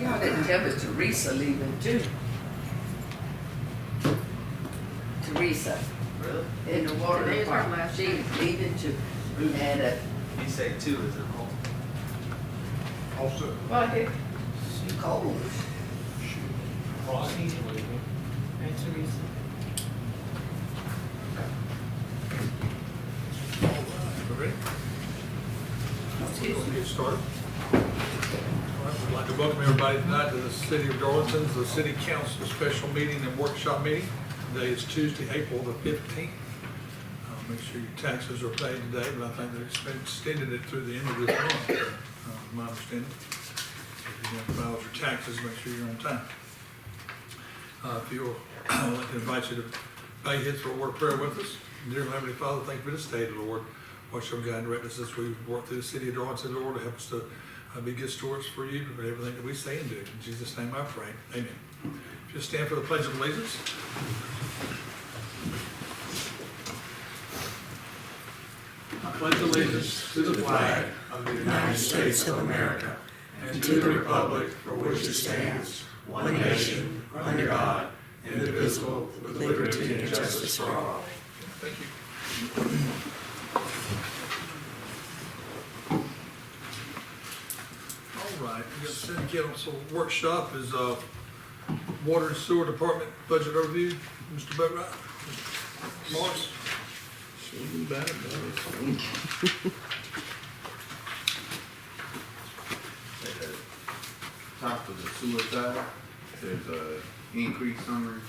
Y'all didn't tell me Teresa leaving too. Teresa, in the water Today's her department, last she's day. leaving too. We had a, You say two is at home. Also, well, she cold. Ronnie, And Teresa. ready? We'll get started. All right, we'd like to welcome everybody tonight to the City of Darlington's, the City Council Special Meeting and Workshop Meeting. Today is Tuesday, April the 15th. Make sure your taxes are paid today, but I think they've extended it through the end of this month, my understanding. If you have to file your taxes, make sure you're on time. If you'll, I'd like to invite you to bow your heads for a word of prayer with us. Dear Heavenly Father, thank you for this day, Lord. Watch your guide and direct us as we work through the city of Darlington, Lord, to help us to be good stewards for you, for everything that we say and do. In Jesus' name I pray. Amen. If you'll stand for the Pledge of Allegiance. I pledge allegiance to the flag of the United States of America, and to the republic for which it stands, one nation, under God, indivisible, with liberty and justice for all. Thank you. All right, we got City Council workshop is Water and Sewer Department budget overview. Mr. Boatright, Morris. At the top of the sewer side, there's a increase summary.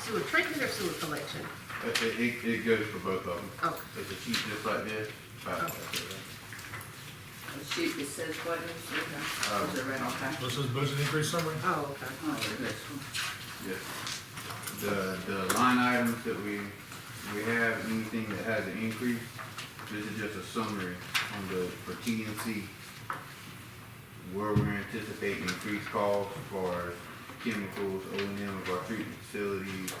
Sewer treatment or sewer collection? It goes for both of them. Oh, It's a sheet just like this. A sheet that says what is it right on top? This is budget increase summary. oh, okay. Oh, this one. Yes. The line items that we have, anything that has an increase, this is just a summary on for T&C, where we're anticipating increased costs for chemicals, O&M of our treatment facilities,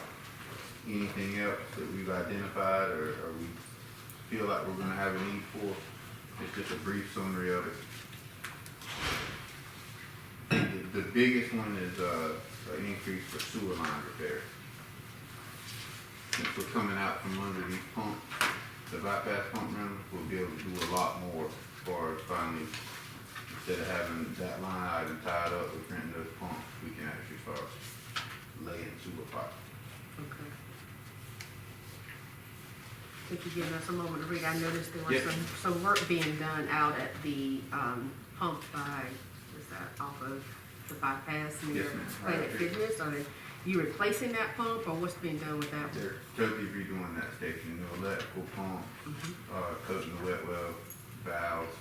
anything else that we've identified or we feel like we're gonna have a need for. It's just a brief summary of it. The biggest one is an increase for sewer line repair. Since we're coming out from under these pumps, the bypass pump rentals, we'll be able to do a lot more as far as finally, instead of having that line item tied up with renting those pumps, we can actually start laying sewer pipe. Okay. Could you give us a moment to read? I noticed there was Yes. some work being done out at the pump by, is that off of the bypass near Yes, ma'am. Planet Fitness? Are you replacing that pump or what's being done with that one? They're totally redoing that station, the electrical pump, coating the wet well valves.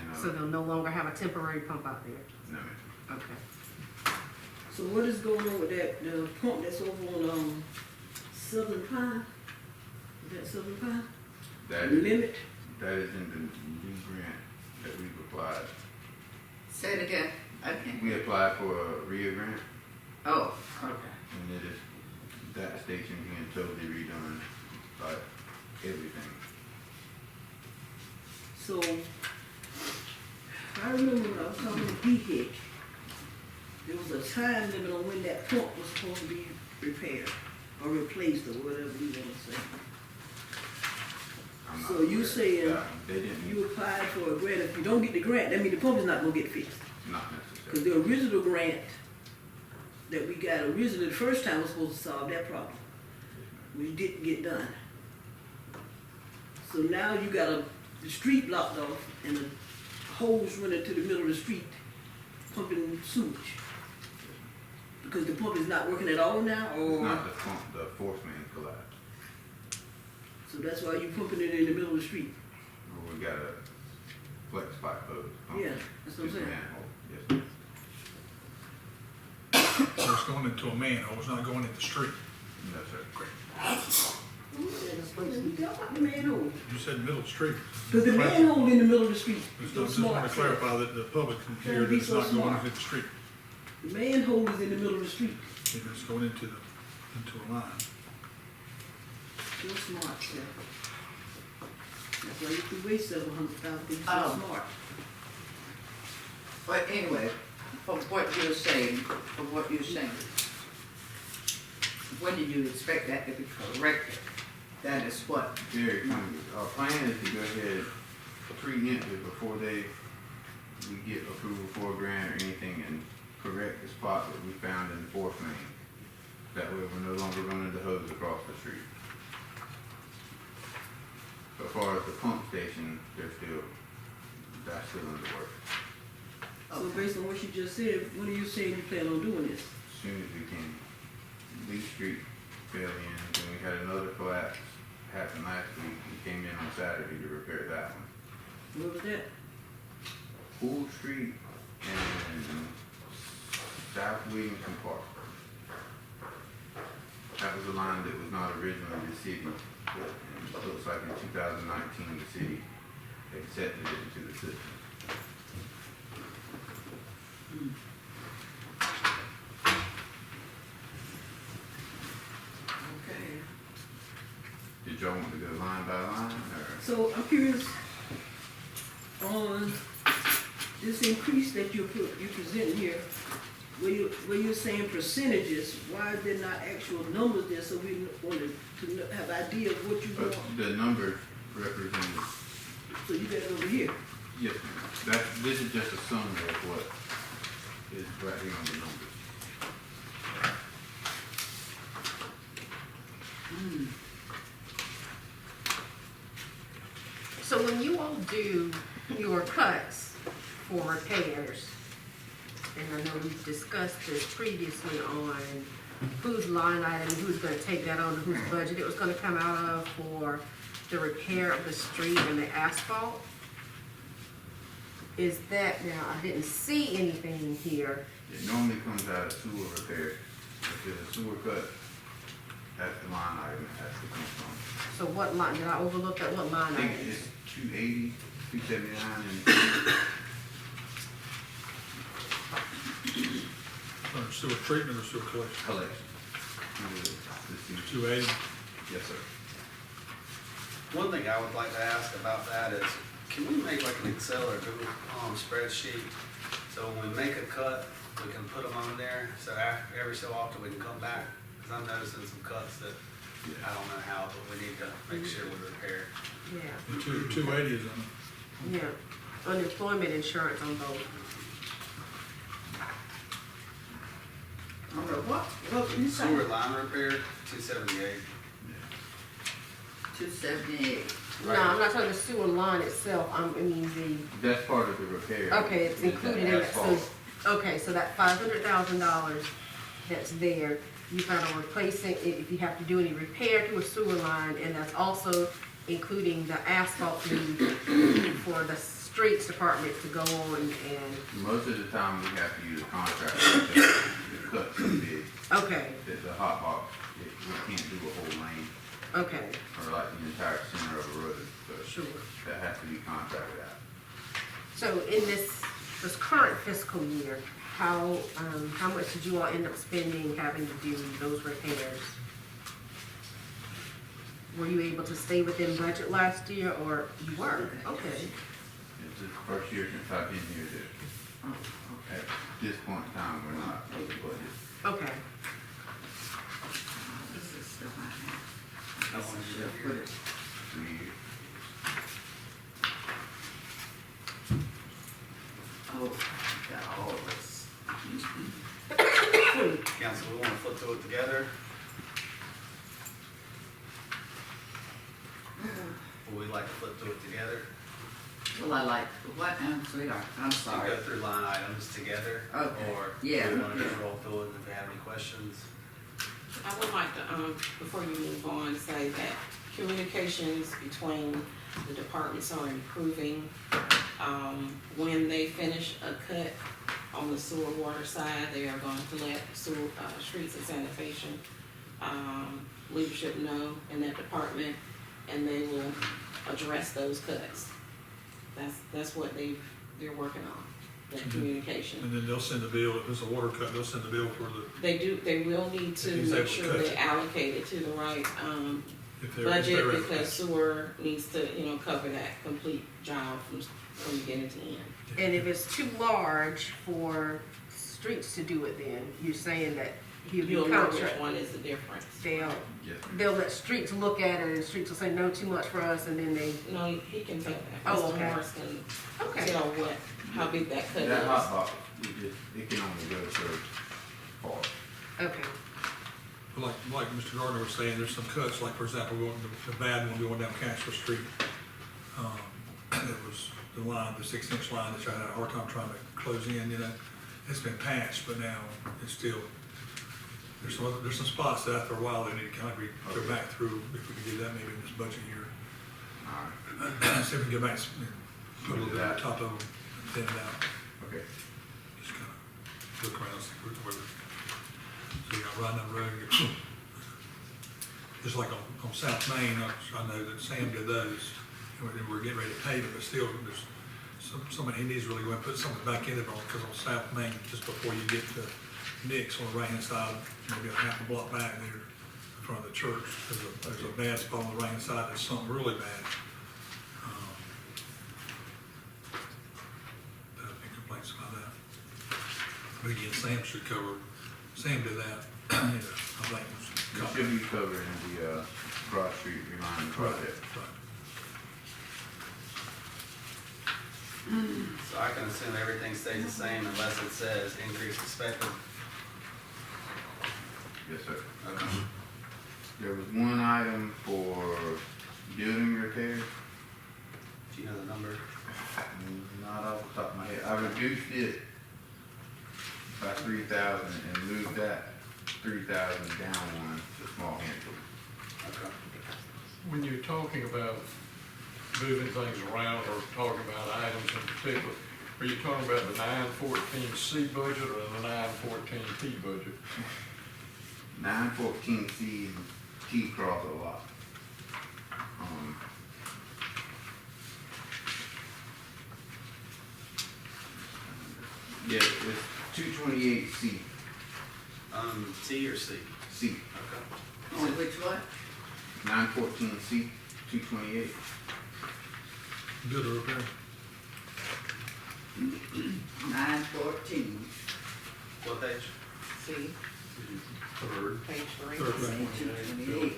And, So they'll no longer have a temporary pump out there? no, ma'am. Okay. So what is going on with that, the pump that's over on, Southern Pine? Is that Southern Pine? That Limit? is in the new grant that we've applied. Say it again. Okay. We applied for a RIA grant, Oh, okay. and it is that station being totally redone, like everything. So, I remember when I was talking to DHEC, there was a time limit on when that pump was supposed to be repaired, or replaced, or whatever you want to say. I'm not So you aware. saying They didn't, you applied for a grant, if you don't get the grant, that means the pump is not gonna get fixed. not Because necessarily. the original grant that we got originally the first time was supposed to solve that problem, which didn't get done. So now you got the street blocked off and the hose running to the middle of the street pumping sewage. Because the pump is not working at all now, It's or, not the pump, the force main collapsed. so that's why you pumping it in the middle of the street? Well, we got a flex pipe hose. Yeah, that's what I'm Just a saying. manhole, yes, ma'am. So it's going into a manhole, it's not going in the street. No, sir. We got the manhole. You said middle of the street. Because the manhole in the middle of the street. Just want to clarify that the public can hear that it's not going into the street. The manhole is in the middle of the street. If it's going into a line. Real smart, sir. That's why you could waste $700,000, because Oh. you're smart. But anyway, from what you're saying, when do you expect that to be corrected? That is what, Very soon. Our plan is to go ahead, preempt it before we get approval for a grant or anything and correct the spot that we found in the fourth main. That way we're no longer running the hose across the street. As far as the pump station, that's still under work. So based on what you just said, when are you saying you plan on doing this? As soon as we can. Lee Street fell in, then we had another collapse happen last week. We came in on Saturday to repair that one. Where was that? Pool Street and South Williamson Park. That was a line that was not originally the city, but it looks like in 2019, the city accepted it into the system. okay. Did y'all want to go line by line, or? So I'm curious on this increase that you present here, where you're saying percentages, why is there not actual numbers there, so we want to have idea of what you want? The numbers represented, So you got it over here. yes, ma'am. This is just a summary of what is right here on the numbers. So when you all do your cuts for repairs, and I know we've discussed this previously on whose line item, who's gonna take that on, whose budget it was gonna come out of for the repair of the street and the asphalt. Is that, now, I didn't see anything in here. It normally comes out of sewer repair. If there's a sewer cut, that's the line item it has to come from. So what line, did I overlook that, what line I think item? it's 280, 279, and Or sewer treatment or sewer collection? collection. 280. Yes, sir. One thing I would like to ask about that is, can we make like an Excel or Google spreadsheet? So when we make a cut, we can put them on there, so every so often we can come back? Because I'm noticing some cuts that I don't know how, but we need to make sure we repair. Yeah, The 280 is on it. yeah, unemployment insurance on both. What you say? Sewer line repair, 278. 278. No, I'm not talking the sewer line itself, I mean That's part of the repair. okay, it's The included in it, so, asphalt. okay, so that $500,000 that's there, you plan on replacing it if you have to do any repair to a sewer line, and that's also including the asphalt fee for the streets department to go on and, Most of the time, we have to use a contractor to cut some big, okay, the hot box, we can't do a whole lane, okay, or like the entire center of a road, so sure. that has to be contracted out. So in this current fiscal year, how much did you all end up spending having to do those repairs? Were you able to stay within budget last year, or you were? Okay, It's the first year since I've been here that, at this point in time, we're not over budget. okay. This is still my How long is it Put here? it. 3 years. Oh, got all this. Council, we want to flip through it together? Would we like to flip through it together? Well, I like, what, sweetheart, I'm To sorry. go through line items together? Okay. Or Yeah. do we want to just roll through it, and if we have any questions? I would like to, before you move on, say that communications between the departments are improving. When they finish a cut on the sewer water side, they are going to let sewer, streets and sanitation, leadership know in that department, and they will address those cuts. That's what they're working on, that communication. And then they'll send the bill, if there's a water cut, they'll send the bill for the, They will need to If he's able make to sure cut they it. allocate it to the right, if they're budget able because to. sewer needs to, you know, cover that complete job from beginning to end. And if it's too large for streets to do it, then you're saying that he'll be You'll know which contract. one is the difference. They'll, Yes. they'll let streets look at it and streets will say, no, too much for us, and then they, No, he can tell that. Oh, Mr. okay. Morris can okay. tell how big that cut That hot is. box, it can only go so far. Okay. Like Mr. Gardner was saying, there's some cuts, like for example, the bad one going down Cashel Street. It was the line, the 6-inch line that I had a hard time trying to close in, you know. It's been patched, but now it's still, there's some spots that after a while they need to kind of go back through, if we could do that maybe in this budget year. Alright, See if we can go back, and put a little bit on top of them, and thin it out. okay. Just kind of look around, see where the, so you got riding down the road and go, just like on South Main, I know that Sam did those, and we're getting ready to pave it, but still, there's somebody, he needs to really go and put something back in it, because on South Main, just before you get to Nick's on the right-hand side, maybe a half a block back there in front of the church, there's a bad spot on the right-hand side, there's something really bad. There have been complaints about that. But again, Sam should cover, Sam did that, you know, I think it was. It should be covered in the, Broad Street Reminder project. Right. So I can assume everything stays the same unless it says increase expected. Yes, sir. Okay. There was one item for building repairs, Do you know the number? not off the top of my head. I reduced it by 3,000 and moved that 3,000 down one to small handful. Okay. When you're talking about moving things around or talking about items in particular, are you talking about the 914C budget or the 914T budget? 914C and T cross a lot. Yeah, it's 228C. T or C? C. Okay. On which one? 914C, 228. Good to repair. 914. What page? See, Third. page 3. Third. Say 228.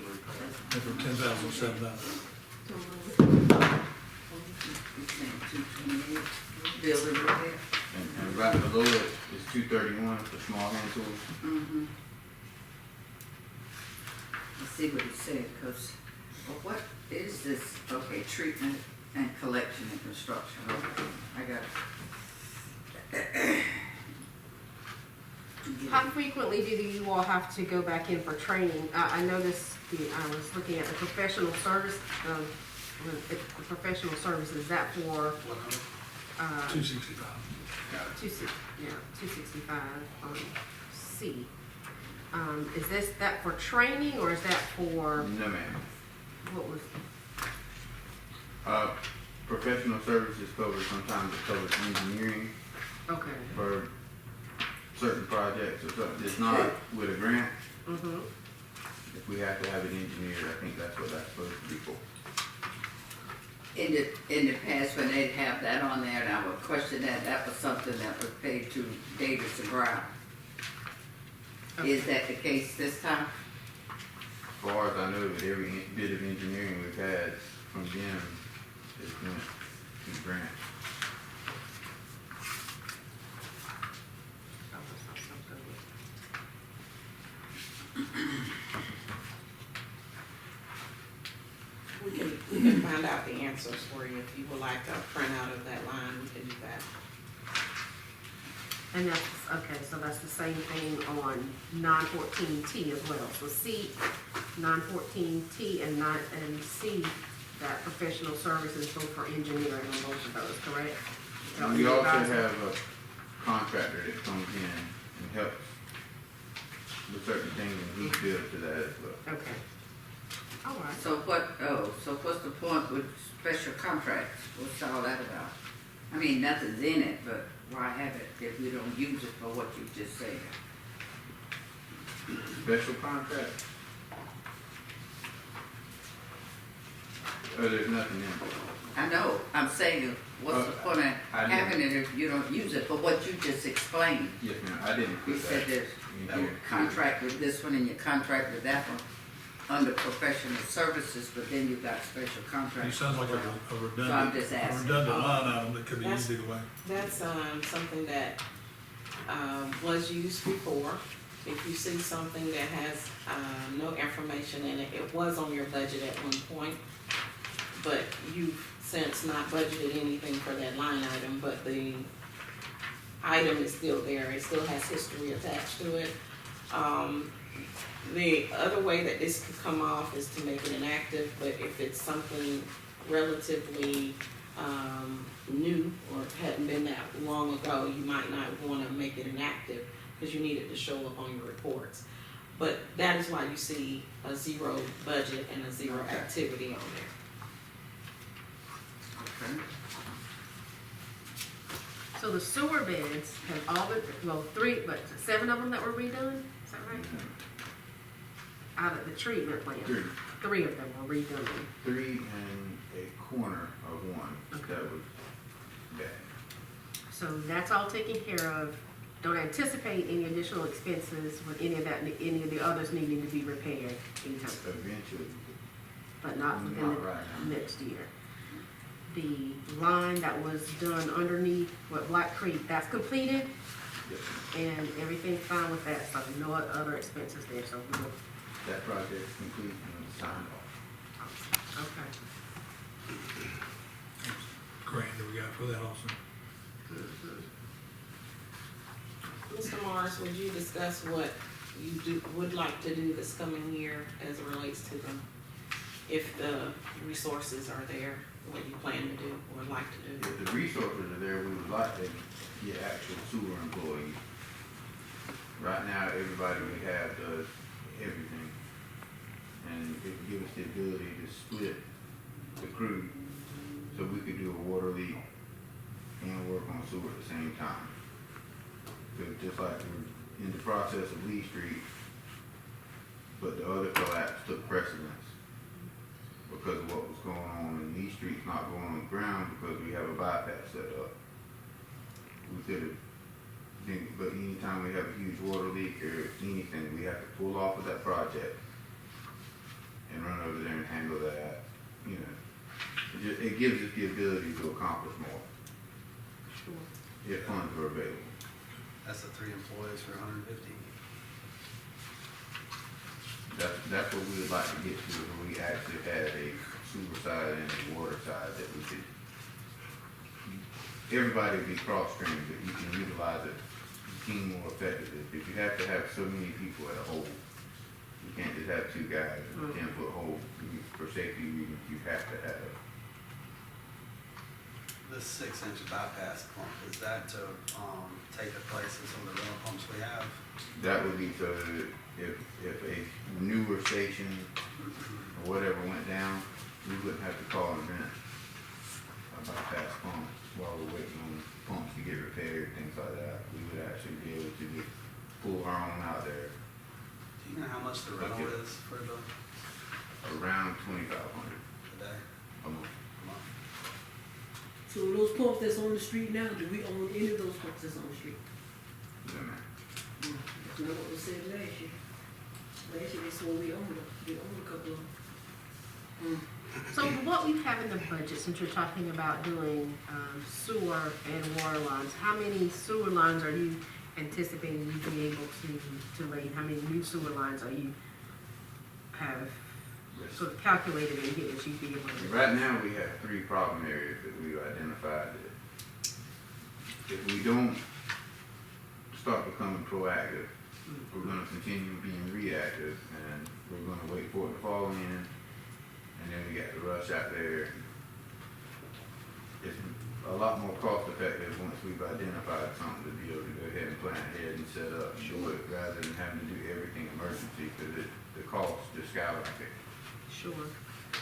And for 10,000, 7,000. It's saying 228. Building repair. And right below it is 231 for small hand tools. Mm-hmm. Let's see what it said, because, well, what is this? Okay, treatment and collection and construction. Okay, I got it. How frequently do you all have to go back in for training? I noticed, I was looking at the professional service, the professional service, is that for, What number? 265. Got it. 265 on C. Is that for training or is that for, No, ma'am. what was, Professional services covers, sometimes it covers engineering okay. for certain projects or something. It's not with a grant. Mm-hmm. If we have to have it engineered, I think that's what that's supposed to be for. In the past, when they'd have that on there, and I would question that was something that was paid to Davis and Brown. Is that the case this time? As far as I know, with every bit of engineering we've had from them is went to grant. We can find out the answers for you if you would like a printout of that line, we can do that. And that's, okay, so that's the same thing on 914T as well. So C, 914T and C, that professional services both for engineering on both of those, correct? We also have a contractor that comes in and helps with certain things, and he's billed to that as well. Okay. All right. So what's the point with special contracts? What's all that about? I mean, nothing's in it, but why have it if we don't use it for what you just said? Special contract? there's nothing in it. I know, I'm saying, what's the point of I didn't- having it if you don't use it, but what you just explained, Yes, ma'am, I didn't you put said that. there's, in you here. contract with this one and you contract with that one under professional services, but then you got special It contracts. sounds like a So I'm redundant, just a asking. redundant line item that could be That's- used either way. That's, something that, was used before. If you see something that has, no information in it, it was on your budget at one point, but you've since not budgeted anything for that line item, but the item is still there, it still has history attached to it. The other way that this could come off is to make it inactive, but if it's something relatively, new or hadn't been that long ago, you might not wanna make it inactive, because you need it to show up on your reports. But that is why you see a zero budget and a zero Okay. activity on there. Okay. So the sewer beds have all been, well, 7 of them that were redone, is that right? Out of the treatment plant, Three. 3 of them were redone. 3 and a corner of one Okay. that was bad. So that's all taken care of. Don't anticipate any additional expenses with any of the others needing to be repaired anytime, Eventually, but not within Not the right now. next year. The line that was done underneath Black Creek, that's completed, yes, and everything's fine with that, so no other expenses there, so we will, that project is complete and it's signed off. okay. Grant that we got for that also. Mr. Morris, would you discuss what you would like to do this coming year as it relates to them? If the resources are there, what you plan to do or like to do? If the resources are there, we would like to get actual sewer employees. Right now, everybody we have does everything. And it would give us the ability to split the crew so we could do a water leak and work on sewer at the same time. Because just like we're in the process of Lee Street, but the other collapse took precedence because of what was going on, and Lee Street's not going on the ground because we have a bypass set up. We could have, but anytime we have a huge water leak or anything, we have to pull off of that project and run over there and handle that, you know. It gives us the ability to accomplish more Sure. if funds are available. That's the 3 employees for 150. That's what we would like to get to, where we actually had a sewer side and a water side that we could, everybody would be cross-trained, but you can utilize it, the team more effectively. If you have to have so many people at a hole, you can't just have 2 guys in a 10-foot hole. For safety reasons, you have to have This 6-inch bypass pump, is that to, take the place of some of the rental pumps we have? that would be so that if a newer station or whatever went down, we wouldn't have to call and rent a bypass pump while we're waiting on pumps to get repaired, things like that. We would actually be able to just pull our own out there Do you know how much the rental Okay. is for the around $2,500 day, a month. a month? So those pumps that's on the street now, do we own any of those pumps that's on the street? Yeah, man. That's not what was said last year. Last year they swore we owned them, we owned a couple of them. So what we have in the budget, since you're talking about doing sewer and water lines, how many sewer lines are you anticipating you'd be able to lay? How many new sewer lines are you have sort of calculated in here that you'd be able to? Right now, we have 3 problem areas that we've identified that if we don't start becoming proactive, we're gonna continue being reactive, and we're gonna wait for it to fall in, and then we got to rush out there. It's a lot more cost effective once we've identified something to be able to go ahead and plan ahead and set up, rather than having to do everything emergency, because the costs just skyrocket. Sure.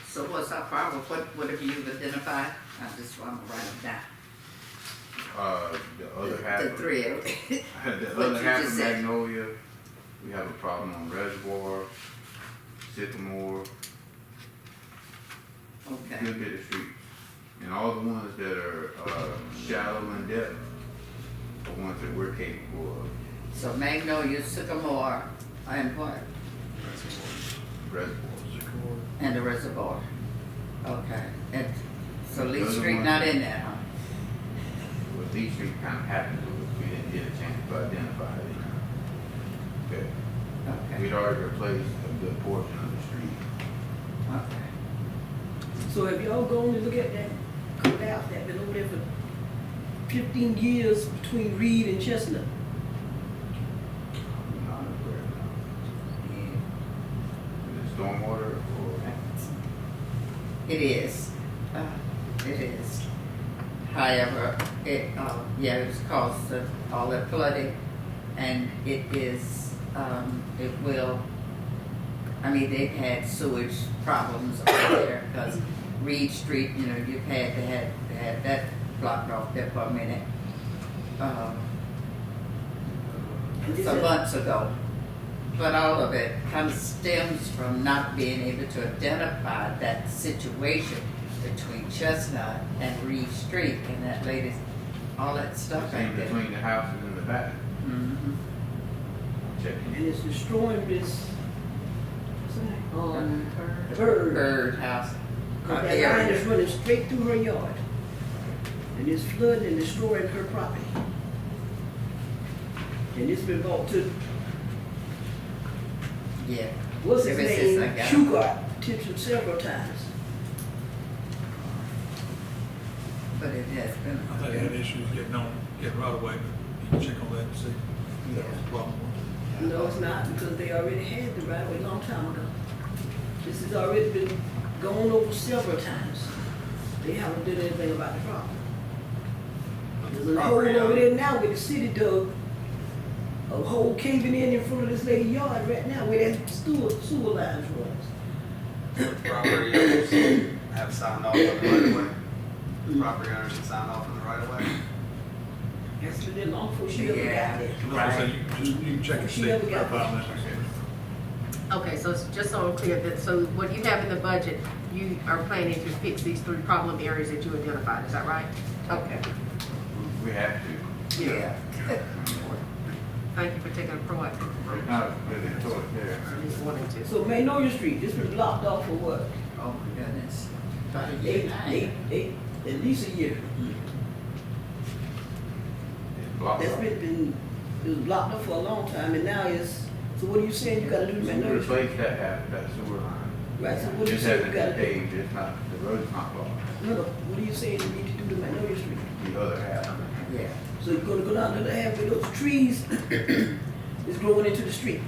So what's our problem? What have you identified? I just want to write them down. The other half. The 3 of them. The What other you half just of said. Magnolia, we have a problem on Reservoir, Sycamore, Okay, Look at the streets. And all the ones that are, shallow and depth, the ones that we're capable of. so Magnolia, Sycamore, and what? Reservoirs. And the reservoir. Okay, and so Lee Those are Street ones not that- in there, huh? Well, Lee Street kind of happened, but we didn't get a chance to identify it. Okay. Okay, We'd already replaced a good portion of the street. okay. So have y'all gone to look at that cutout that been over there for 15 years between Reed and Chestnut? I'm not aware now. Yeah. Is it stormwater or? It is, it is. However, yeah, it was caused of all that flooding, and it is, it will, I mean, they've had sewage problems over there, because Reed Street, you know, you've had to have that blocked off there for a minute, some months ago. But all of it kind of stems from not being able to identify that situation between Chestnut and Reed Street and that latest, all that stuff In right there. between the houses and the back. Mhm. Checking. And it's destroying this, what's that? Bird. Bird. Bird house. Cause that line is running straight through her yard. And it's flooding and destroying her property. And it's been brought to, Yeah. what's his Ever since name, I got- Shugart, attention several times. But it has been. I think they had issues getting right away, but you can check on that and see if that was a problem. No, it's not, because they already had the right of way a long time ago. This has already been gone over several times. They haven't done anything about the problem. There's a hole Property over owner. there now where the city dug a hole caving in front of this lady's yard right now where that sewer lines runs. Property owners have signed off on the right of way. The property owners have signed off on the right of way. That's been there long before she ever got Yeah. there. And like I say, you can check and She see, never got verify that. that. Okay, so it's just so I'm clear, that, so what you have in the budget, you are planning to fix these 3 problem areas that you identified, is that right? Okay, We have to. Yeah. thank you for taking a proactive approach, There's not really a choice there. or at least wanting to. So Magnolia Street, this been blocked off for what? Oh my goodness. About a year now. At least a year. It's blocked That's off. been, it was blocked up for a long time, and now it's, so what are you saying you gotta do to We Magnolia Street? replaced that half, that sewer line. Right, so what do you This say you hasn't gotta been do? paved, it's not, the road's not blocked. No, what are you saying you need to do to Magnolia Street? The other half. Yeah. So you're gonna go down to the half where those trees is growing into the street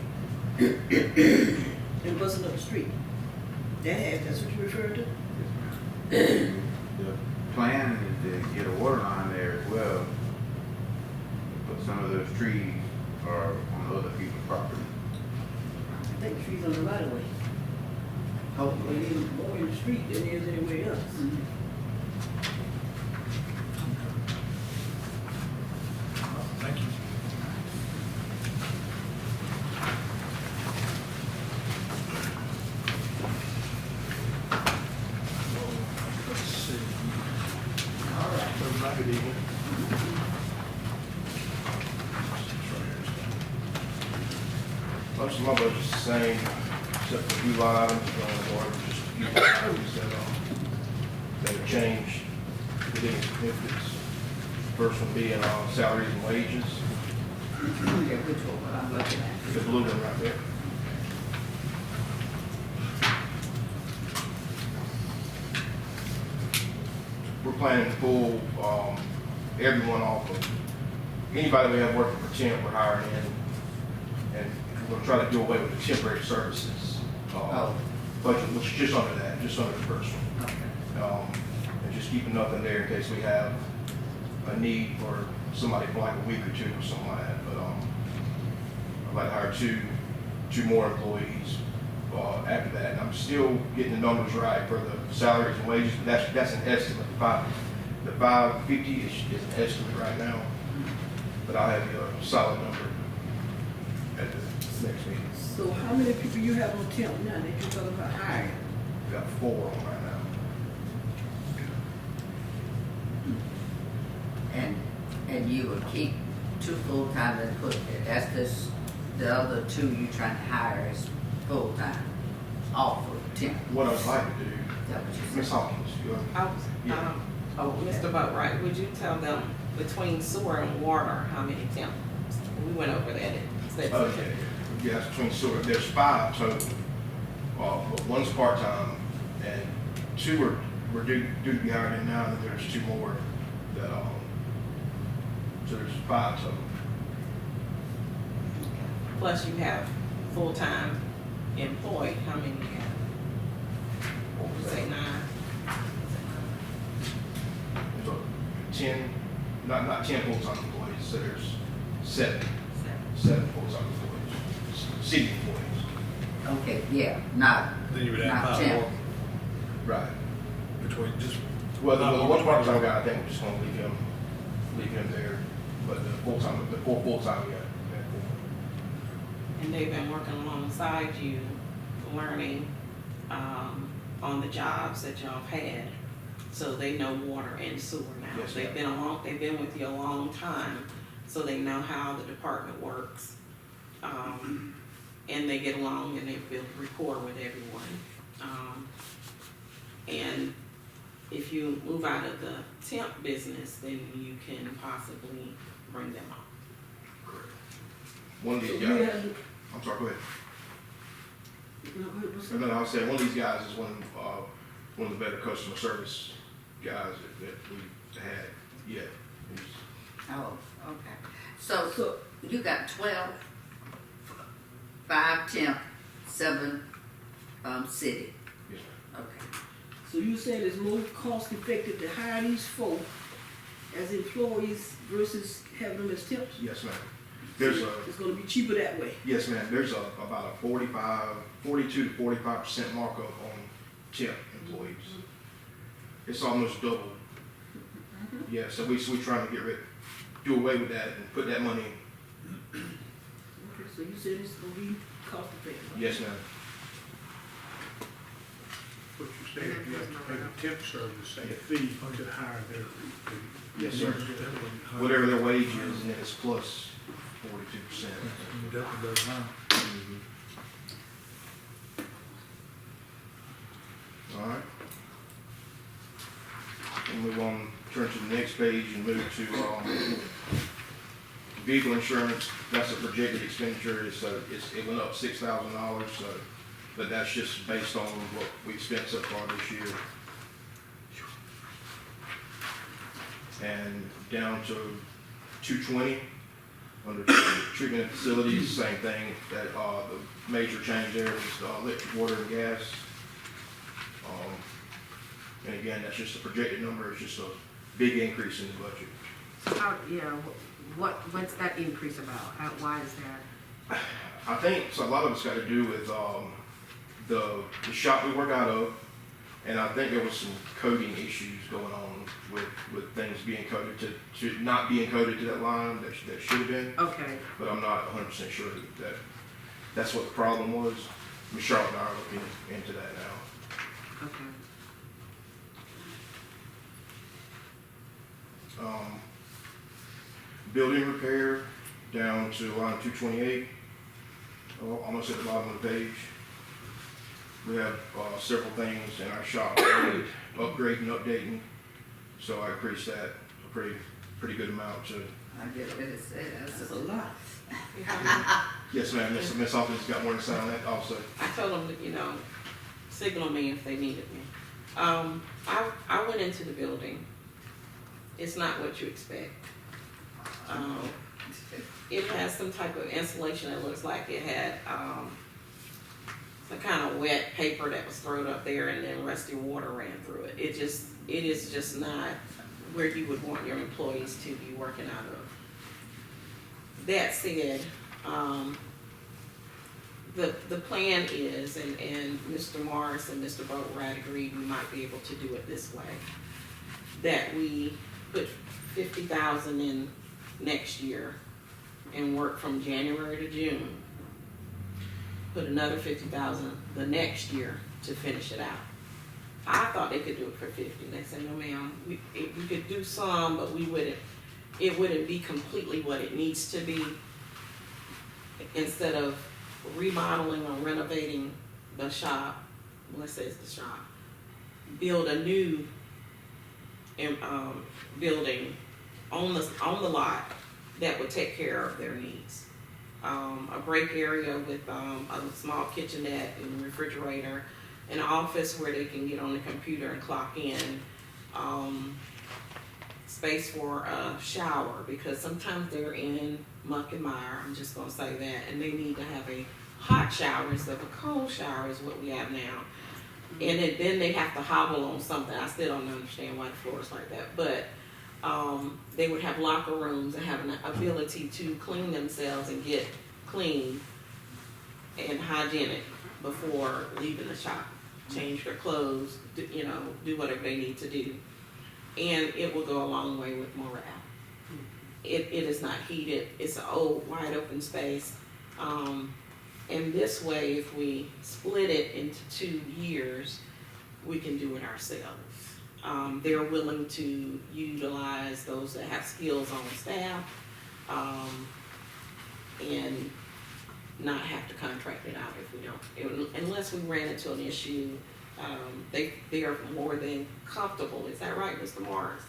and busting up the street. That half, that's what you referred to? The plan is to get a water line there as well, but some of those trees are on other people's property. I think the trees on the right of way. Hopefully, even more in the street than there is anywhere else. Mhm. Thank you. Let's see. All right, so not good evening. Most of my budget's the same, except for a few line items, or just a few line items that have changed with any significance. First one being salaries and wages, Okay, which one I'm looking at? the blue one right there. We're planning to pull everyone off of, anybody we have working for temp, we're hiring in, and we're gonna try to do away with the temporary services Oh. budget, which is just under that, just under the first one. Okay. And just keeping nothing there in case we have a need for somebody for like a week or two or something like that. But I'd like to hire two more employees after that. And I'm still getting the numbers right for the salaries and wages, but that's an estimate. The 550 is an estimate right now, but I'll have you a solid number at the next meeting. So how many people you have on temp now that you're talking about hiring? We got 4 on right now. And you would keep 2 full-time and put, that's because the other 2 you trying to hire is full-time, all for temp. What I'd like to do, Is that what you said? Ms. Hawkins, you want? I was, Mr. Boatright, would you tell them between sewer and water, how many temps? We went over that. Okay, yes, between sewer, there's 5 total. But one's part-time and 2 are due to be hired in now, and then there's 2 more that, so there's 5 total. Plus you have full-time employed, how many you have? What would you say, 9? There's 10, not 10 full-time employees, so there's 7 full-time employees, city employees. Okay, yeah, not, Then you would add not 5 temp. more Right. between just. Well, not the more one between part-time the- guy, I think we're just gonna leave him there, but the full-time, the 4 full-time, yeah. And they've been working alongside you, learning, on the jobs that y'all have had. So they know water and sewer now. Yes, They've been with you a long time, so they know how the department works. And they get along and they build rapport with everyone. And if you move out of the temp business, then you can possibly bring them on. One of So these we guys, have, I'm sorry, go ahead. what's No, I was saying, one of these guys is one of the better customer service guys that we've had yet. Oh, okay. So, So, you got 12, 5 temp, 7, city. Yes, ma'am. Okay. so you saying it's more cost effective to hire these folk as employees versus having them as temps? Yes, ma'am. It's gonna be cheaper that way. Yes, ma'am. There's about a 42 to 45% markup on temp employees. It's almost double. Yeah, so we trying to do away with that and put that money. Okay, so you said it's gonna be cost effective. Yes, ma'am. What you're saying, you have to pay the temp service a fee to hire their people. Yes, sir. Definitely. Whatever their wage is, and then it's plus 42%. Definitely does now. All right. We'll move on, turn to the next page and move to vehicle insurance. That's a projected expenditure. It went up $6,000, but that's just based on what we've spent so far this year. And down to 220 under treatment facilities, same thing. That the major change there was electric, water, and gas. And again, that's just a projected number. It's just a big increase in the budget. So how, what's that increase about? Why is that? I think so. A lot of it's got to do with the shop we work out of, and I think there was some coding issues going on with things being coded to not being coded to that line that should have been. Okay, But I'm not 100% sure that that's what the problem was. Ms. Charlotte and I are looking into that now. okay. Building repair down to line 228, almost at the bottom of the page. We have several things in our shop upgrading, updating, so I increased that a pretty good amount to. I get what it says. That's a lot. Yes, ma'am. Ms. Hawkins got more to say on that also. I told them to, signal me if they needed me. I went into the building. It's not what you expect. It has some type of insulation that looks like it had some kind of wet paper that was thrown up there and then rusty water ran through it. It is just not where you would want your employees to be working out of. That said, the plan is, and Mr. Morris and Mr. Boatright agreed we might be able to do it this way, that we put $50,000 in next year and work from January to June. Put another $50,000 the next year to finish it out. I thought they could do it for $50,000. They said, no ma'am, we could do some, but we wouldn't it wouldn't be completely what it needs to be. Instead of remodeling or renovating the shop, let's say it's the shop, build a new building on the lot that would take care of their needs. A break area with a small kitchenette and refrigerator, an office where they can get on the computer and clock in, space for a shower, because sometimes they're in muck and mire, I'm just gonna say that, and they need to have a hot shower instead of a cold shower is what we have now. And then they have to hobble on something. I still don't understand why the floor is like that, but they would have locker rooms and have an ability to clean themselves and get clean and hygienic before leaving the shop. Change their clothes, do whatever they need to do. And it will go a long way with morale. It is not heated. It's an old, wide open space. And this way, if we split it into 2 years, we can do it ourselves. They're willing to utilize those that have skills on staff, and not have to contract it out if we don't. Unless we ran into an issue, they are more than comfortable. Is that right, Mr. Morris?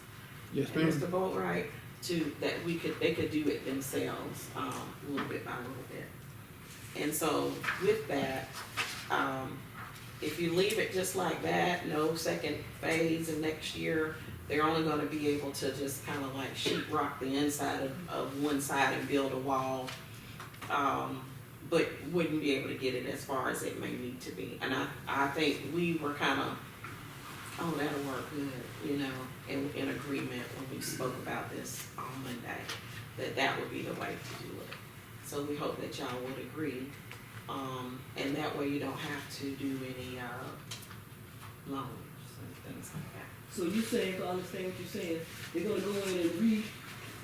Yes, And Mr. Boatwright, they could do it themselves, little bit by little bit. And so with that, if you leave it just like that, no second phase, and next year they're only gonna be able to just kind of like sheet rock the inside of one side and build a wall, but wouldn't be able to get it as far as it may need to be. And I think we were kind of, oh, that'll work good, in agreement when we spoke about this on Monday, that would be the way to do it. So we hope that y'all would agree, and that way you don't have to do any loans and things like that. So you saying, if I understand what you're saying, they're gonna go in and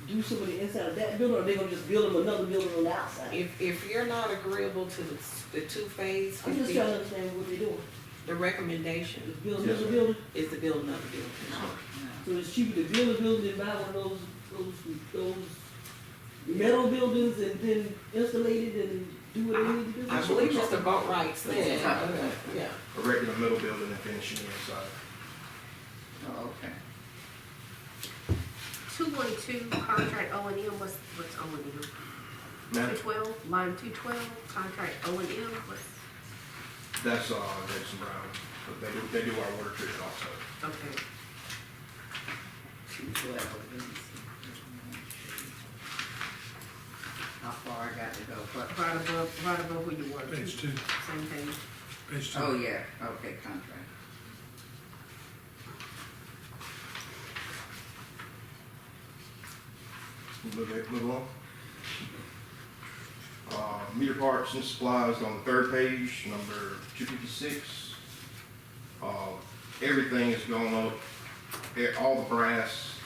redo some of the inside of that building, or they're gonna just build them another building on the outside? If you're not agreeable to the two-phase, I'm just trying to understand what they're doing. the recommendation Just build another building? is to build another building. So it's cheaper to build a building than buy one of those metal buildings and then installate it and do what they need to do? I believe Mr. Boatwright said, yeah. A regular metal building and finishing the inside. Oh, okay. 212 contract O&M, what's O&M? Ma'am? 212, line 212, contract O&M, what's, That's Jason Brown, but they do our water treatment also. okay. How far I got to go, what? Right above where you were. Page 2, Same page. page 2. Oh, yeah, okay, contract. Move on. Meter parts and supplies on the 3rd page, number 256. Everything is going up. All the brass,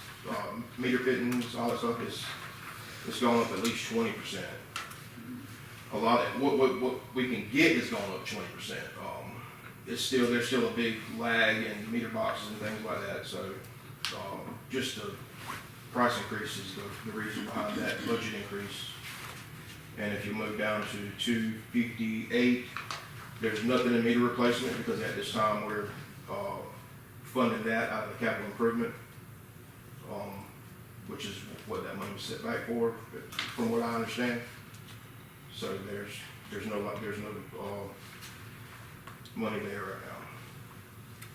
meter fittings, all that stuff is going up at least 20%. A lot of what we can get is going up 20%. There's still a big lag in meter boxes and things like that. So just the price increase is the reason behind that budget increase. And if you move down to 258, there's nothing in meter replacement because at this time we're funding that out of the capital improvement, which is what that money was set back for, from what I understand. So there's no money there right now.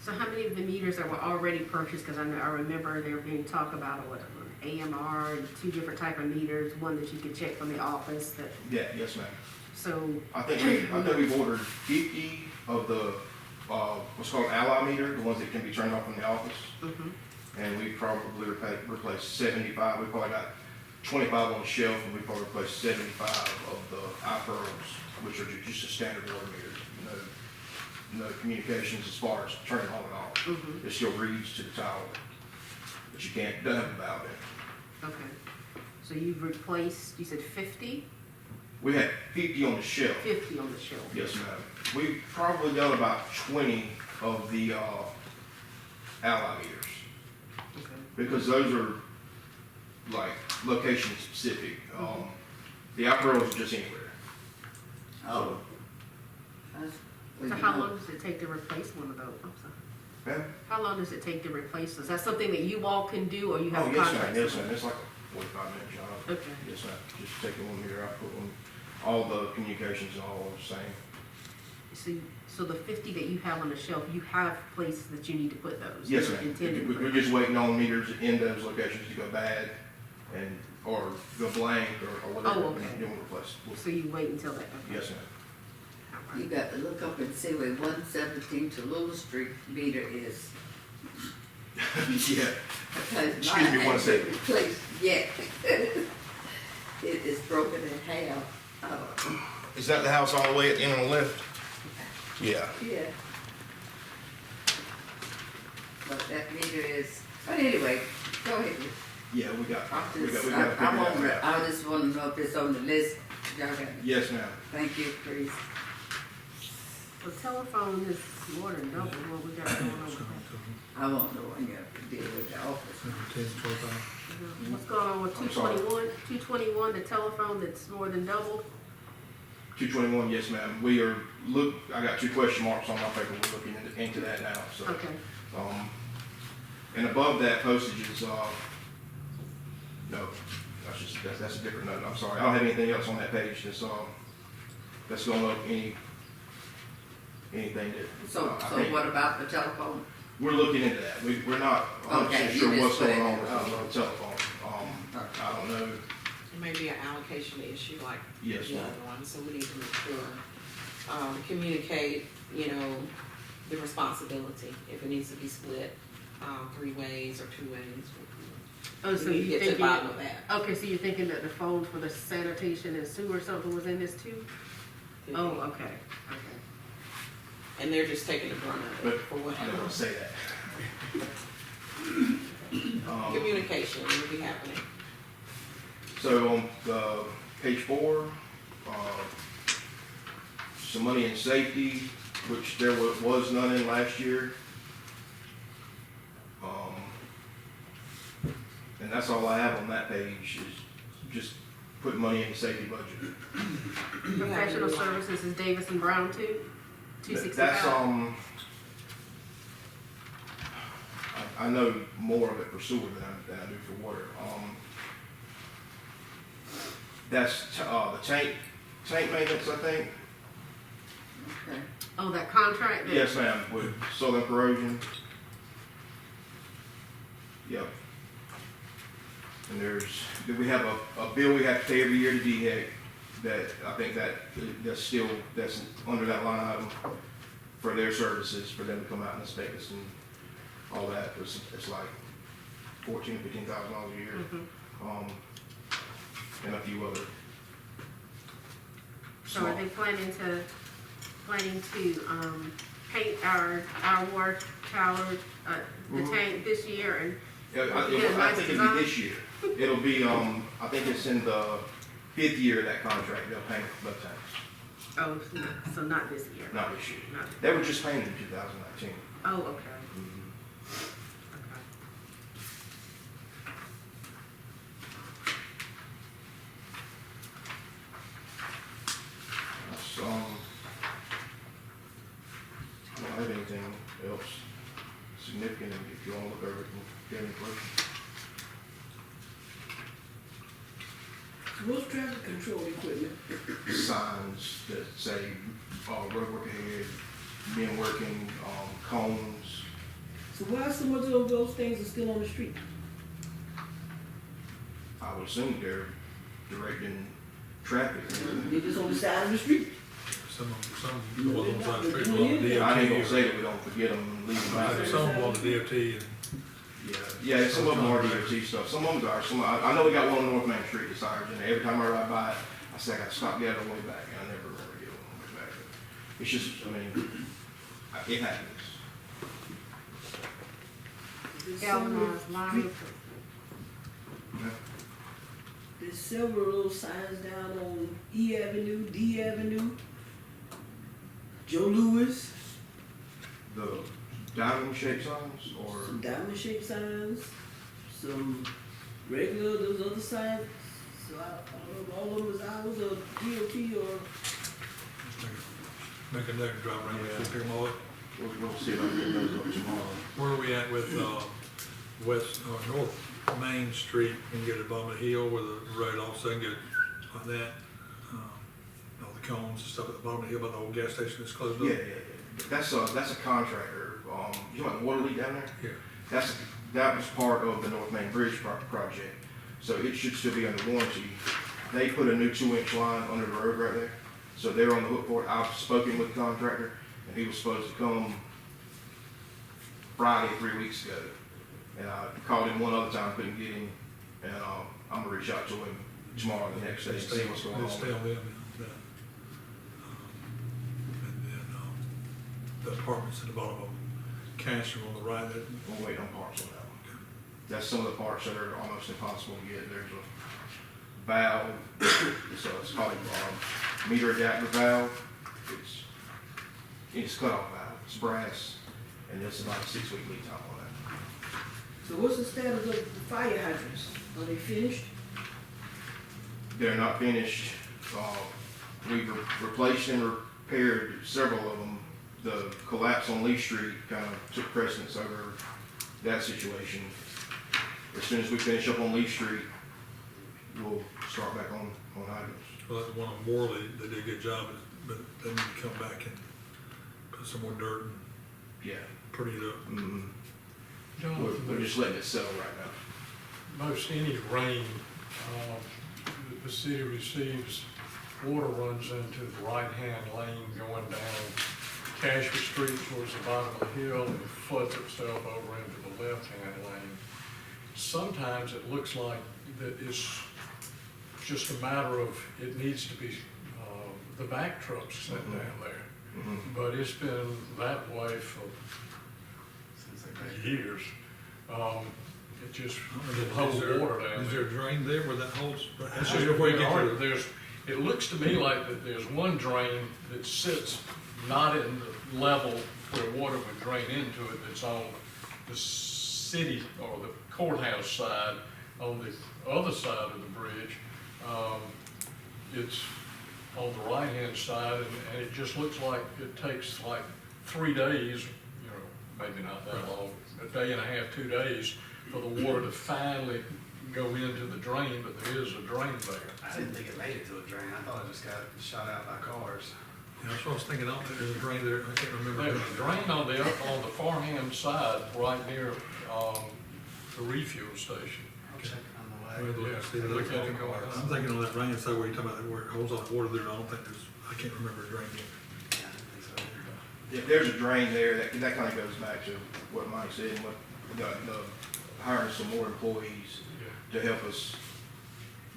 So how many of the meters that were already purchased, because I remember there being talk about an AMR and 2 different type of meters, one that you could check from the office that, Yeah, yes, ma'am. so. I think we've ordered 50 of the what's called ally meter, the ones that can be turned off in the office, Mhm. and we probably replaced 75. We probably got 25 on the shelf, and we probably replaced 75 of the iPearls, which are just a standard water meter. No communications as far as turning on and off. Mhm. It still reads to the tower, but you can't dump about it. Okay. So you've replaced, you said 50? We had 50 on the shelf. 50 on the shelf. Yes, ma'am. We've probably done about 20 of the ally meters, Okay. because those are like location specific. The outdoors are just anywhere. Oh. So how long does it take to replace one of those? I'm sorry. Yeah. How long does it take to replace those? Is that something that you all can do, or you have Oh, a yes, contract? ma'am, yes, ma'am, it's like a 45-minute job. Okay. Yes, ma'am, just take one here, I put one, all the communications are all the same. So the 50 that you have on the shelf, you have places that you need to put those? Yes, You're ma'am, intending we're for- just waiting on meters in those locations to go bad and, or go blank or whatever. Oh, okay. Then we'll replace it. So you wait until that? Okay. Yes, ma'am. All You right. got to look up and see where 117 Tallulah Street meter is. Yeah, Because Excuse me mine one ain't second. been replaced yet. It is broken in half. is that the house all the way at the end on the left? Yeah. Yeah. But that meter is, but anyway, go ahead. Yeah, we got, I we got, just, we got to figure I that wonder, one out. I just want to know if it's on the list. Y'all got, Yes, ma'am. thank you, please. The telephone is more than double what we got going on. I won't know when you have to deal with the office. 10, 25. What's going on with I'm sorry. 221, the telephone that's more than doubled? 221, yes, ma'am. We are, I got 2 question marks on my paper. We're looking into that now, so. Okay. And above that postage is, no, that's a different note. I'm sorry. I don't have anything else on that page that's going up anything that. So, I so think what about the telephone? we're looking into that. We're not 100% Okay, you sure just what's put going it- on with oh. the telephone. I don't know. It may be an allocation issue like Yes, the ma'am. other one, so we need to make sure, communicate, the responsibility, if it needs to be split, 3 ways or 2 ways. Oh, so We need to you get to the thinking, bottom of that. okay, so you're thinking that the phones for the sanitation and sewer or something was in this too? Oh, okay, okay. And they're just taking the brunt of But it for I don't whatever. want to say that. Communication will be happening. So on page 4, some money in safety, which there was none in last year. And that's all I have on that page is just put money in the safety budget. Professional services is Davis and Brown too? That's, 265? I know more of it for sewer than I do for water. That's the tank maintenance, I think. Okay. Oh, that contract? that- Yes, ma'am, with Southern Corrosion. Yep. And we have a bill we have to pay every year to DHEC that I think that's under that line item for their services, for them to come out and inspect us and all that. It's like $14,000 to $15,000 a year. And a few other. So are they planning to paint our water tower, the tank this year and Yeah, Yeah, I nice think it'll design. be this year. It'll be, I think it's in the 5th year of that contract, they'll paint both tanks, oh, so not this year? not this year. Not- They were just painted in 2019. Oh, okay, okay. That's, I don't have anything else significant if you want to look over it and get any questions. What's traffic control equipment? Signs that say, road work ahead, men working, cones. So why so much of those things are still on the street? I would assume they're directing traffic. They're just on the side of the street. Some of them on the side of the street, on the I ain't gonna DOT. say that we don't forget them and leave them out there. Some of them on the DOT and Yeah, some of them are DOT stuff, some of them are, I know we got one on North Main Street that's ours, and every time I ride by it, I say I gotta stop, get it on the way back, and I never remember getting on the way back. It's just, it happens. Galvanized line. There's several little signs down on E Avenue, D Avenue, Joe Louis, The diamond shaped signs, or, some diamond shaped signs, some regular, those other signs, so I don't know if all of them is ours or DOT or, Make a note and drive around, Yeah. and pick them all up. We'll see if I can get those up tomorrow. Where are we at with, North Main Street, and get to the bottom of the hill where the road also can get like that? All the cones and stuff at the bottom of the hill by the old gas station that's closed up? Yeah. That's a contractor. You know, like the water leak down there? Yeah. That was part of the North Main Bridge project, so it should still be under warranty. They put a new 2-inch line under the road right there, so they're on the hook for it. I've spoken with the contractor, and he was supposed to come Friday 3 weeks ago. And I called him one other time, couldn't get him, and I'm gonna reach out to him tomorrow, the next day, and see what's going on. Stay on them, yeah. And then, the apartments at the bottom of Castro on the right, that, We'll wait on parts on that one. That's some of the parts that are almost impossible to get. There's a valve, it's called a meter adapter valve. It's cut off valve, it's brass, and it's about a 6-week lead time on that. so what's the status of the fire hydrants? Are they finished? They're not finished. We've replaced and repaired several of them. The collapse on Lee Street kind of took precedence over that situation. As soon as we finish up on Lee Street, we'll start back on hydrants. well, that one on Morley, they did a good job, but they need to come back and put some more dirt and Yeah. pretty it up. Mm-hmm. We're Jonathan, just letting it settle right now. most any rain, the city receives, water runs into the right-hand lane going down Cashler Street towards the bottom of the hill and floods itself over into the left-hand lane. Sometimes it looks like that it's just a matter of, it needs to be, the back trucks set Mhm. down there. Mhm. But it's been that way for years. It just, it holds water down Is there. there a drain there where that holds? That's just before you get to the- there's, it looks to me like that there's one drain that sits not in the level where water would drain into it, that's on the city or the courthouse side. On the other side of the bridge, it's on the right-hand side, and it just looks like it takes like 3 days, you know, maybe not that long, a day and a half, 2 days, for the water to finally go into the drain, but there is a drain there. I didn't think it made it to a drain. I thought it just got shot out by cars. Yeah, that's what I was thinking, I don't think there's a drain there, I can't remember. There's a drain on the far hand side, right near, the refuel station. I'll check on the Well, way. look, see, Look at it go out. I'm thinking on that right hand side where you're talking about, where it holds all the water there, I don't think there's, I can't remember a drain there. Yeah, I didn't think so either. If there's a drain there, that kind of goes back to what Mike said, and what the hiring some more employees to help us,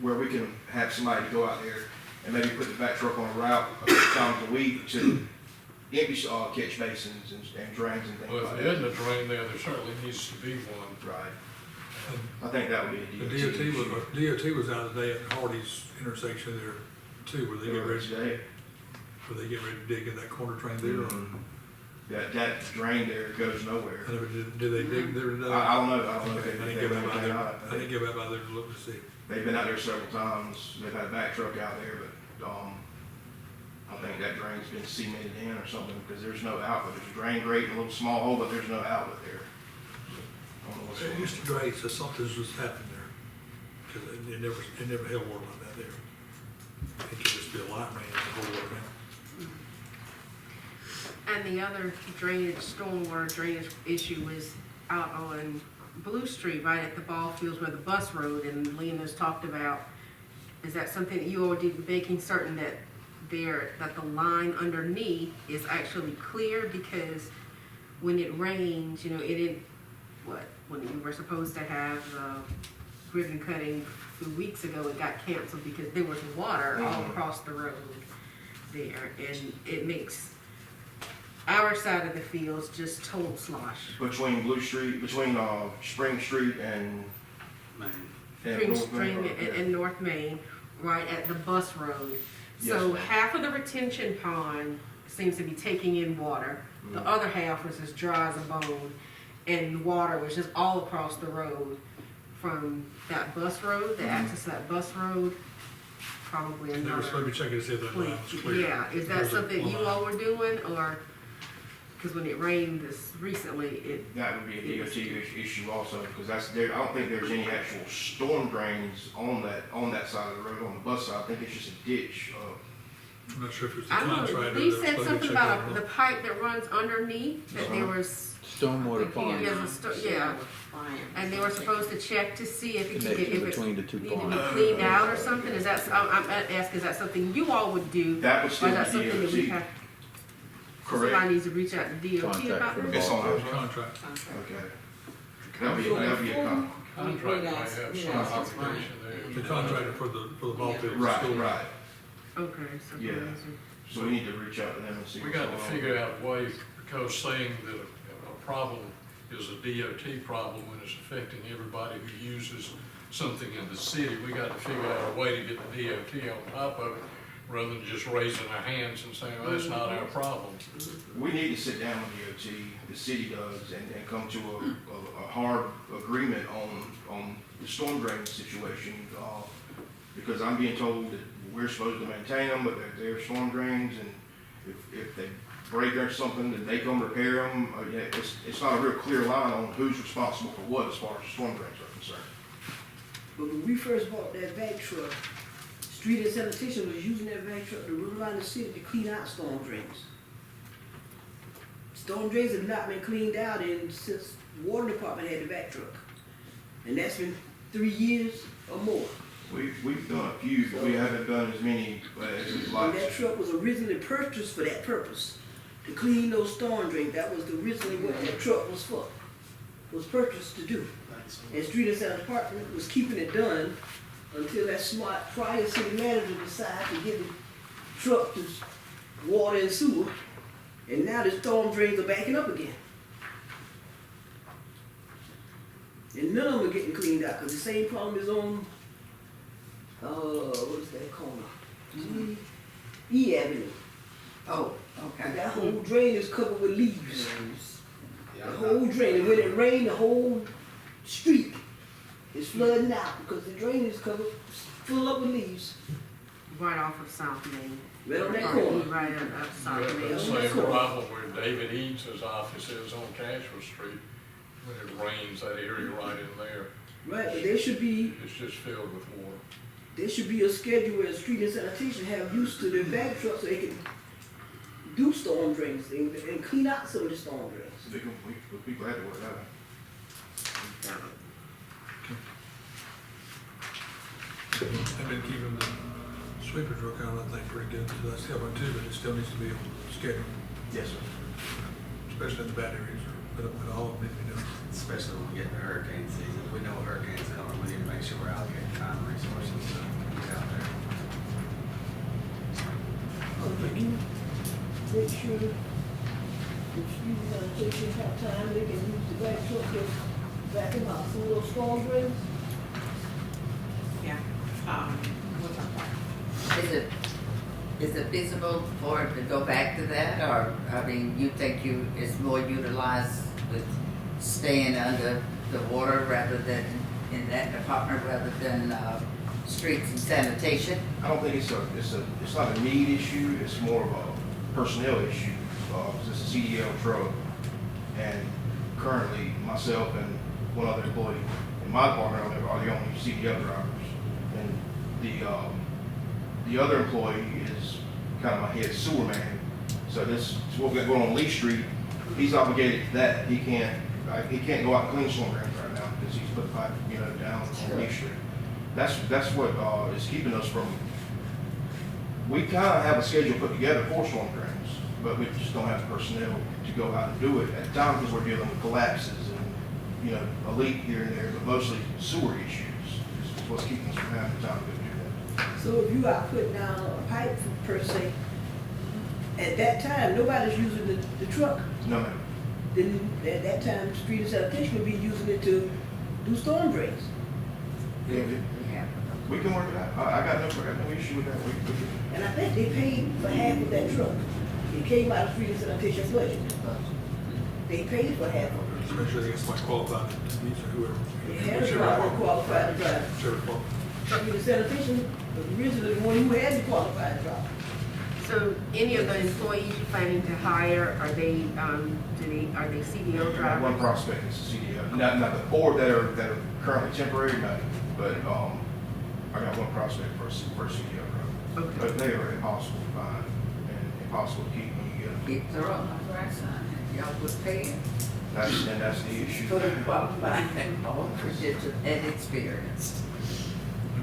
where we can have somebody to go out there and maybe put the back truck on a route a couple times a week to empty catch basins and drains and things Well, like if there isn't that. a drain there, there certainly needs to be one. Right. I think that would be The a DOT DOT issue. DOT was out today at Hardy's intersection there too, where they get ready, Today. to dig in that corner drain there. Mhm. That drain there goes nowhere. I never did they dig there today? I don't know if Okay, I they didn't go back by there, not. I didn't go back by there to look to see. They've been out there several times. They've had a back truck out there, but, I think that drain's been cemented in or something, because there's no outlet. There's a drain grate and a little small hole, but there's no outlet there. I don't know what's It going on. used to drain, so something's just happened there, because it never held water like that there. It could just be a light rain and hold water down. And the other drainage, stormwater drainage issue was out on Blue Street, right at the ball fields where the bus road and Lena's talked about. Is that something that you already making certain that that the line underneath is actually clear? Because when it rains, you know, when you were supposed to have ribbon cutting a few weeks ago, it got canceled because there was water all across the road there, and it makes our side of the fields just total slosh. Between Blue Street, between Spring Street and Man, Spring North Main Spring Road, yeah. and North Main, right at the bus road. Yes, So ma'am. half of the retention pond seems to be taking in water. The Mhm. other half was as dry as a bone, and the water was just all across the road from that bus road, the access to that bus road, probably They were supposed to another be checking to see if that 20. line was clear. Yeah, is that There's a something you line. all were doing, or, because when it rained this recently, it, That would be a DOT issue also, because that's there, I don't think there's any actual storm drains on that side of the road, on the bus side. I think it's just a ditch. I'm not sure if it's the I don't know, contractor. they that's said supposed to something check about it or the not. pipe that runs underneath, that there Uh-huh. was, Stormwater Again, Yeah, yeah. and they were supposed to check to see if it could get, connection if it between the two needed to be ponds. cleaned out or something, is that, I'm asking, is that something you all would do? That would Or still is be that something that we DOT. have, Correct. somebody needs to reach out to DOT Contact about from this? It's on There's our a contract. Okay. That'd be a Contract might have some We'd ask obligation there. The contractor for the ball field. Right, right. Okay, so. Yeah. So we need to reach out to them and see We what's got going to on. figure out ways, because saying that a problem is a DOT problem when it's affecting everybody who uses something in the city, we got to figure out a way to get the DOT on top of it, rather than just raising our hands and saying, well, that's not our problem. We need to sit down with DOT, the city does, and come to a hard agreement on the storm drain situation. Because I'm being told that we're supposed to maintain them, but they're storm drains, and if they break or something, then they come repair them. Yeah, it's not a real clear line on who's responsible for what as far as storm drains are concerned. But when we first bought that vac truck, Street and Sanitation was using that vac truck to run around the city to clean out storm drains. Storm drains have not been cleaned out since Water Department had the vac truck. And that's been 3 years or more. We've done a few, but we haven't done as many as we'd And like that to. truck was originally purchased for that purpose, to clean those storm drains. That was originally what that truck was for, was purchased to do. And Street and Sanitation Department was keeping it done until that smart prior city manager decided to give the truck to water and sewer. And now the storm drains are backing up again. And none of them are getting cleaned out, because the same problem is on, what is that corner? E Avenue. Oh, And okay. that whole drain is covered with leaves. Yeah, The I'm whole not- drain, and when it rains, the whole street is flooding out because the drain is covered, full up with leaves. Right off of South Main. Right on that Or corner. Right up South But Main. the Yeah, same cool. problem where David Eads' office is on Cashwell Street, when it rains, that area right in there, Right, but there should be it's just filled with water. a schedule where Street and Sanitation have used to their bag trucks so they can do storm drains and clean out some of the storm drains. We'd be glad to work that out. They've been keeping the sweeper truck out, I think, pretty good, so that's helping too, but it still needs to be on the schedule, Yes, sir. especially in the bad areas, but all of them need to be done. Especially when we get into hurricane season, we know hurricanes coming, we need to make sure we're allocating time and resources to get out there. So can you make sure that if Street and Sanitation have time, they can use the bag truck to back them out some of those storm drains? Yeah, we'll talk about it. Is it feasible for it to go back to that, or, I mean, you think it's more utilized with staying under the water rather than in that department, rather than, streets and sanitation? I don't think it's not a need issue, it's more of a personnel issue. It's a CDL truck, and currently myself and one other employee in my department are the only CDL drivers. And the other employee is kind of my head sewer man. So what we got going on Lee Street, he's obligated to that. He can't go out and clean storm drains right now because he's put pipe, down on Lee Street. That's what is keeping us from. We kind of have a schedule put together for storm drains, but we just don't have the personnel to go out and do it at the time because we're dealing with collapses and a leak here and there, but mostly sewer issues is what's keeping us from having the time to do that. So if you are putting down a pipe per se, at that time, nobody's using the truck. No, ma'am. Then at that time, Street and Sanitation would be using it to do storm drains. Yeah, Yeah. we can work it out. I got no issue with that. And I think they paid for half of that truck. It came out of Street and Sanitation's budget. They paid for half of it. Just make sure they get somebody qualified to meet whoever. They had a whichever driver department- qualified to drive. whichever department. I mean, the sanitation was originally the one who had the qualified driver. So any of the employees you're planning to hire, are they, are they CDL One drivers? prospect is the CDL, not the board that are currently temporary, but, I got one prospect for a CDL driver. Okay. But they are impossible to find and impossible to keep when you get them. If they're on my grandson, y'all would pay him That's the issue. for the qualified, all credentialed and experienced.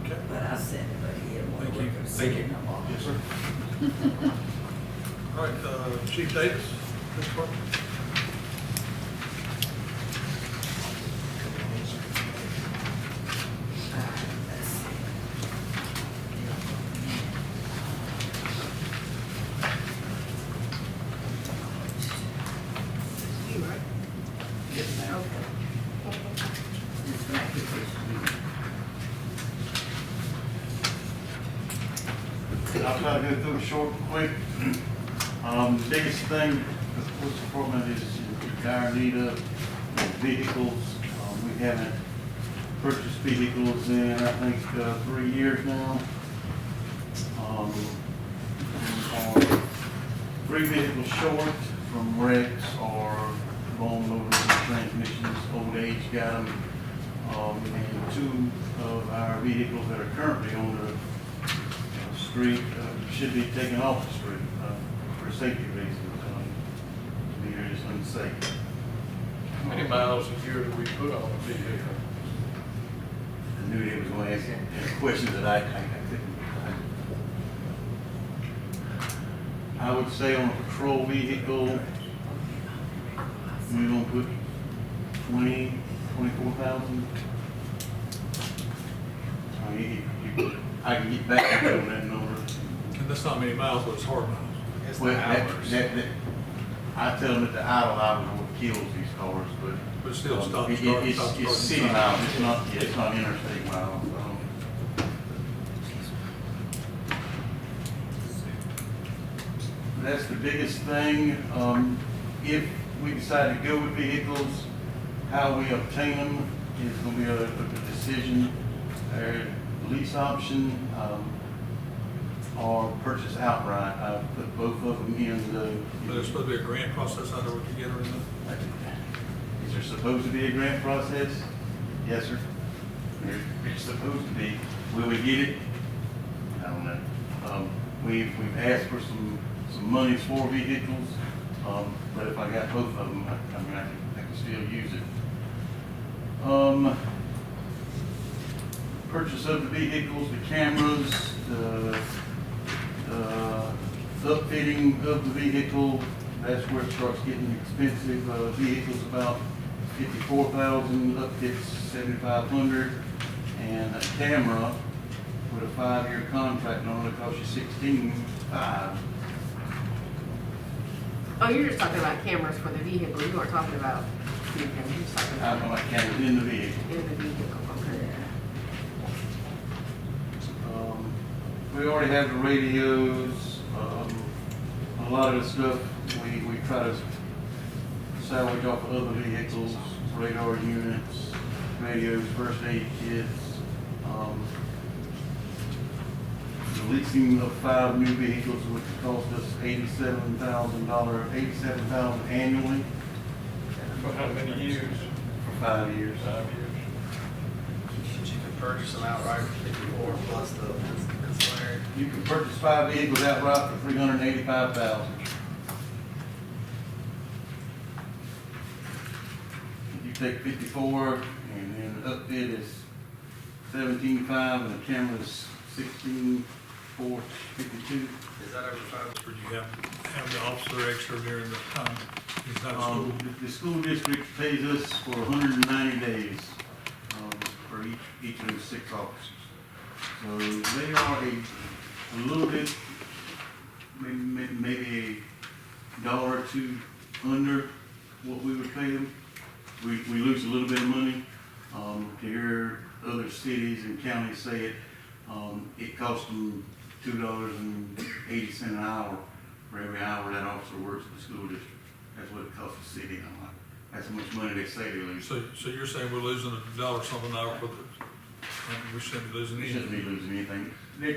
Okay. But I sent him, but he didn't want to Thank you. work for the city no more. Yes, sir. All right, Chief Davis, this department. Let's see. You, right? Yes, ma'am. Okay. It's back to this. I'll try to go through it short and quick. The biggest thing the police department is in dire need of vehicles. We haven't purchased vehicles in, I think, 3 years now. We are 3 vehicles short from wrecks or long motors and transmissions, old age got them. And 2 of our vehicles that are currently on the street should be taken off the street for safety reasons. They're just unsafe. How many miles a year do we put on a vehicle? I knew they was going to ask questions that I couldn't. I would say on a patrol vehicle, we're gonna put 24,000. I can get back to on that number. And that's not many miles, but it's hard miles. It's Well, the hours. I tell them that the idle hours are what kills these cars, but. But still, stop, It- start, It's, stop, it's start. city miles, it's not interstate miles. That's the biggest thing. If we decide to go with vehicles, how we obtain them is gonna be a decision. Lease option, or purchase outright. I've put both of them in the. But there's supposed to be a grant process out there we can get her in there. Is there supposed to be a grant process? Yes, sir. There's supposed to be. Will we get it? I don't know. We've asked for some monies for vehicles, but if I got both of them, I mean, I can still use it. Purchase of the vehicles, the cameras, the upfitting of the vehicle, that's where it starts getting expensive. Vehicles about 54,000, upfits 7,500, and a camera with a 5-year contract on it costs you 16,500. Oh, you're just talking about cameras for the vehicle, you aren't talking about, you're just talking I don't about know, like cameras in the vehicle. in the vehicle, okay. We already have the radios, a lot of the stuff we try to salvage off of other vehicles, radar units, radios, first aid kits. The leasing of 5 new vehicles, which cost us $87,000 annually For how many years? for 5 years. 5 years. You can purchase them outright for 54 plus the ancillary. You can purchase 5 vehicles outright for $385,000. If you take 54 and then the upfit is 17.5 and the camera is 16,452. Is that over 5? Or do you have the officer extra during the time he's not at school? The school district pays us for 190 days for each of those 6 officers. So they are a little bit, maybe $1 or $2 under what we would pay them. We lose a little bit of money. To hear other cities and counties say it, it costs them $2.80 an hour for every hour that officer works at the school district. That's what it costs the city. I'm like, That's how much money they say they lose. So you're saying we're losing $1 something an hour for the, we shouldn't be losing We shouldn't be anything? losing anything. No.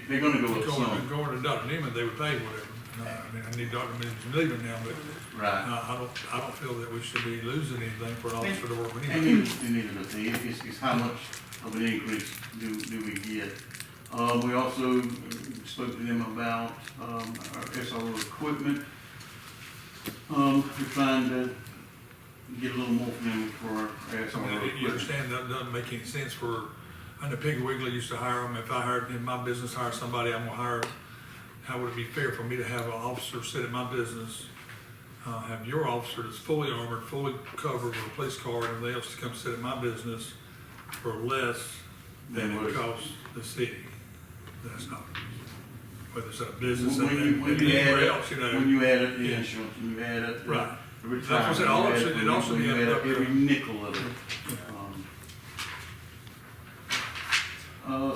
They're gonna go up some. Going to Dr. Neiman, they would pay whatever. No, I mean, I need Dr. Neiman's leaving now, but Right. I don't feel that we should be losing anything for an officer to work with And anybody. neither does he. It's how much of an increase do we get? We also spoke to them about, our SRO equipment. We're trying to get a little more from them for our I SRO mean, you equipment. understand that doesn't make any sense for, I know Piggy Wiggly used to hire them. If I hired, in my business, hire somebody, I'm gonna hire, how would it be fair for me to have an officer sit at my business, have your officer that's fully armored, fully covered with a police car, and everything else to come sit at my business for less than it costs the city? That's not, whether it's a business and anywhere else, you know. When you add up the Yeah. insurance, when you add up the Right. That's what I retirement, said, it also when you added add up up to- every nickel of it.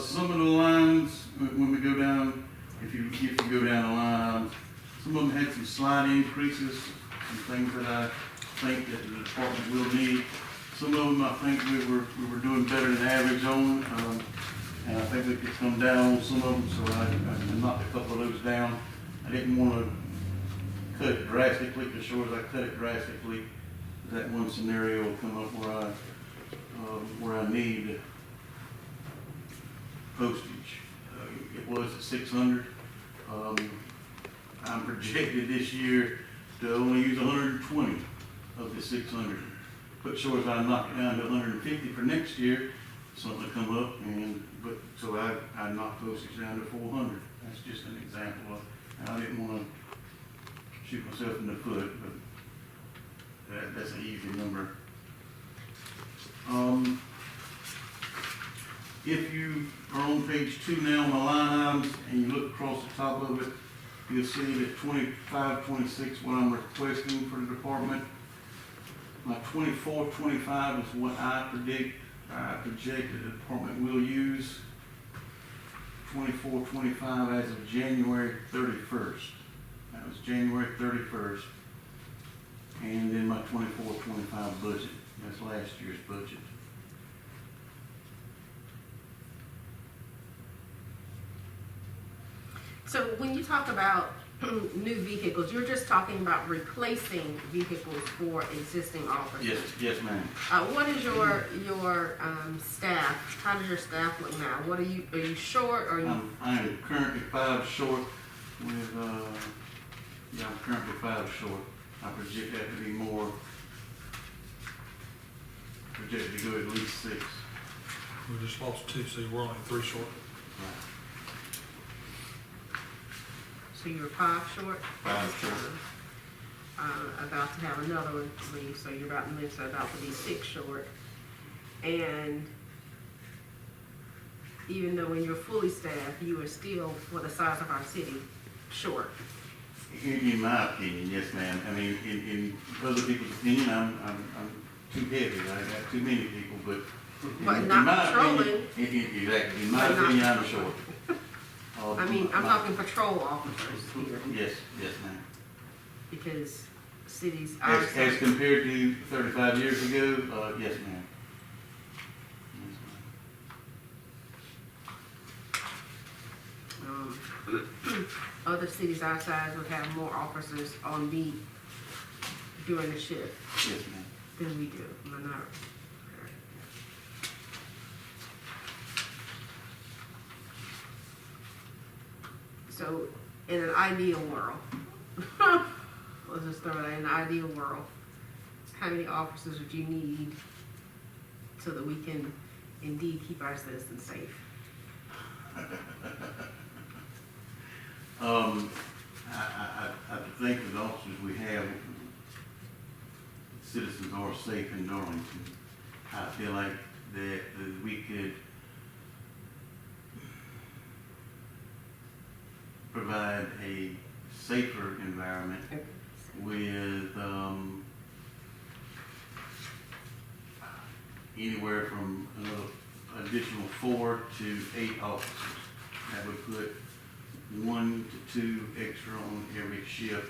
Some of the lines, when we go down, if you go down the line, some of them had some slight increases, some things that I think that the department will need. Some of them, I think we were doing better than average on, and I think we could come down on some of them, so I knocked a couple of those down. I didn't wanna cut it drastically, as sure as I cut it drastically, that one scenario will come up where I need postage. It was at 600. I'm projected this year to only use 120 of the 600. But sure as I knock it down to 150 for next year, something will come up, but so I knocked postage down to 400. That's just an example of, and I didn't want to shoot myself in the foot, but that's an easy number. If you are on page 2 now, my line items, and you look across the top of it, you'll see that 25, 26, what I'm requesting for the department. My 24, 25 is what I project the department will use. 24, 25 as of January 31st. That was January 31st. And then my 24, 25 budget. That's last year's budget. So when you talk about new vehicles, you're just talking about replacing vehicles for existing officers? Yes, ma'am. What is your staff? How does your staff look now? What are you short or you? I am currently 5 short with, I'm currently 5 short. I project that to be more, projected to go at least 6. We just lost 2, so we're only 3 short. Right. So you're 5 short? 5 short. About to have another one leave, so you're about to be 6 short. And even though when you're fully staffed, you are still, for the size of our city, short. In my opinion, yes, ma'am. I mean, in other people's opinion, I'm too heavy. I got too many people, but. But not patrolling. Exactly. In my But not opinion, I'm short. I mean, I'm talking patrol officers here, Yes, ma'am. because cities, As compared to 35 years ago, yes, ma'am. Yes, ma'am. other cities our size would have more officers on beat during the shift Yes, ma'am. than we do. Am I not? So, in an ideal world, let's just throw it in an ideal world, how many officers would you need so that we can indeed keep our citizens safe? I think with the officers we have, citizens are safe in Darlington. I feel like that we could provide a safer environment with anywhere from another additional 4 to 8 officers. That would put 1 to 2 extra on every shift.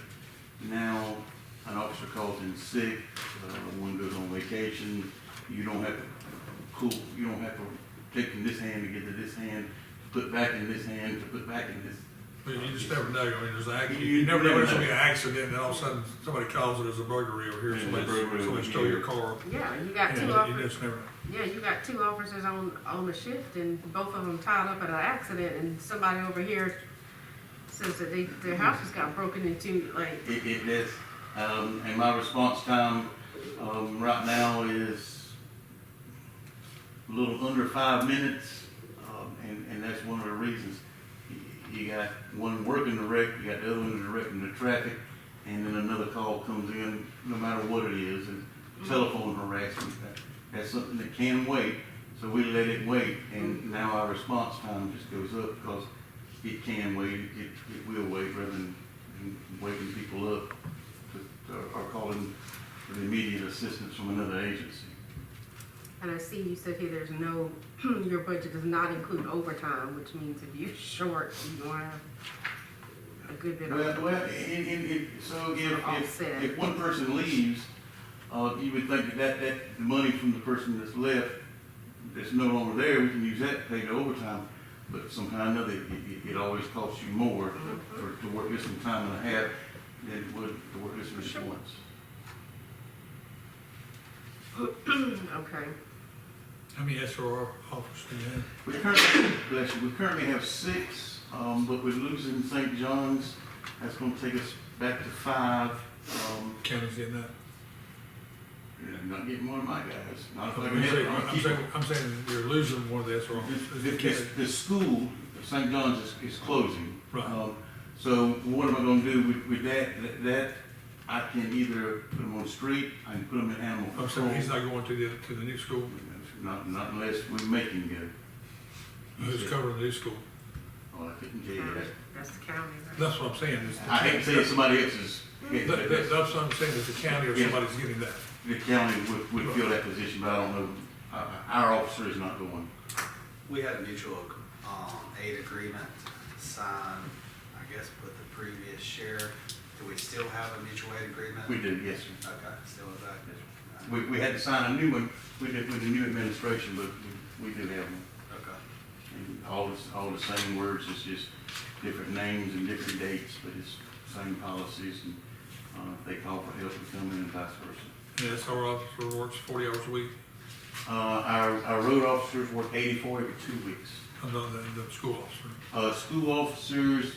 Now, an officer calls in sick, one goes on vacation, you don't have to take from this hand to get to this hand, put back in this hand to put back in this. But you just never know, I mean, you never know when there's gonna be an accident, and then all of a sudden, somebody calls it as a burglary over here, somebody stole your car. Yeah, you got two You officers, just never know. yeah, you got two officers on the shift and both of them tied up at an accident and somebody over here says that their house just got broken into, like, It is, and my response time, right now is a little under 5 minutes, and that's one of the reasons. You got one working the wreck, you got the other one directing the traffic, and then another call comes in, no matter what it is, and telephone harassment. That's something that can wait, so we let it wait, and now our response time just goes up because it can wait, it will wait rather than waking people up or calling for immediate assistance from another agency. and I see you said here there's no, your budget does not include overtime, which means if you're short, you don't have a good bit of. So Offset. if one person leaves, you would think that the money from the person that's left, that's no longer there, we can use that to pay the overtime. But somehow or another, it always costs you more to work this in time and a half than it would to work this in just once. Okay, How many SRO officers do you have? We currently have 6, but we're losing St. John's. That's gonna take us back to 5. County's getting that? I'm not getting one of my guys. Not if I I'm can help. I'm saying you're losing one of the SRO. The school, St. John's is closing. Right. So what am I gonna do with that? I can either put them on the street, I can put them in animal I'm control. saying he's not going to the new school. Not unless we make him go. Who's covering the new school? Oh, I couldn't tell you that. that's the county, right? That's what I'm saying. Is the I hate to say it's somebody else's. That's what I'm saying, is the county or Yeah. somebody's getting that. The county would fill that position, but I don't know. Our officer is not going. We had a mutual aid agreement signed, I guess, with the previous sheriff. Do we still have a mutual aid agreement? We do, yes, sir. Okay, still is active. We had to sign a new one with the new administration, but we do have one. Okay. And all the same words, it's just different names and different dates, but it's same policies, and if they call for help, we come in and vice versa. And the SRO officer works 40 hours a week. Our road officers work 84 every 2 weeks. I'm not the school officer. School officers,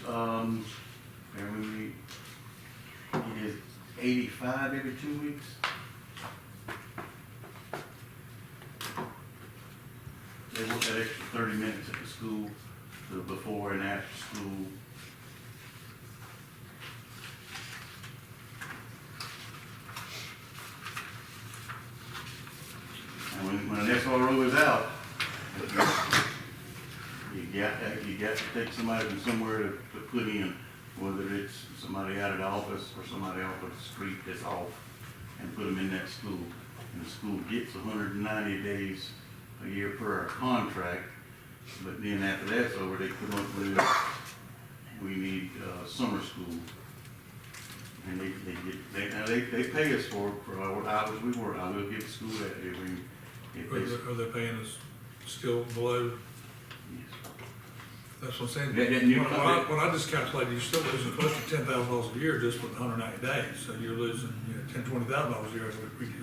it is 85 every 2 weeks. They work that extra 30 minutes at the school, the before and after school. And when an SRO is out, you got to take somebody from somewhere to put in, whether it's somebody out of the office or somebody off of the street that's off, and put them in that school. And the school gets 190 days a year per our contract, but then after that's over, they come up with, we need summer school. And they pay us for our hours we work. I will give the school that every. Are they paying us still below? Yes. That's what I'm saying. That new When I just calculated, you're still losing close to $10,000 a year just with 190 days. So you're losing, $10,000, $20,000 a year.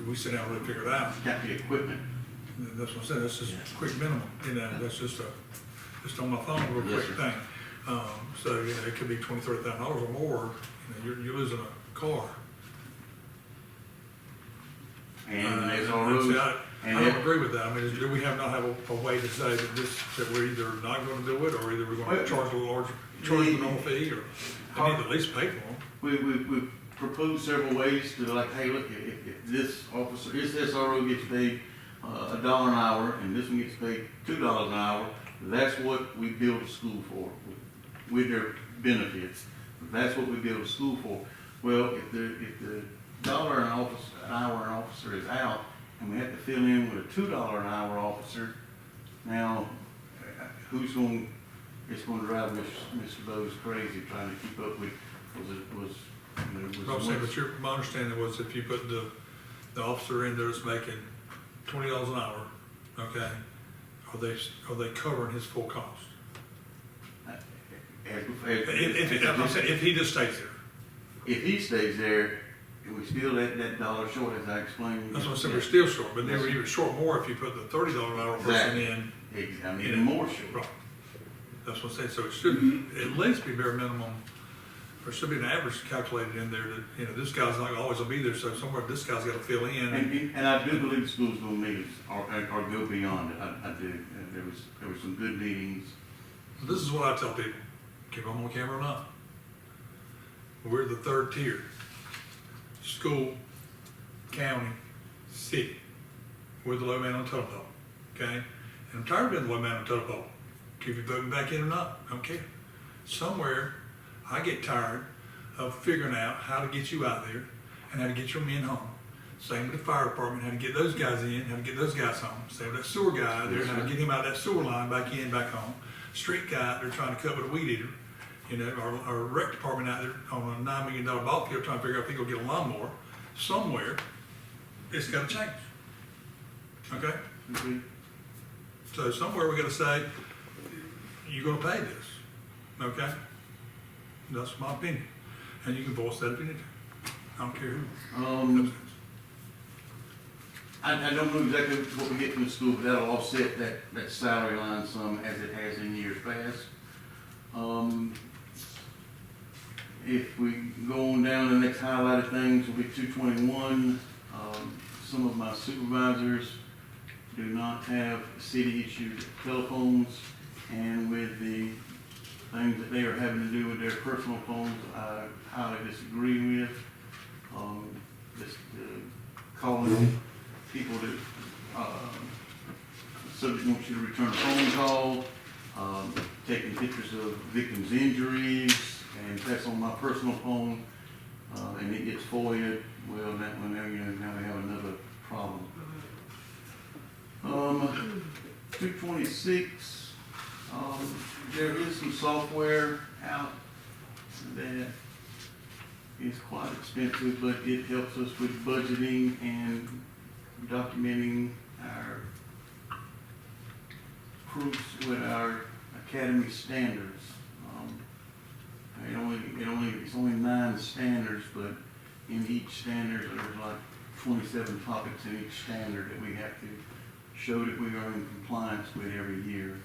We sit down and really figure it out. Got the equipment. That's what I'm saying. That's just a quick minimum. That's just on my phone, real Yes, quick sir. thing. So it could be $20,000, $30,000 or more. You're losing a car. And there's and all see, rules. I don't agree with that. I mean, do we not have a way to say that we're either not going to do it, or either we're going to charge a larger, charge a normal fee, or they need to at least pay for them? We proposed several ways to like, hey, look, if this officer, this SRO gets paid $1 an hour, and this one gets paid $2 an hour, that's what we build a school for, with their benefits. That's what we build a school for. Well, if the $1 an hour an officer is out, and we have to fill in with a $2 an hour officer, now, it's going to drive Mr. Bowes crazy trying to keep up with, was I'm saying, but my understanding was if you put the officer in there that's making $20 an hour, okay, are they covering his full cost? I'm saying, if he just stays there. If he stays there, and we still that dollar short, as I explained. That's what I said, we're still short, but they were even short more if you put the $30 an hour person in. I mean, even more short. Right. That's what I'm saying, so it should at least be bare minimum, there should be an average calculated in there that, you know, this guy's not always gonna be there, so somewhere this guy's gotta fill in. And I do believe the school's gonna meet us, or go beyond it, I do. And there was some good meetings. This is what I tell people, keep them on camera or not. We're the third tier. School, county, city. We're the low man on the totem pole, okay? And I'm tired of being the low man on the totem pole. Keep you voting back in or not, I don't care. Somewhere, I get tired of figuring out how to get you out there and how to get your men home. Same with the fire department, how to get those guys in, how to get those guys home. Same with that sewer guy out there, how to get him out of that sewer line, back in, back home. Street guy out there trying to cut with a weed eater. You know, our rec department out there on a $9 million ball field trying to figure out if he can go get a lawnmower. Somewhere, it's gotta change. Okay? Mm-hmm. So somewhere we gotta say, you're gonna pay this, okay? That's my opinion, and you can voice that if you need to. I don't care who. I don't know exactly what we get from the school, but that'll offset that salary line some as it has in years past. If we go on down, the next highlighted things will be 221. Some of my supervisors do not have city-issued telephones, and with the things that they are having to do with their personal phones, I highly disagree with. Just calling people to, subject wants you to return a phone call, taking pictures of victims' injuries, and that's on my personal phone, and it gets FOIA'd. Well, that one there, now we have another problem. 226, there is some software out that is quite expensive, but it helps us with budgeting and documenting our proofs with our academy standards. It's only 9 standards, but in each standard there's like 27 topics in each standard that we have to show that we are in compliance with every year.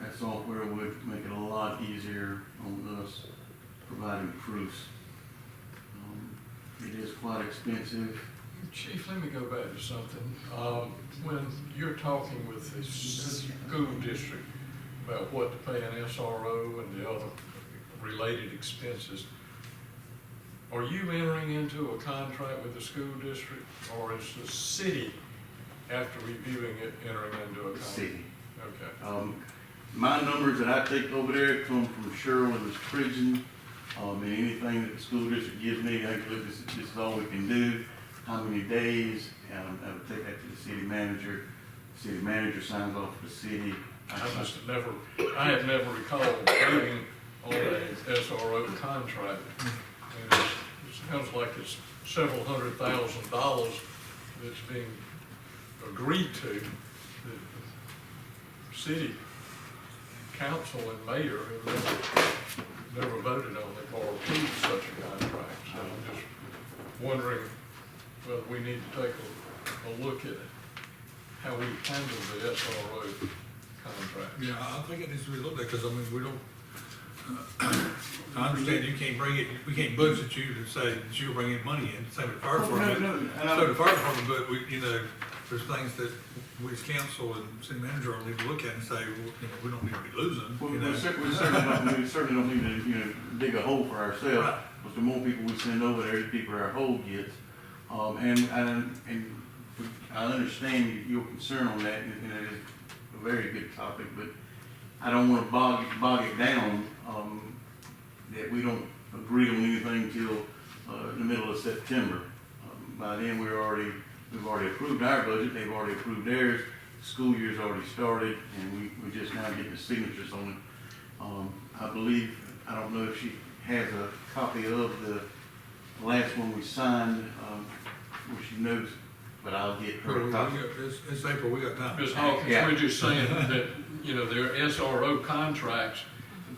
That software would make it a lot easier on us providing proofs. It is quite expensive. Chief, let me go back to something. When you're talking with the school district about what to pay an SRO and the other related expenses, are you entering into a contract with the school district, or is the city, after reviewing it, entering into a contract? City. Okay. My numbers that I take over there come from Sherwin's prison, and anything that the school district gives me, I think, look, this is all we can do, how many days, and I would take that to the city manager. The city manager signs off for the city. I have never recalled being on a SRO contract. And it sounds like it's several $100,000 that's being agreed to. The city council and mayor have never voted on it or approved such a contract. So I'm just wondering whether we need to take a look at how we handle the SRO contract. Yeah, I think it needs to be looked at, because I mean, we don't, I understand you can't bring it, we can't budget you to say that you're bringing money in, same with the fire department. So the fire department, but we, you know, there's things that we as council and city manager will need to look at and say, well, you know, we don't need to be losing, you know. We certainly don't need to, dig a hole for ourselves. Right. Because the more people we send over there, the deeper our hole gets. And I understand your concern on that, and it's a very good topic, but I don't want to bog it down, that we don't agree on anything till the middle of September. By then, we've already approved our budget, they've already approved theirs, school year's already started, and we just now getting the signatures on it. I believe, I don't know if she has a copy of the last one we signed, which she knows, but I'll get her a copy. It's April, we got time. Ms. Yeah. Hawkins, we're just saying that, you know, there are SRO contracts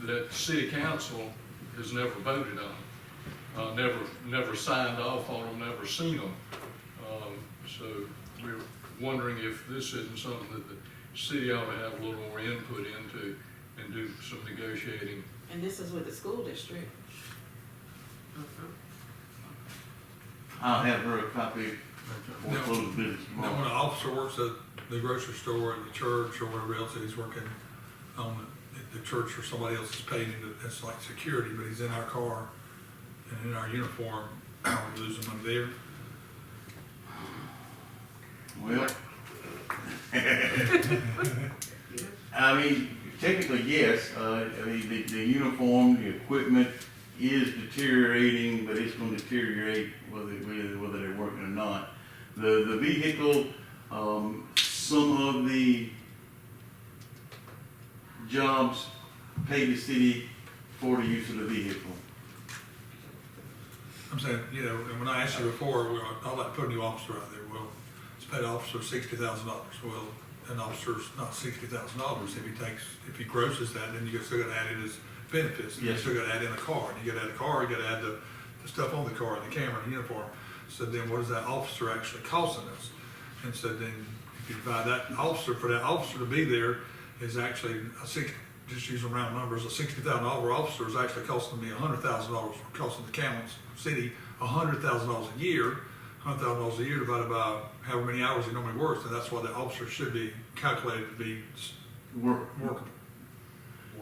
that city council has never voted on, never signed off on them, never seen them. So we're wondering if this isn't something that the city ought to have a little more input into and do some negotiating. And this is with the school district. I'll have her a copy before Now- close of business Now, when tomorrow. an officer works at the grocery store, or the church, or whatever else, he's working on the church or somebody else is paying him, it's like security, but he's in our car and in our uniform, are we losing money there? Well, I mean, technically, yes. I mean, the uniform, the equipment is deteriorating, but it's gonna deteriorate whether they're working or not. The vehicle, some of the jobs pay the city for the use of the vehicle. I'm saying, you know, and when I asked you before, I'd like to put a new officer out there, well, let's pay the officer $60,000. Well, an officer's not $60,000 if he grosses that, then you still gotta add in his benefits. And you Yes. still gotta add in a car, and you gotta add a car, you gotta add the stuff on the car, and the camera, and the uniform. So then what is that officer actually costing us? And so then, if you divide that officer, for that officer to be there is actually just using round numbers, a $60,000 officer is actually costing me $100,000, costing the city $100,000 a year. $100,000 a year divided by however many hours he normally works, and that's why the officer should be calculated to be workable.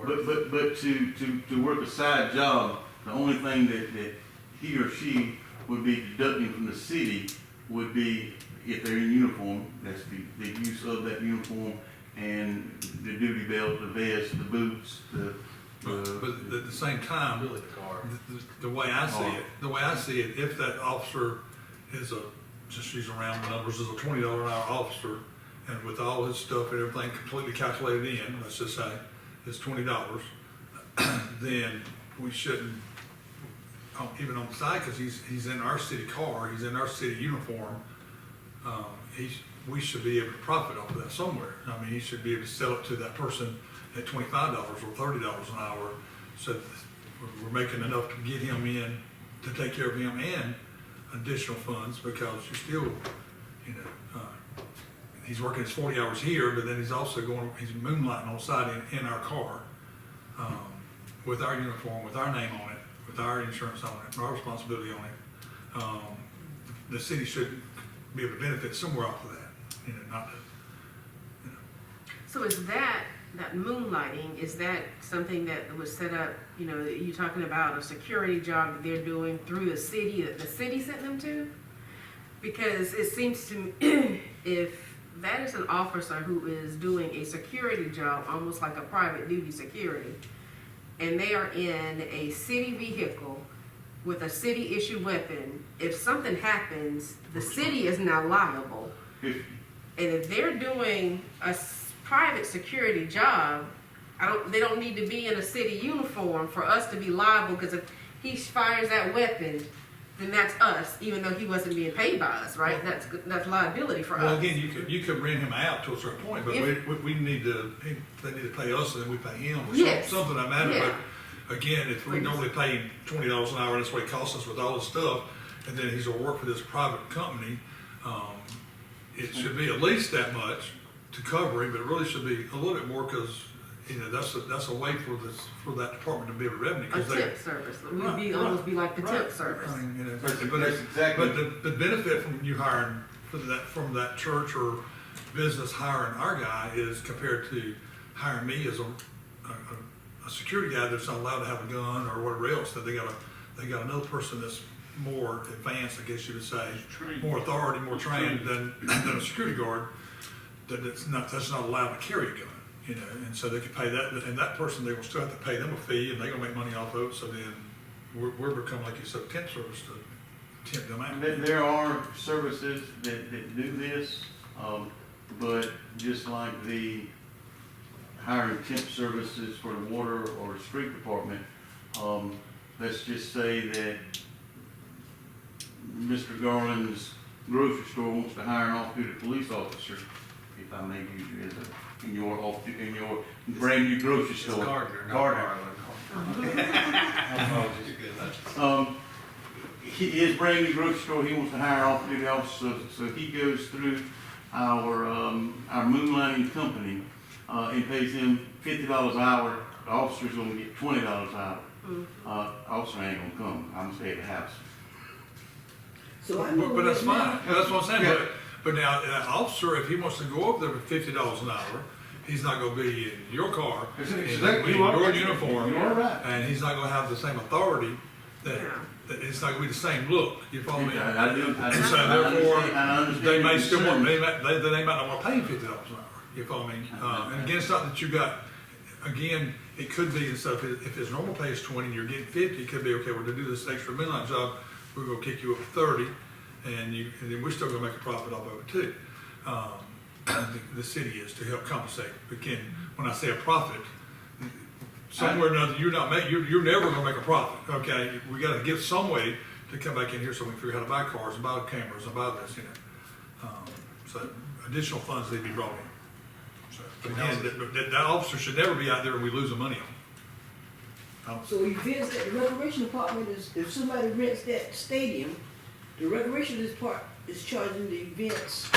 But to work a side job, the only thing that he or she would be deducting from the city would be, if they're in uniform, that's the use of that uniform and the duty belt, the vest, the boots, But at the same time, the way I see it, if that officer is just using round numbers, is a $20 an hour officer, and with all his stuff and everything completely calculated in, let's just say, it's $20, then we shouldn't, even on the side, because he's in our city car, he's in our city uniform, we should be able to profit off of that somewhere. I mean, he should be able to sell it to that person at $25 or $30 an hour, so that we're making enough to get him in, to take care of him and additional funds, because you're still, you know, he's working his 40 hours here, but then he's also he's moonlighting on the side in our car, with our uniform, with our name on it, with our insurance on it, our responsibility on it. The city should be able to benefit somewhere off of that, you know, not to, you know. So is that moonlighting, is that something that was set up, you know, you talking about a security job that they're doing through the city, that the city sent them to? Because it seems to me, if that is an officer who is doing a security job, almost like a private duty security, and they are in a city vehicle with a city issued weapon, if something happens, the city is now liable. And if they're doing a private security job, they don't need to be in a city uniform for us to be liable, because if he fires that weapon, then that's us, even though he wasn't being paid by us, right? That's liability for us. Well, again, you could rent him out to a certain point, but we need to, they need to pay us and then we pay him, or Yes. something that matters. Yeah. But again, if we normally pay him $20 an hour, that's what it costs us with all this stuff, and then he's gonna work for this private company, it should be at least that much to cover him, but it really should be a little bit more, because, you know, that's a way for that department to be able to revenue. A 'Cause they- tip service, it would Right, almost be like the right. tip service. I mean, you know, That's but exactly. the benefit from you hiring, from that church or business hiring our guy is compared to hiring me as a security guy that's not allowed to have a gun or whatever else, that they got another person that's more advanced, I guess you would say, more authority, more trained than a security guard, that's not allowed to carry a gun, you know, and so they could pay that, and that person, they will still have to pay them a fee, and they're gonna make money off of it, so then we're become, like you said, temp service to temp them out. There are services that do this, but just like the hiring temp services for the water or the street department, let's just say that Mr. Garland's grocery store wants to hire an off-duty police officer, if I may use you as a, in your brand new grocery It's store. Gardner, not Gardner. Garland. His brand new grocery store, he wants to hire an off-duty officer, so he goes through our moonlighting company, and pays him $50 an hour. The officer's gonna get $20 an hour. Officer ain't gonna come, I'm gonna stay at the house. So I know. But that's fine, that's what I'm saying, Yeah. but now, an officer, if he wants to go up there for $50 an hour, he's not gonna be in your car, That's he's exactly gonna be in right. your uniform. You are right. And he's not gonna have the same authority that, Yeah. that it's not gonna be the same look, you follow me? I do. So therefore, I understand they may your still want, concern. they might not wanna pay him $50 an hour, you follow me? And again, it's not that you got, again, it could be, and so if his normal pay is 20 and you're getting 50, it could be, okay, we're to do this extra midnight job, we're gonna kick you up to 30, and then we're still gonna make a profit off of it too. The city is to help compensate. Again, when I say a profit, somewhere or another, you're never gonna make a profit, okay? We gotta get some way to come back in here so we can figure out how to buy cars and buy cameras and buy this, you know. So additional funds need to be brought in. So, but again, that officer should never be out there and we losing money on. So events that the recreation department is, if somebody rents that stadium, the recreation department is charging the events,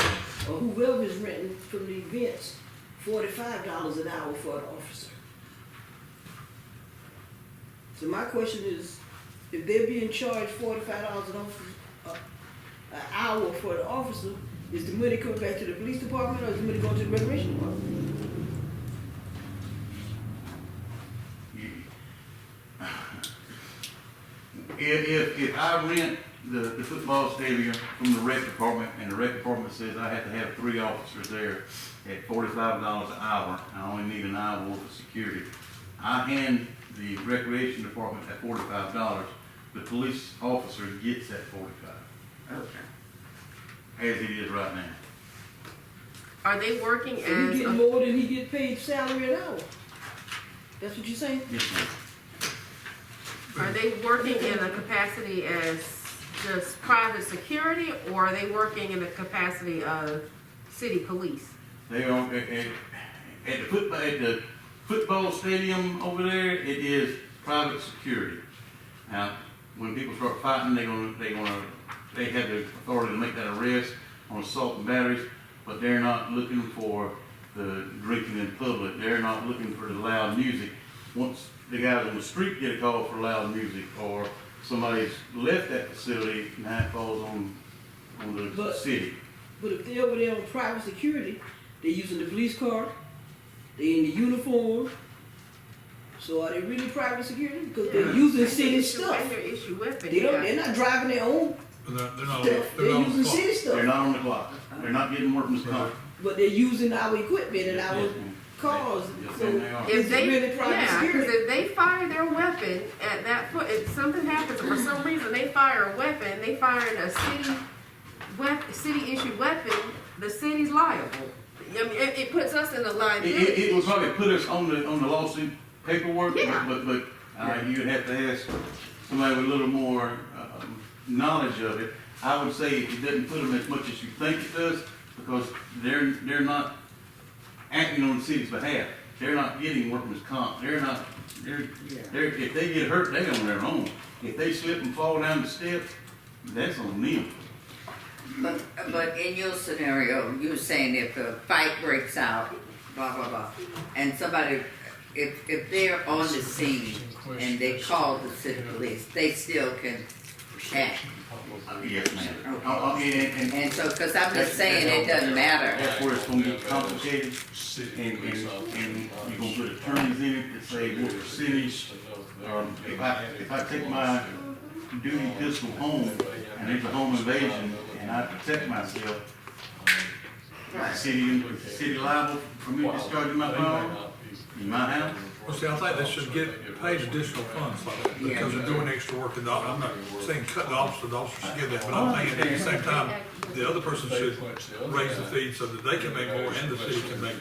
or whoever is renting from the events, $45 an hour for an officer. So my question is, if they're being charged $45 an hour for the officer, is the money coming back to the police department or is the money going to the recreation department? If I rent the football stadium from the rec department, and the rec department says I have to have 3 officers there at $45 an hour, I only need an hour worth of security, I hand the recreation department that $45, the police officer gets that $45, Okay. as it is right now. Are they working So he as get a, more than he get paid salary an hour? That's what you're saying? Yes, ma'am. are they working in a capacity as just private security, or are they working in the capacity of city police? They are at the football stadium over there. It is private security. Now, when people start fighting, they have the authority to make that arrest on assault and batteries, but they're not looking for the drinking in public. They're not looking for the loud music. Once the guys on the street get a call for loud music, or somebody's left that facility, now it falls on the city. But if they're over there on private security, they're using the police car, they're in the uniform. So are they really private security? Because they're using city stuff. And their issue weapon, They're not driving their own But they're not, stuff. they're They're not on using the clock. city They're stuff. not on the clock. They're not getting workman's comp. But they're using our equipment and our Yes, ma'am. cars. Yes, So ma'am, they are. is If it they, really private yeah, because security? if they fire their weapon at that foot, if something happens, for some reason they fire a weapon, they firing a city issued weapon, the city's liable. I mean, it puts us in a liability. It will probably put us on the lawsuit paperwork, Yeah. but you'd have to ask somebody with a little more knowledge of it. I would say it doesn't put them as much as you think it does, because they're not acting on the city's behalf. They're not getting workman's comp. They're if they get hurt, they're on their own. If they slip and fall down the steps, that's on them. But in your scenario, you were saying if a fight breaks out, blah, blah, blah, and somebody, if they're on the scene and they call the city police, they still can act. Yes, ma'am. Okay. And so, cause I'm just saying it doesn't matter. That's where it's gonna get complicated, and you're gonna put attorneys in it that say what percentage. If I take my duty pistol home, and there's a home invasion, and I protect myself, is the city liable for me discharging my firearm in my house? Well, see, I think they should get paid additional funds like that, because they're doing extra work, and I'm not saying cut the officer should get that, but I'm thinking at the same time, the other person should raise the fee so that they can make more and the city can make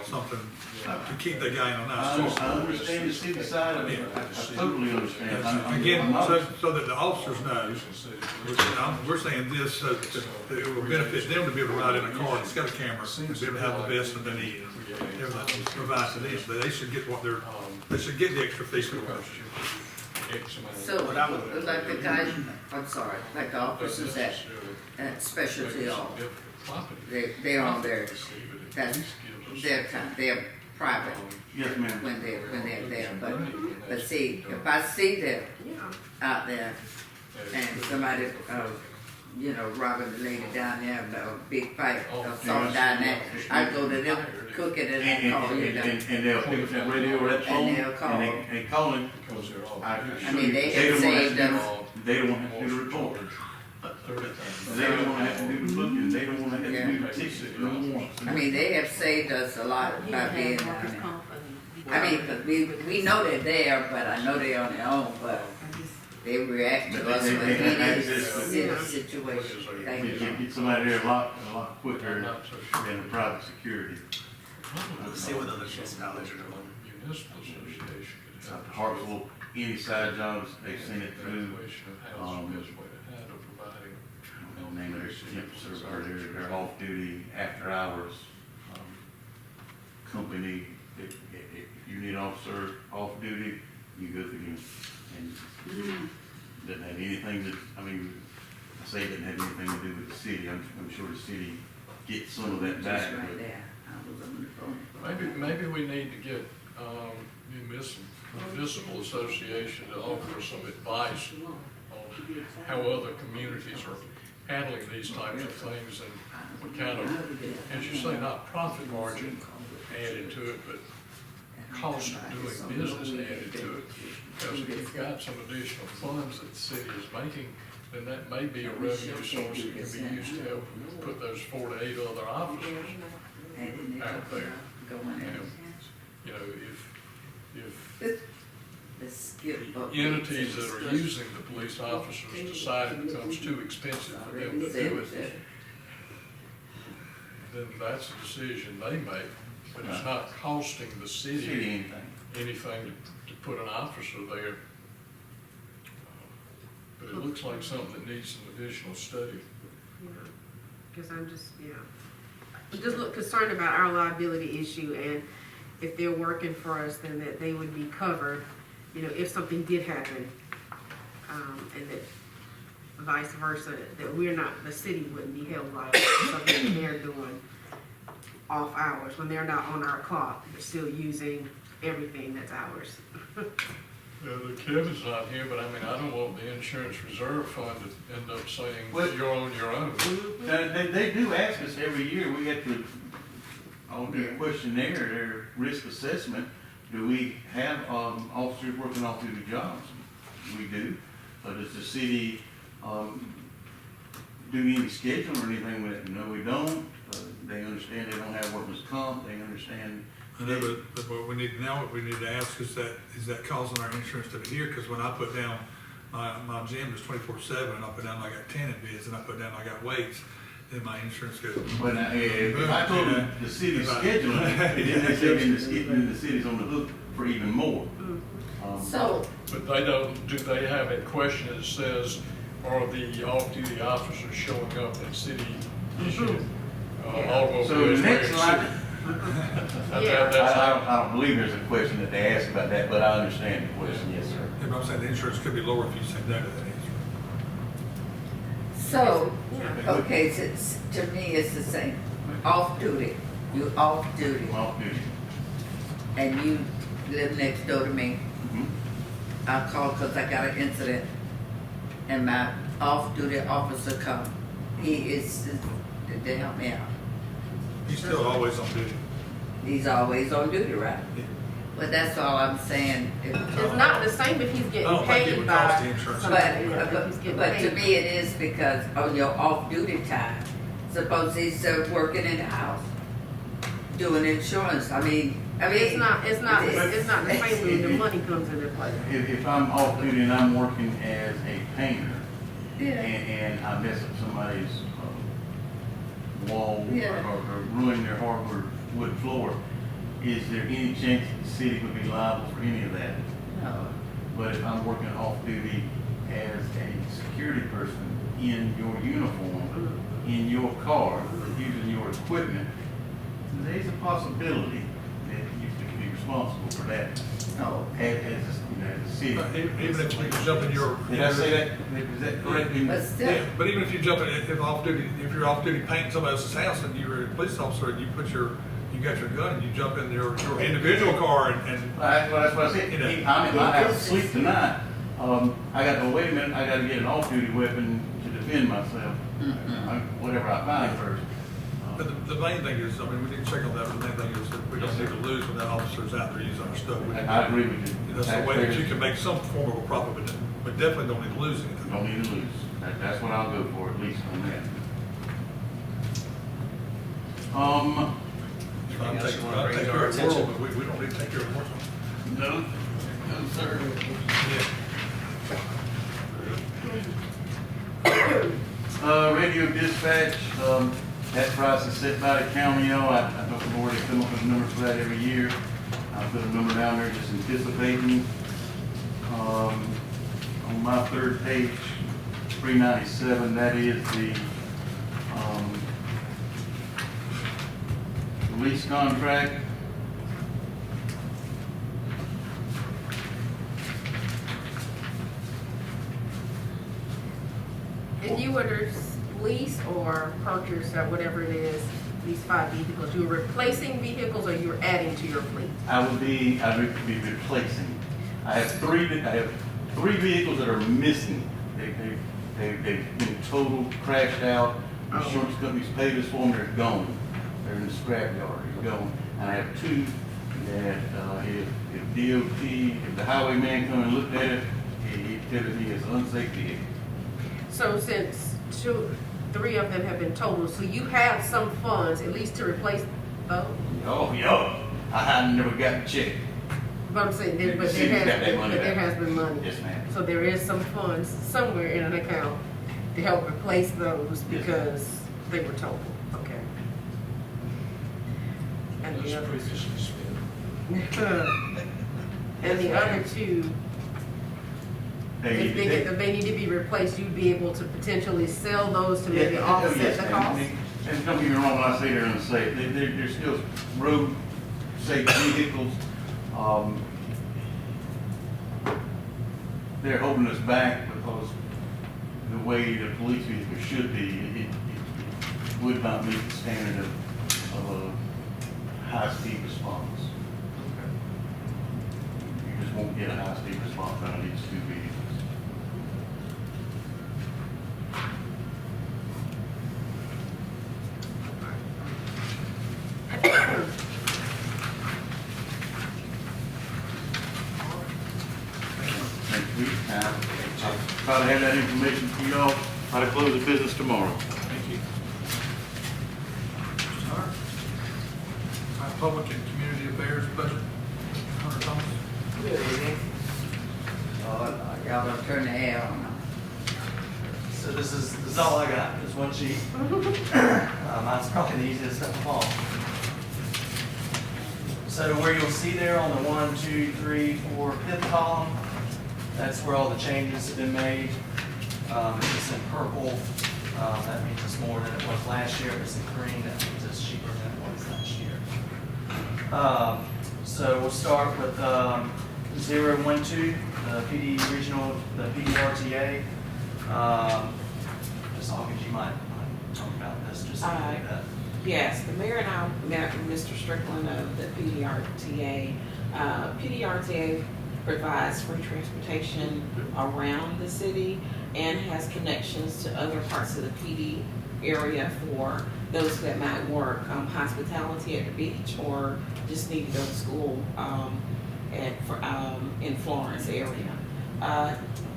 something to keep that guy in a nice I spot. understand the city side of it, I totally understand. I'm Again, not- so that the officers know, we're saying this, that it will benefit them to be able to ride in a car that's got a camera, and be able to have the vest that they need, and everything provided to them, so they should get what they're, they should get the extra fee for it. So, like the guy, I'm sorry, like the officers at specialty oil, they're on that's their time, they're private Yes, ma'am. when they're there, but see, if I see them out there and somebody, you know, robbing the lady down there, a big fight, or something down there, I go to them, cook it, and call you down. And they'll pick up that radio or that phone, And they'll call. and they call him. I mean, they have saved us. They don't have to do the report. They don't wanna have to do the booking, they don't wanna have to do the ticket, no more. I mean, they have saved us a lot by being down there. I mean, 'cause we know they're there, but I know they're on their own, but they react to us with any situation. Thank You you. can get somebody there a lot quicker than the private security. Let's see what other municipalities are doing. Municipal association could have. Hartsville, any side jobs, they send it through, name of their temp server, their off-duty, after-hours, company. If you need officer off-duty, you go through them. And doesn't have anything to, I mean, I say it doesn't have anything to do with the city. I'm sure the city gets some of that back. Just right but- there. I was on the phone. Maybe we need to get, municipal association to offer some advice on how other communities are handling these types of things, and what kind of, as you say, not profit margin added to it, but cost of doing business added to it. Because if you've got some additional funds that the city is making, then that may be a revenue source that can be used to help put those 4 to 8 other officers out there. You know, if Let's skip up. entities that are using the police officers decide it becomes too expensive for them to do it, then that's a decision they make, but it's not costing the city anything to put an officer there. But it looks like something that needs some additional study. Because I'm just look concerned about our liability issue, and if they're working for us, then that they would be covered, you know, if something did happen, and that vice versa, that we're not, the city wouldn't be held liable for something they're doing off hours, when they're not on our clock, they're still using everything that's ours. Kevin's not here, but I mean, I don't want the insurance reserve fund to end up saying Well- you're on your own. They do ask us every year, we get to, on their questionnaire, their risk assessment, do we have, officers working off-duty jobs? We do. Does the city, do any scheduling or anything with it? No, we don't. They understand they don't have workers' comp, they understand. I know, but what we need to ask is that causing our insurance to adhere? Because when I put down, my gym is 24/7, and I put down I got tenant bids, and I put down I got weights, then my insurance goes. But if I told them the city's scheduling, it didn't necessarily mean the city's on the hook for even more. So, But they don't, do they have a question that says, are the off-duty officers showing up at city issued automobiles? So the next line, Yeah. I don't believe there's a question that they ask about that, but I understand the question, yes, sir. Yeah, but I'm saying the insurance could be lower if you said no to that answer. so, Yeah. okay, to me, it's the same. Off duty, you off duty, Off duty. and you live next door to me. Mhm. I called because I got an incident, and my off-duty officer come. He is, to help me out. He's still always on duty. He's always on duty, right? Yeah. But that's all I'm saying. It's not the same if he's I getting don't think it paid would cost by the insurance. somebody, if he's getting But to paid. me, it is because on your off-duty time, suppose he's working in the house, doing insurance. I mean. It's not the same when the money comes into play. If I'm off duty and I'm working as a painter, Yeah. and I mess up somebody's wall Yeah. or ruin their hardwood wood floor, is there any chance that the city would be liable for any of that? No. But if I'm working off duty as a security person in your uniform, in your car, using your equipment, there's a possibility that you could be responsible for that. No. As a city. Even if you jump in your. Did I say that? Is that correct? But still, Yeah, but even if you jump in, if you're off duty painting somebody else's house and you're a police officer and you got your gun and you jump in your individual car and That's what I said. You know. I'm in my house asleep tonight. I got to, wait a minute, I got to get an off-duty weapon to defend myself. Whatever I find first. but the main thing is, I mean, we need to check on that, but the main thing is that we don't need to lose when that officer's out there using our stuff. We need to- I agree with you. That's the way that you can make some form of a profit, but definitely don't need to lose anything. Don't need to lose. That's what I'll go for, at least on that. I'll Anything else take you wanna bring care to our of the world, attention? but we don't need to take care of the world. No, no, sir. Yeah. Radio dispatch, that price is set by the county. I know the board has come up with numbers for that every year. I put a number down there just anticipating. On my third page, 397, that is the lease contract. If you were to lease or purchase or whatever it is, these 5 vehicles, you're replacing vehicles or you're adding to your fleet? I would be replacing. I have three vehicles that are missing. They've been totaled, crashed out. Insurance companies paid us for them, they're gone. They're in the scrap yard, they're gone. And I have 2 that, if DOT, if the highwayman come and looked at it, he tells me it's unsafe vehicle. So since 3 of them have been totaled, so you have some funds at least to replace those? Oh, yo, I have never gotten checked. But I'm saying, The but city's there got that has, money but there back. has been money. Yes, ma'am. So there is some funds somewhere in an account to help replace those Yes. because they were totaled, okay? And the That's other, previously spent. and the other 2, if they need to be replaced, you'd be able to potentially sell those to maybe offset the cost? And don't get me wrong when I say they're unsafe, they're still road safe vehicles. They're holding us back because the way the police vehicle should be, it would not meet the standard of a high-speed response. You just won't get a high-speed response out of these 2 vehicles. Next week, I'll try to have that information for y'all, how to close the business tomorrow. Thank you. All right. Our public and community affairs budget, Hunter Thomas. good evening. Y'all gonna turn the air on. So this is all I got, just one sheet. Mine's probably the easiest stuff of all. So where you'll see there on the 1, 2, 3, 4, 5th column, that's where all the changes have been made. If it's in purple, that means it's more than it was last year. If it's in green, that means it's cheaper than it was last year. So we'll start with 0, 1, 2, the PD regional, the PD RTA. Ms. Hawkins, you might talk about this just so you know that. Yes, the mayor and I met with Mr. Strickland of the PDRTA. PDRTA provides free transportation around the city and has connections to other parts of the PD area for those that might work hospitality at the beach or just need to go to school in Florence area.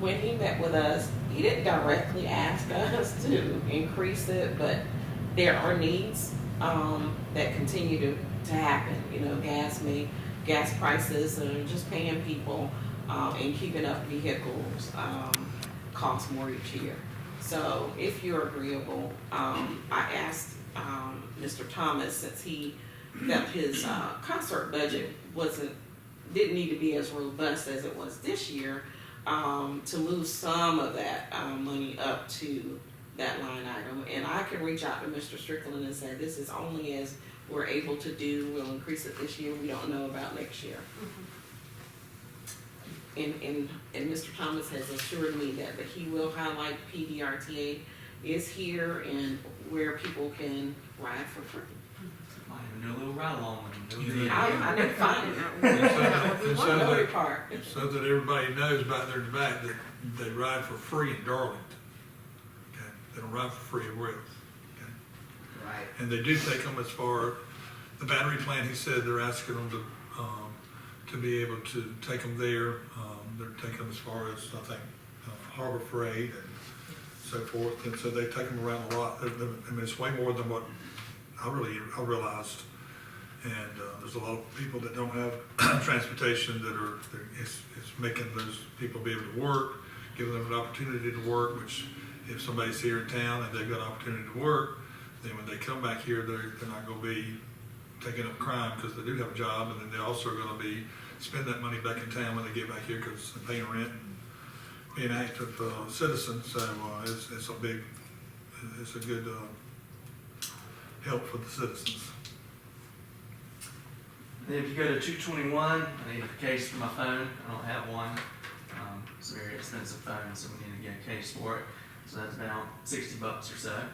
When he met with us, he didn't directly ask us to increase it, but there are needs that continue to happen. You know, gas prices and just paying people and keeping up vehicles cost more each year. So if you're agreeable, I asked Mr. Thomas, since he that his concert budget didn't need to be as robust as it was this year, to move some of that money up to that line item. And I can reach out to Mr. Strickland and say, this is only as we're able to do, we'll increase it this year, we don't know about next year. And Mr. Thomas has assured me that he will highlight PDRTA is here and where people can ride for free. Might even do a little ride along with them. I never find it. And One other part. so that everybody knows back there in the back that they ride for free in Darlington. Okay, they don't ride for free everywhere else. Okay, Right. and they do take them as far. The battery plant, he said they're asking them to be able to take them there. They're taking them as far as I think Harbor Freight and so forth, and so they take them around a lot. I mean, it's way more than what I realized. And there's a lot of people that don't have transportation it's making those people be able to work, giving them an opportunity to work, which if somebody's here in town and they've got an opportunity to work, then when they come back here, they're not going to be taking up crime because they do have a job, and then they're also going to be spend that money back in town when they get back here because they're paying rent and being active citizens. So it's a good help for the citizens. And if you go to 221, I need a case for my phone. I don't have one. It's a very expensive phone, so we need to get a case for it. So that's about $60 or so.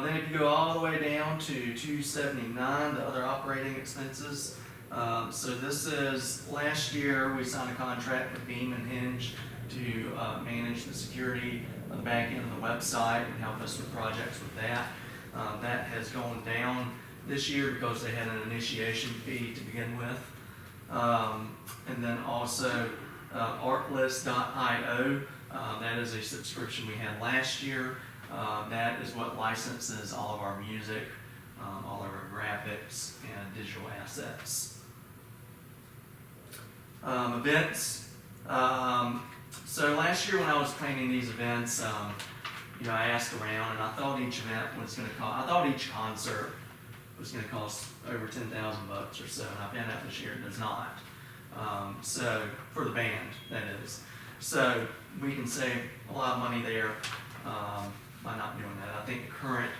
Then if you go all the way down to 279, the other operating expenses. So this is, last year we signed a contract with Beam and Hinge to manage the security of the back end of the website and help us with projects with that. That has gone down this year because they had an initiation fee to begin with. And then also artlist.io, that is a subscription we had last year. That is what licenses all of our music, all of our graphics, and digital assets. Events. So last year when I was planning these events, I asked around, and I thought each event was going to cost. I thought each concert was going to cost over $10,000 or so, and I found out this year it does not. So for the band, that is. So we can save a lot of money there by not doing that. I think the current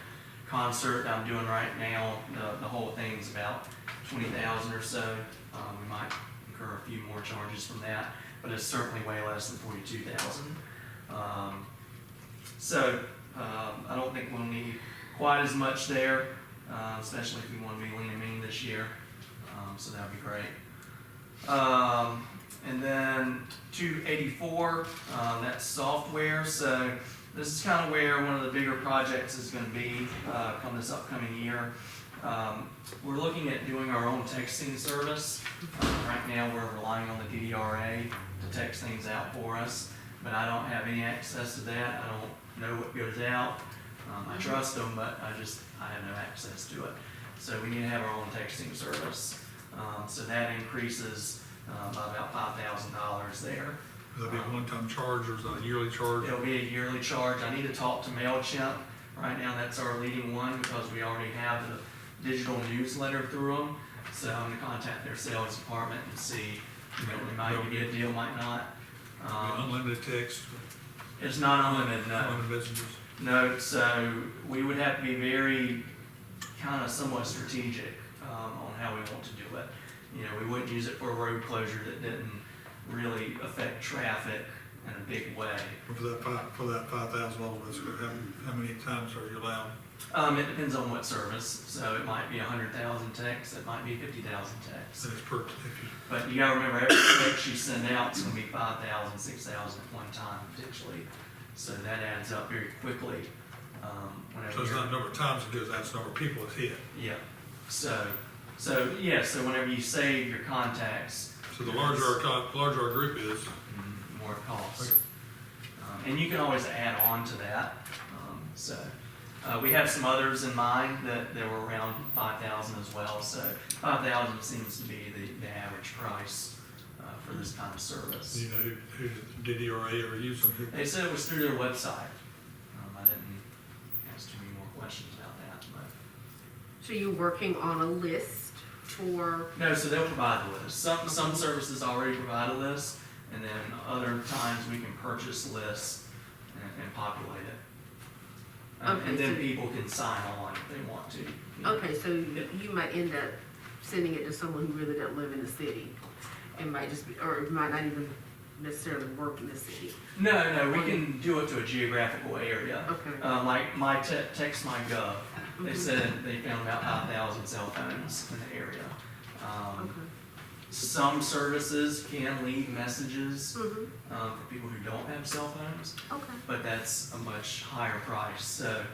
concert I'm doing right now, the whole thing's about $20,000 or so. We might incur a few more charges from that, but it's certainly way less than $42,000. So I don't think we'll need quite as much there, especially if we want to be lean and mean this year. So that would be great. And then 284, that's software. So this is kind of where one of the bigger projects is going to be come this upcoming year. We're looking at doing our own texting service. Right now we're relying on the DDRA to text things out for us, but I don't have any access to that. I don't know what goes out. I trust them, but I have no access to it. So we need to have our own texting service. So that increases by about $5,000 there. Will that be a one-time charge or is that a yearly charge? It'll be a yearly charge. I need to talk to MailChimp. Right now that's our leading one because we already have the digital newsletter through them. So I'm going to contact their sales department and see, we might get a deal, might not. Unlimited text? It's not unlimited, no. Unlimited messages? No, so we would have to be very kind of somewhat strategic on how we want to do it. We wouldn't use it for a road closure that didn't really affect traffic in a big way. For that $5,000, how many times are you allowed? It depends on what service. So it might be 100,000 texts, it might be 50,000 texts. That is per, But you gotta remember, every text you send out is gonna be 5,000, 6,000 at one time potentially. So that adds up very quickly. so it's not the number of times it goes, that's the number of people it's hit. Yeah. So whenever you save your contacts. So the larger our group is, the more it costs. Okay. And you can always add on to that. We have some others in mind that were around 5,000 as well. So 5,000 seems to be the average price for this kind of service. Do you know who DDRA ever used them? They said it was through their website. I didn't ask too many more questions about that. So you're working on a list for, No, so they'll provide the list. Some services already provide a list, and then other times we can purchase lists and populate it. Okay, And then so- people can sign on if they want to. you know. okay, so you might end up sending it to someone who really doesn't live in the city. It might just be, or it might not even necessarily work in the city. No, we can do it to a geographical area. Okay. Like Text My Gov, they Mhm. said they found about 5,000 cell phones in the area. Okay. Some services can leave messages Mhm. for people who don't have cell phones, Okay. but that's a much higher price. So,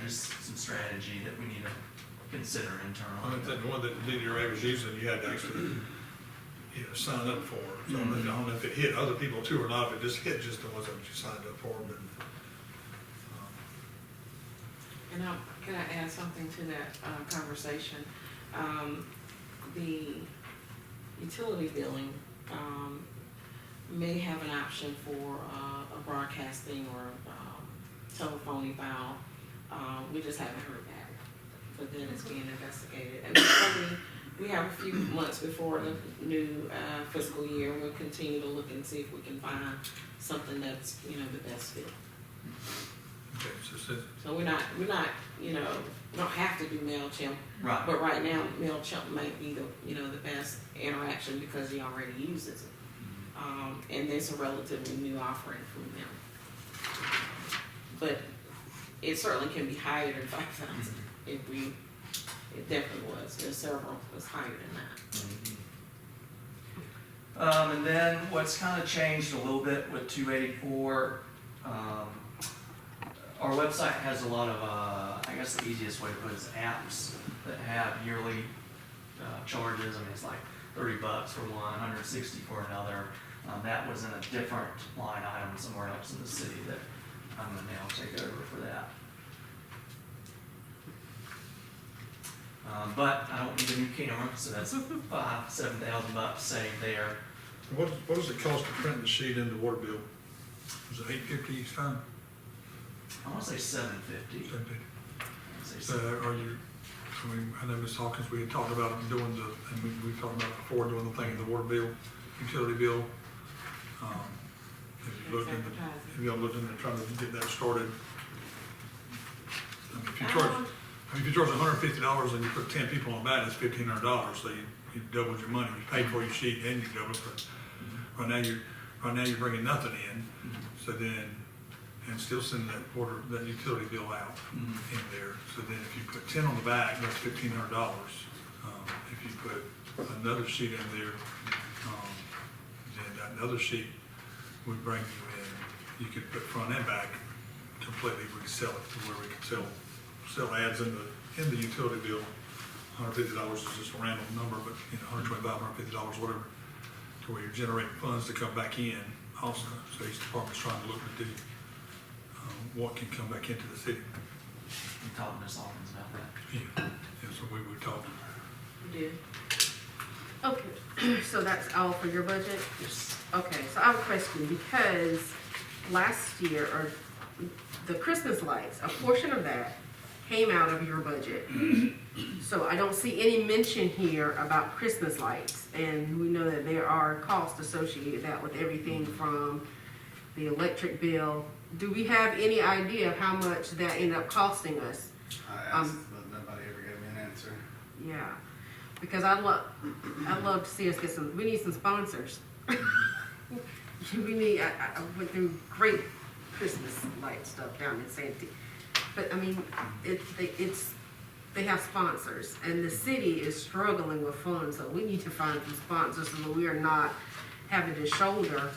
just some strategy that we need to consider I internally. think the one that DDRA was using, you had to actually, sign up for. So I don't know if it hit other people too or not, if it just hit just the ones that you signed up for, but. And can I add something to that conversation? The utility billing may have an option for a broadcasting or telephoning file. We just haven't heard back, but then it's being investigated. And we have a few months before the new fiscal year. We'll continue to look and see if we can find something that's, the best fit. Okay, So we're not, we don't have to do MailChimp, Right. but right now MailChimp might be the best interaction because he already uses it. And it's a relatively new offering from them. But it certainly can be higher than 5,000 it definitely was. There's several that's higher than that. And then what's kind of changed a little bit with 284, our website has a lot of, I guess the easiest way to put it is apps that have yearly charges. I mean, it's like $30 for one, $160 for another. That was in a different line item somewhere else in the city that I'm gonna now take over for that. But I don't need a new camera, so that's $7,000 saved there. What does it cost to print the sheet in the water bill? Was it $8.50 each time? I wanna say $750. I know Ms. Hawkins, we had talked about doing and we talked about before doing the thing in the water bill, utility bill. Have y'all looked into trying to get that started? I mean, if you charge $150 and you put 10 people on that, it's $1,500, so you doubled your money. You paid for your sheet and you doubled it. Right now you're bringing nothing in, so then, and still sending that utility bill out in there. So then if you put 10 on the back, that's $1,500. If you put another sheet in there, then that other sheet would bring you in. You could put front and back, completely resell it to where we can sell ads in the utility bill. $150 is just a random number, but $125, $150, whatever, to where you're generating funds to come back in also. So each department's trying to look to do what can come back into the city. We talked to Ms. Hawkins about that. Yeah, so we talked. You did? Okay, so that's all for your budget? Yes. Okay, so I have a question, because last year, or the Christmas lights, a portion of that came out of your budget. So I don't see any mention here about Christmas lights, and we know that there are costs associated with that, with everything from the electric bill. Do we have any idea of how much that ended up costing us? I asked, but nobody ever gave me an answer. Yeah, because I'd love to see us get we need some sponsors. We need, I went through great Christmas light stuff down in Santee. But I mean, they have sponsors, and the city is struggling with funds, so we need to find some sponsors so that we are not having to shoulder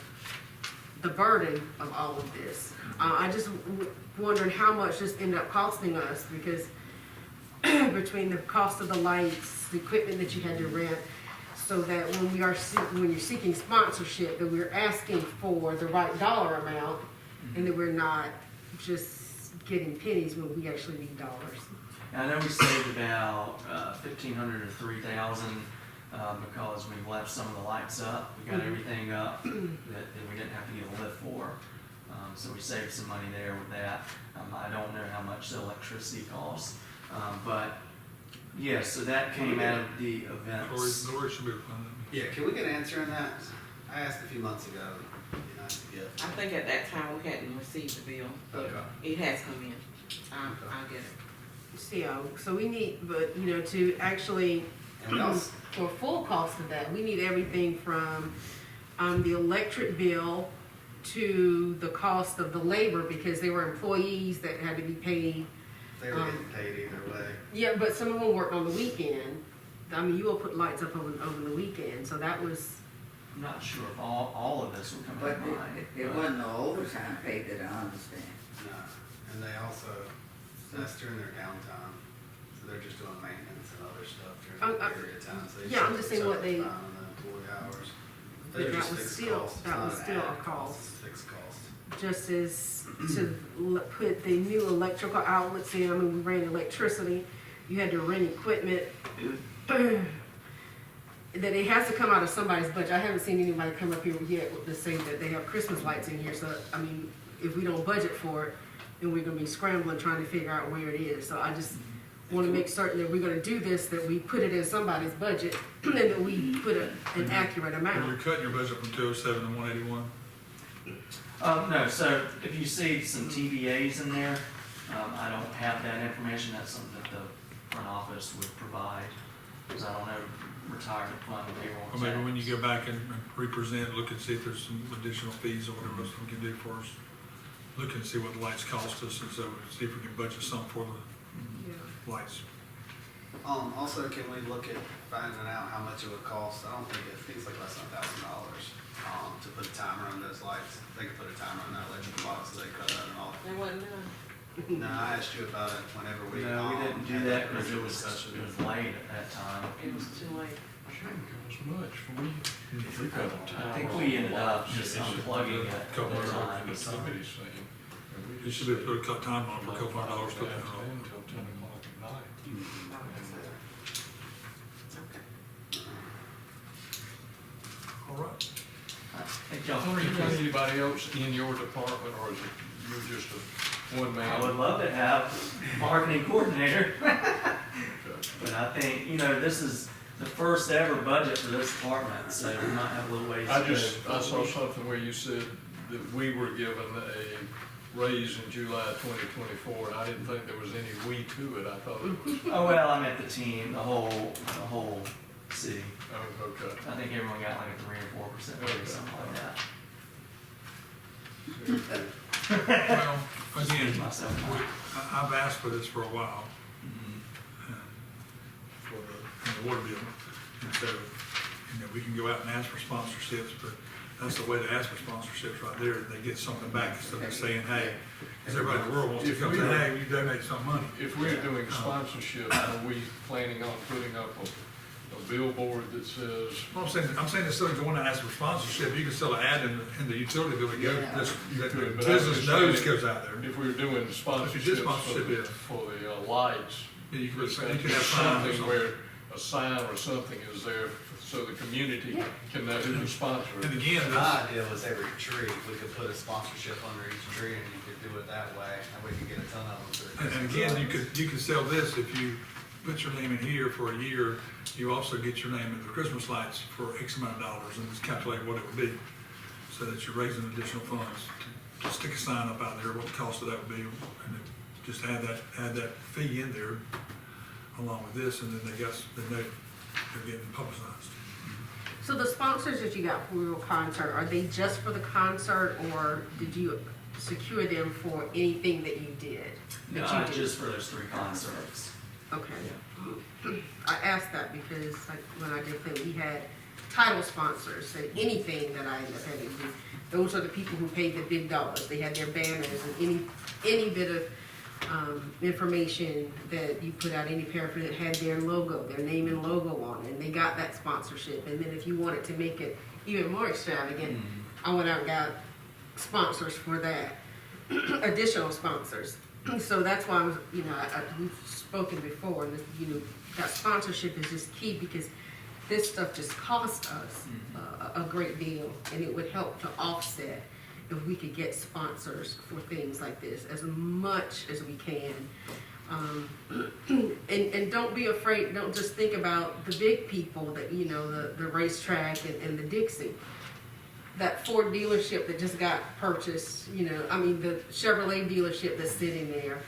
the burden of all of this. I just wondered how much this ended up costing us, because between the cost of the lights, the equipment that you had to rent, so that when you're seeking sponsorship, that we're asking for the right dollar amount, and that we're not just getting pennies when we actually need dollars. And I know we saved about $1,500 to $3,000 because we left some of the lights up. We got everything up that we didn't have to get a lift for. So we saved some money there with that. I don't know how much the electricity costs. But, yeah, so that came out of the events. Lori should be fine. Yeah, can we get an answer on that? I asked a few months ago. It'd be nice to get. I think at that time we hadn't received the bill, but Okay. it has come in. I'll get it. So we need, but, you know, to actually, And we also, for full cost of that, we need everything from, the electric bill to the cost of the labor, because they were employees that had to be paid. they were getting paid either way. Yeah, but some of them worked on the weekend. I mean, you will put lights up over the weekend, so that was, I'm not sure if all of this would come But in line. it wasn't no overtime pay that I understand. No, and they also, that's during their downtime, so they're just doing maintenance and other stuff during that period of time, so they yeah, I'm just saying what they- on the employee hours. but They're that just was fixed still, costs. It's that was not an still a added cost. It's fixed cost. Just as to put the new electrical outlets in, I mean, we ran electricity, you had to rent equipment. That it has to come out of somebody's budget. I haven't seen anybody come up here yet to say that they have Christmas lights in here, so, I mean, if we don't budget for it, then we're gonna be scrambling trying to figure out where it is. So I just wanna make certain that we're gonna do this, that we put it in somebody's budget, and that we put an accurate And you're amount. cutting your budget from 207 to 181. No, so if you see some TVAs in there, I don't have that information. That's something that the front office would provide, because I don't know retirement fund and payroll. Or maybe when you go back and represent, look and see if there's some additional fees or whatever else we can do for us. Look and see what the lights cost us, and so see if we can budget some for the lights. Also, can we look at finding out how much it would cost? I don't think it's like less than $1,000, to put a timer on those lights. They could put a timer on that electrical box, so they cut out and all. They wasn't done. No, I asked you about it whenever we. No, we didn't do had that because it was discussion. late at that time. It was too late. Shouldn't cost much for we, if we cut a I time. think we ended up just unplugging it at the Couple of time. The somebody's saying. and we You just should be able to said put a cut time on it for a couple $100 to afternoon it. Till 10 o'clock at night. Okay. All right. Thank y'all. Tony, you got anybody else in your department, or is it you just a one man? I would love to have marketing coordinator, but I think, you know, this is the first ever budget for this department, so we might have a little ways to go. I saw something where you said that we were given a raise in July 2024, and I didn't think there was any we to it. I thought it was, Oh, well, I meant the team, the whole city. oh, okay. I think everyone got like a 3 or 4% raise, something like that. Well, again, Excuse myself. I've asked for this for a while, Mhm. for the water bill. And so, you know, we can go out and ask for sponsorships, but that's the way to ask for sponsorships right there. They get something back instead of saying, hey, because everybody in the world wants to come say, hey, will you donate some money? If we're doing sponsorship, are we planning on putting up a billboard that says, Well, I'm saying instead of going to ask for sponsorship, you can still add in the utility bill to go, Yeah. that the But I business was knows saying, goes out there. if we were doing If you did sponsorship, yeah. sponsorships for the lights, Yeah, you could you have signs or something something. where a sign or something is there so the community can know who the sponsor And is. again, The that's, idea was every tree, we could put a sponsorship under each tree and you could do it that way and we could get a ton of them. for the and again, you could sell this if you put your name in here for a year. You also get your name at the Christmas lights for X amount of dollars, and it's calculated what it would be, so that you're raising additional funds to stick a sign up out there, what the cost of that would be, and then just add that fee in there along with this, and then they're getting publicized. So the sponsors that you got for your concert, are they just for the concert, or did you secure them for anything that you did? That you No, did? just for those 3 concerts. Okay. I asked that because like when I did play, we had title sponsors, and anything that I ended up having to do, those are the people who paid the big dollars. They had their banners and any bit of information that you put out, any paraphernalia that had their logo, their name and logo on it, and they got that sponsorship. And then if you wanted to make it even more extravagant, I went out and got sponsors for that, additional sponsors. So that's why I was, you know, we've spoken before, and you know, that sponsorship is just key because this stuff just costs us a great deal, and it would help to offset if we could get sponsors for things like this as much as we can. And don't be afraid, don't just think about the big people that, you know, the racetrack and the Dixie. That Ford dealership that just got purchased, you know, I mean, the Chevrolet dealership that's sitting there,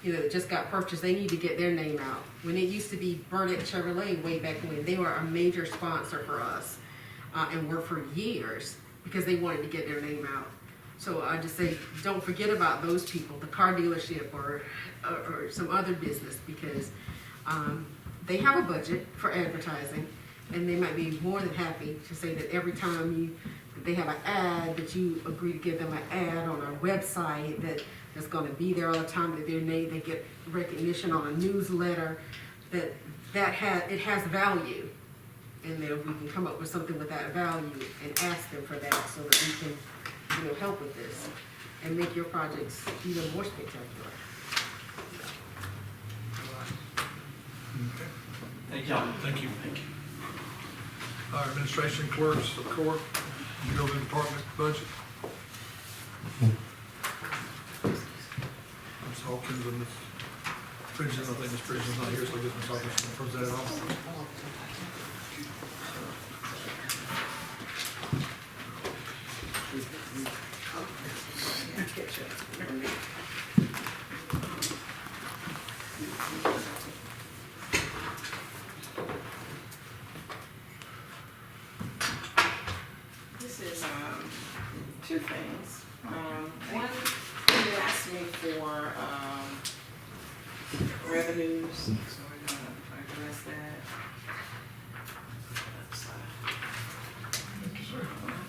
you know, that just got purchased, they need to get their name out. When it used to be Burnett Chevrolet way back when, they were a major sponsor for us, and were for years, because they wanted to get their name out. So I just say, don't forget about those people, the car dealership or some other business, because they have a budget for advertising, and they might be more than happy to say that every time they have an ad, that you agree to give them an ad on our website that's going to be there all the time, that their name, they get recognition on a newsletter, it has value. And then we can come up with something with that value and ask them for that, so that we can, you know, help with this and make your projects even more spectacular. Okay. Thank you. Thank you. Our administration clerks, the court, building department budget. Ms. Hawkins and Ms. Bridges, I think Ms. Bridges is not here, so I guess Ms. Hawkins can present it all. This is, two things. One, you asked me for, revenues, so we're gonna address that. I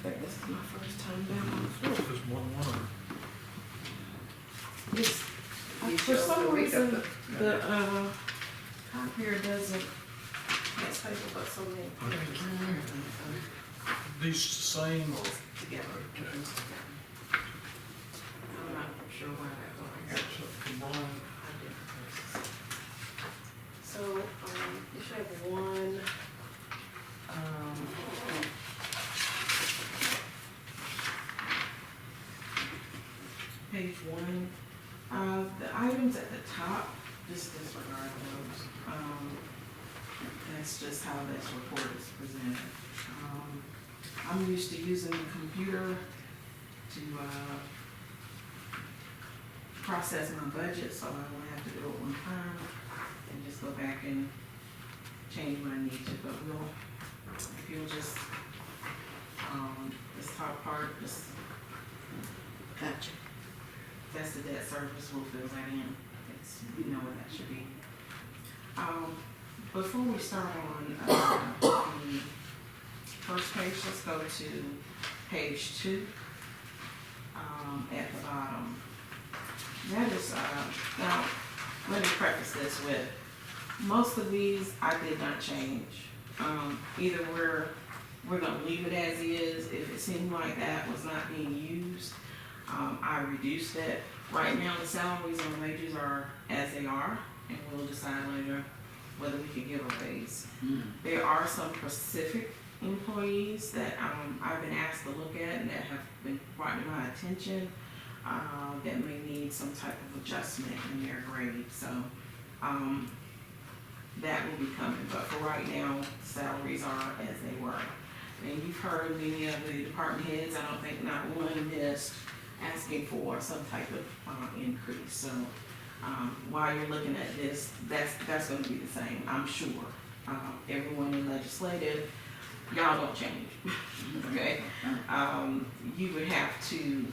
think this is my first time down. There's more than one of them. Yes. For some reason, the, copier doesn't, that's paper, but so many. These same or? Together. Okay. I'm not sure why that was. Combined. So, you should have one, page one. The items at the top, just disregard those. That's just how this report is presented. I'm used to using the computer to, process my budget, so I only have to do it one time and just go back and change what I need to, but if you'll just, this top part, just. Gotcha. That's the debt service, we'll fill that in, you know what that should be. Before we start on, the first page, let's go to page 2, at the bottom. That is, now, let me preface this with, most of these I did not change. Either we're gonna leave it as is. If it seemed like that was not being used, I reduced it. Right now, the salaries and wages are as they are, and we'll decide later whether we can give a raise. There are some specific employees that I've been asked to look at and that have been brought to my attention, that may need some type of adjustment in their grade. So that will be coming, but for right now, salaries are as they were. And you've heard many of the department heads, I don't think not one missed asking for some type of increase. So while you're looking at this, that's going to be the same, I'm sure. Everyone in legislative, y'all don't change, okay? You would have to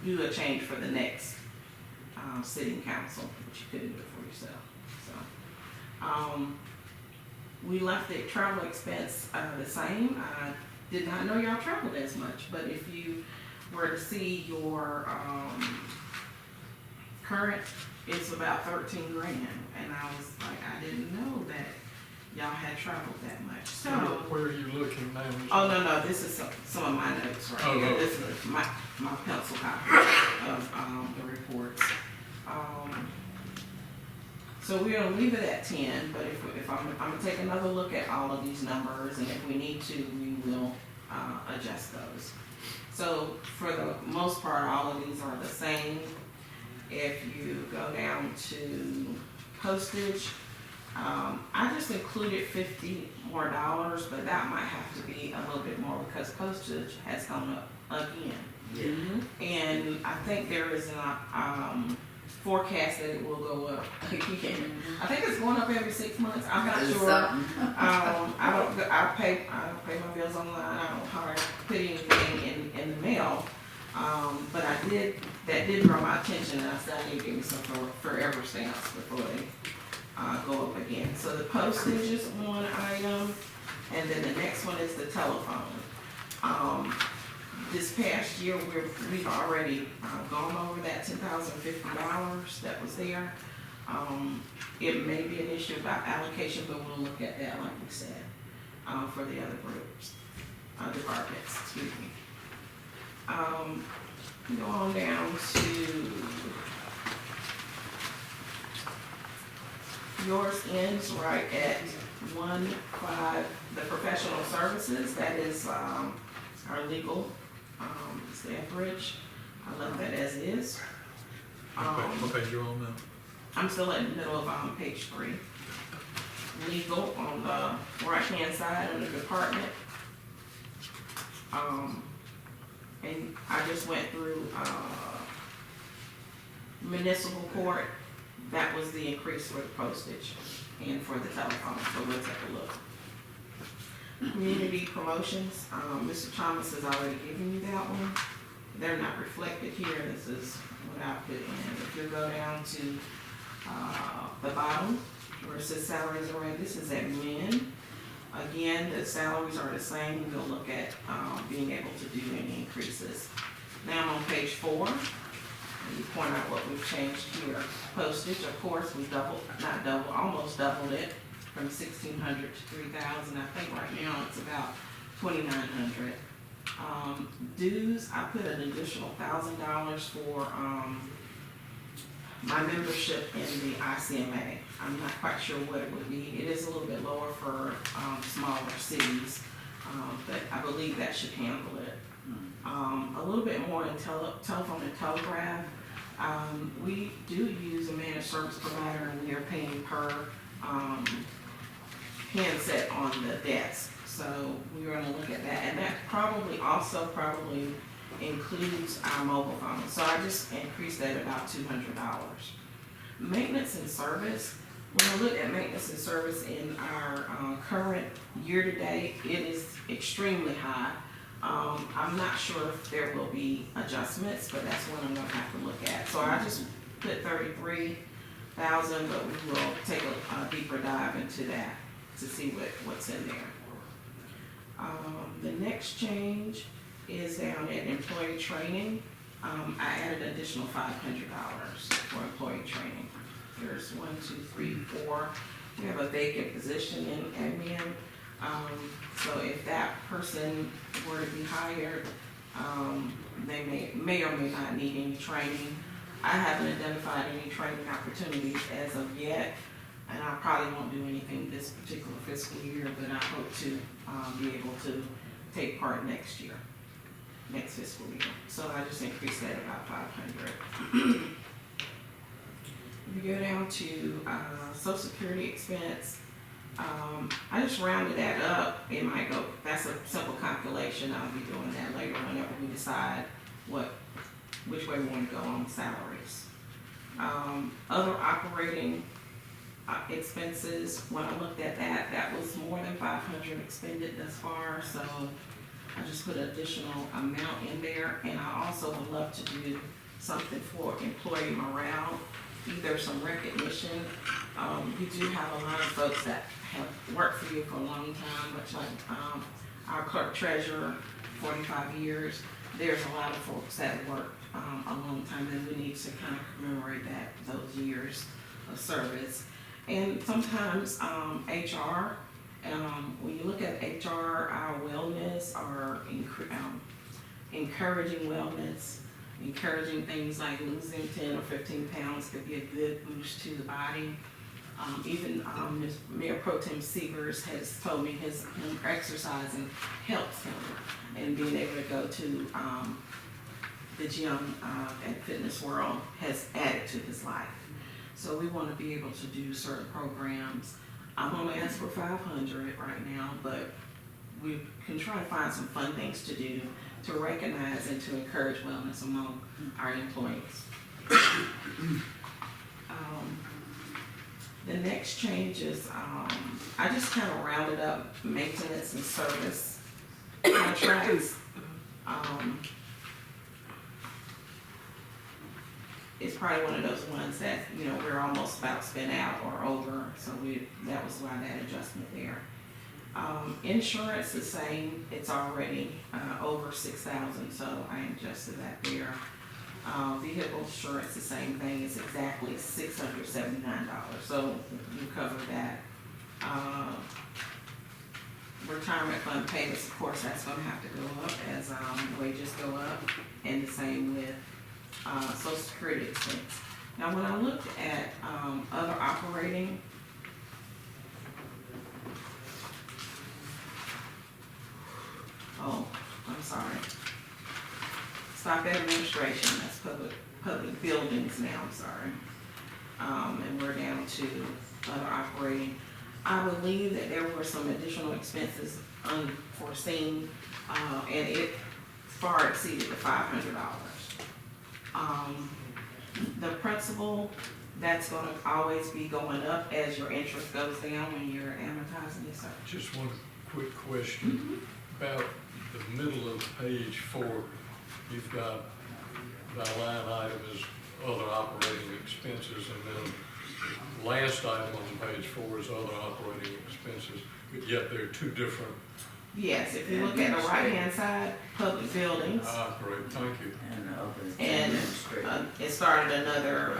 do a change for the next sitting council, but you couldn't do it for yourself. So we left the travel expense the same. I did not know y'all traveled as much, but if you were to see your current, it's about 13 grand, and I was like, I didn't know that y'all had traveled that much. So Where are you looking now? oh no, this is some of my notes right Oh, here. no. This is my pencil copy of the reports. So we're gonna leave it at 10, but if I'm gonna take another look at all of these numbers, and if we need to, we will adjust those. So for the most part, all of these are the same. If you go down to postage, I just included $50 more, but that might have to be a little bit more because postage has gone up again. And I think there is a forecast that it will go up again. I think it's going up every 6 months. I'm not sure. I pay my bills online. I don't hardly put anything in the mail. But that did draw my attention, and I said I need to give me some forever stamps before they go up again. So the postage is one item, and then the next one is the telephone. This past year, we've already gone over that $10,050 that was there. It may be an issue about allocation, but we'll look at that, like we said, for the other groups, departments, excuse me. Go on down to yours ends right at 1.5, the professional services, that is our legal staffage. I left that as is. What page you on now? I'm still in the middle of page 3. Legal on the right-hand side of the department. And I just went through municipal court. That was the increase for the postage and for the telephone, so we'll take a look. Community promotions, Mr. Thomas has already given you that one. They're not reflected here. This is what I put in. If you go down to the bottom where it says salaries array, this is at men. Again, the salaries are the same. We'll look at being able to do any increases. Now I'm on page 4. And you point out what we've changed here. Postage, of course, we almost doubled it from 1,600 to 3,000. I think right now it's about 2,900. Dues, I put an additional $1,000 for my membership in the ICMA. I'm not quite sure what it would be. It is a little bit lower for smaller cities, but I believe that should handle it. A little bit more in telephone and telegraph. We do use a managed service provider, and we are paying per handset on the desk. So we're going to look at that, and that probably includes our mobile phone. So I just increased that about $200. Maintenance and service. When I look at maintenance and service in our current year-to-date, it is extremely high. I'm not sure if there will be adjustments, but that's one I'm going to have to look at. So I just put 33,000, but we will take a deeper dive into that to see what's in there. The next change is down at employee training. I added an additional $500 for employee training. There's 1, 2, 3, 4. We have a vacant position in admin. So if that person were to be hired, they may or may not need any training. I haven't identified any training opportunities as of yet, and I probably won't do anything this particular fiscal year, but I hope to be able to take part next fiscal year. So I just increased that about 500. If you go down to Social Security expense, I just rounded that up. It might go, that's a simple calculation. I'll be doing that later whenever we decide which way we want to go on salaries. Other operating expenses, when I looked at that was more than 500 expended thus far, so I just put an additional amount in there. And I also would love to do something for employee morale, either some recognition. You do have a lot of folks that have worked for you for a long time, much like our clerk treasurer, 45 years. There's a lot of folks that worked a long time, and we need to kind of commemorate those years of service. And sometimes HR, when you look at HR, our wellness, our encouraging wellness, encouraging things like losing 10 or 15 pounds could be a good boost to the body. Even Mayor Pro Tem Sievers has told me him exercising helps him, and being able to go to the gym at Fitness World has added to his life. So we want to be able to do certain programs. I'm only asking for 500 right now, but we can try to find some fun things to do to recognize and to encourage wellness among our employees. The next change is, I just kind of rounded up maintenance and service contracts. It's probably one of those ones that, you know, we're almost about spent out or over, so that was why that adjustment there. Insurance the same, it's already over 6,000, so I adjusted that there. Vehicle insurance, the same thing, it's exactly $679, so you cover that. Retirement fund payments, of course, that's gonna have to go up as wages go up, and the same with Social Security expense. Now, when I looked at other operating, oh, I'm sorry. Stop administration, that's public buildings now, I'm sorry. And we're down to other operating. I believe that there were some additional expenses unforeseen, and it far exceeded the $500. The principal, that's gonna always be going up as your interest goes down when you're amortizing this. Just one quick question. About the middle of page 4, you've got the line item is other operating expenses, and then last item on page 4 is other operating expenses, but yet they're two different. Yes, if you look at the right-hand side, public buildings, Great, thank you. and it started another,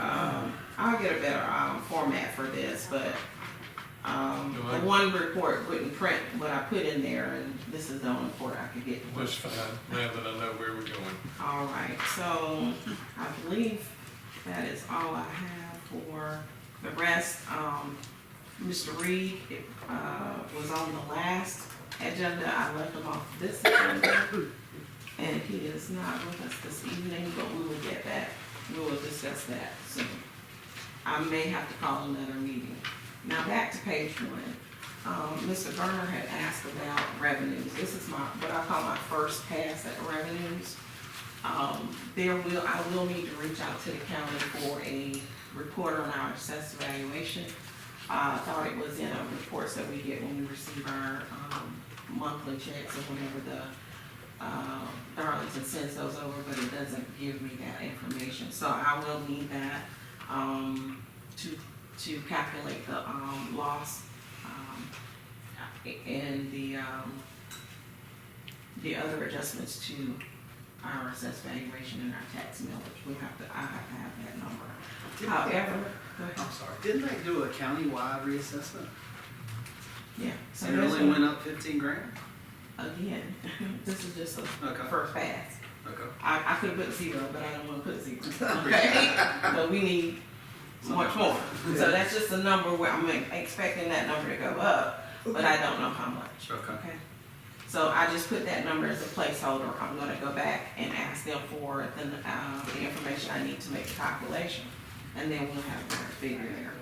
I'll get a better format for this, but the one report wouldn't print what I put in there, and this is the only report I could get. That's fine, now that I know where we're going. All right, so I believe that is all I have for the rest. Mr. Reed was on the last agenda. I left him off this agenda, and he is not with us this evening, but we will get that. We will discuss that soon. I may have to call another meeting. Now back to page 1. Mr. Garner had asked about revenues. This is what I call my first pass at revenues. I will need to reach out to the county for a report on our assessed valuation. I thought it was in our reports that we get when we receive our monthly checks or whenever the Darlington sends those over, but it doesn't give me that information. So I will need that to calculate the loss and the other adjustments to our assessed valuation and our tax millage. I have to have that number. However, go ahead. I'm sorry, didn't they do a countywide reassessment? Yeah. So And it only went up 15 grand? Again, this is just a Okay. first pass. Okay. I could have put 0, but I don't want to put 0. Okay? So we need much more. So that's just a number where I'm expecting that number to go up, but I don't know how much. Okay. So I just put that number as a placeholder. I'm gonna go back and ask them for the information I need to make the calculation, and then we'll have a figure there.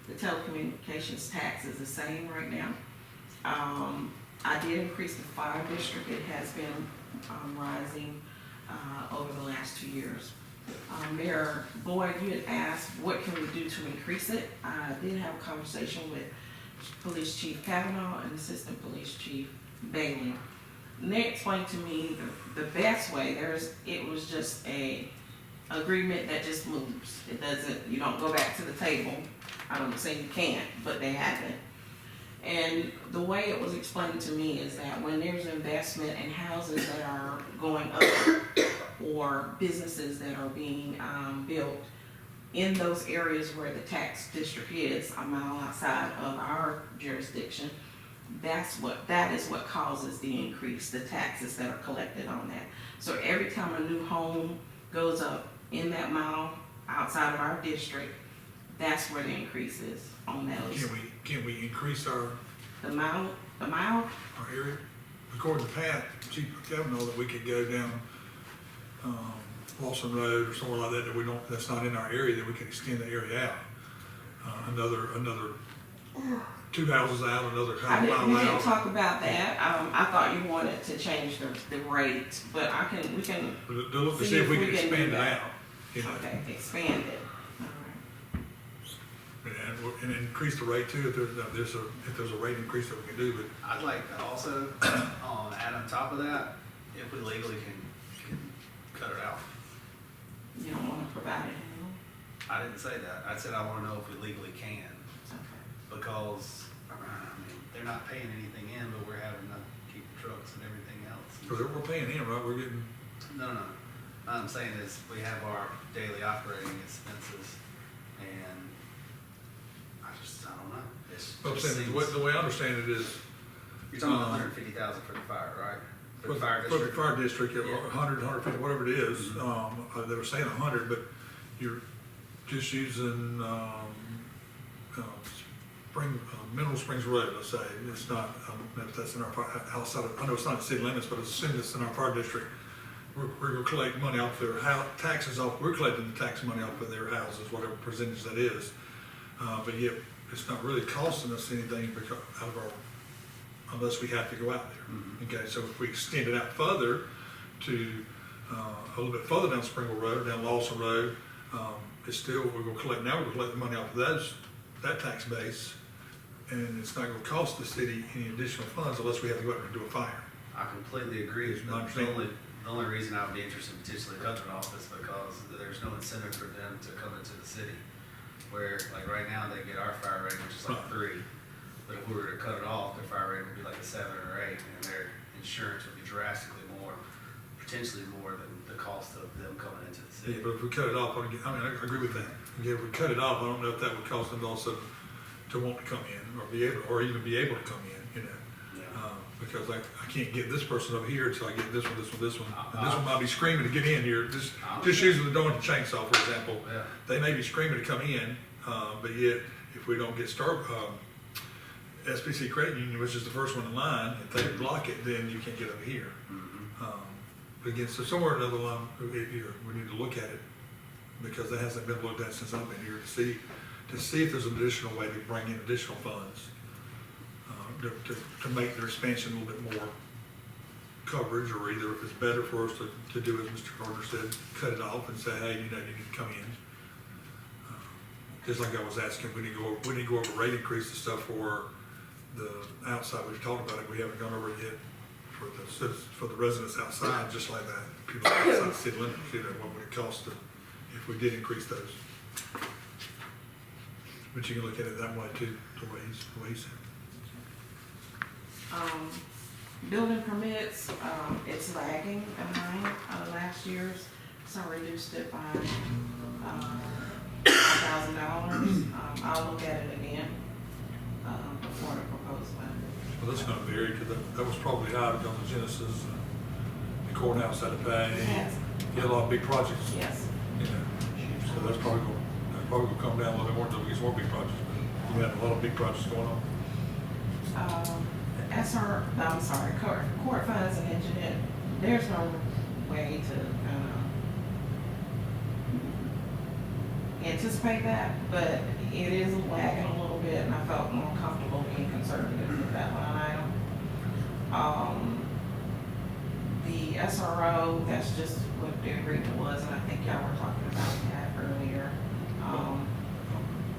The telecommunications tax is the same right now. I did increase the fire district. It has been rising over the last 2 years. Mayor Boyd, you had asked what can we do to increase it. I did have a conversation with Police Chief Kavanaugh and Assistant Police Chief Bailey. And they explained to me the best way. It was just a agreement that just moves. It doesn't, you don't go back to the table. I don't say you can't, but they haven't. And the way it was explained to me is that when there's investment in houses that are going up or businesses that are being built in those areas where the tax district is a mile outside of our jurisdiction, that is what causes the increase, the taxes that are collected on that. So every time a new home goes up in that mile outside of our district, that's where the increase is on those. Can we increase our The amount, a mile? our area. According to Pat, Chief Kavanaugh, that we could go down, Lawson Road or somewhere like that, that we don't, that's not in our area, that we can extend the area out. Another 2 houses out, another I half didn't, mile we out. didn't talk about that. I thought you wanted to change the rate, but we can, To look to see if we can do expand it that. out, you know, okay, expand it. and increase the rate too, if there's a rate increase that we can do, but I'd like to also, add on top of that, if we legally can cut it out. You don't wanna provide it anymore? I didn't say that. I said I wanna know if we legally can, Okay. because, I mean, they're not paying anything in, but we're having to keep the trucks and everything else. because we're paying him, right, we're getting, No. What I'm saying is, we have our daily operating expenses, and I don't know. I'm saying, the way I understand it is, You're talking about 150,000 for the fire, right? for fire the district? fire district, Yeah. 100, 150, whatever it is, they were saying 100, but you're just using, Mineral Springs Road, let's say, it's not, if that's in our, outside of, I know it's not in city limits, but assume it's in our fire district. We're gonna collect money off their taxes off, we're collecting the tax money off of their houses, whatever percentage that is. But yet, it's not really costing us anything because, out of our, unless we have to go out there. Okay, so if we extend it out further to, a little bit further down Springle Road, down Lawson Road, it's still, we're gonna collect the money off of that tax base. And it's not gonna cost the city any additional funds unless we have to go out there and do a fire. I completely agree. It's not The only reason I would be interested in potentially cutting it off is because there's no incentive for them to come into the city. Where, like right now, they get our fire rate, which is like 3. But if we were to cut it off, their fire rate would be like a 7 or 8, and their insurance would be drastically more, potentially more than the cost of them coming into the city. Yeah, but if we cut it off, I agree with that. Yeah, if we cut it off, I don't know if that would cause them also to want to come in or even be able to come in, you know. Because I can't get this person over here until I get this one. And this one might be screaming to get in here, just using the door and the chainsaw, for example. Yeah. They may be screaming to come in, but yet, if we don't get SPC Credit Union, which is the first one in line, if they block it, then you can't get over here. But again, so somewhere another line, we need to look at it, because that hasn't been looked at since I've been here, to see if there's an additional way to bring in additional funds, to make their expansion a little bit more coverage, or either if it's better for us to do as Mr. Carter said, cut it off and say, hey, you need to come in. Just like I was asking, we need to go over rate increase and stuff for the outside. We've talked about it, we haven't gone over it yet for the residents outside, just like that. People outside the city limits, what would it cost if we did increase those? But you can look at it that way too, the way he said. Building permits, it's lagging behind last year's, so I reduced it by $1,000. I'll look at it again before the proposed budget. Well, that's gonna vary, because that was probably high because of Genesis, the courthouse had to pay. Yes. You had a lot of big projects. Yes. You know, so that's probably gonna come down a little bit more until we get some more big projects, but you had a lot of big projects going on. Court funds and engineer, there's no way to anticipate that, but it is lagging a little bit, and I felt more comfortable being conservative with that line item. The SRO, that's just what the agreement was, and I think y'all were talking about that earlier.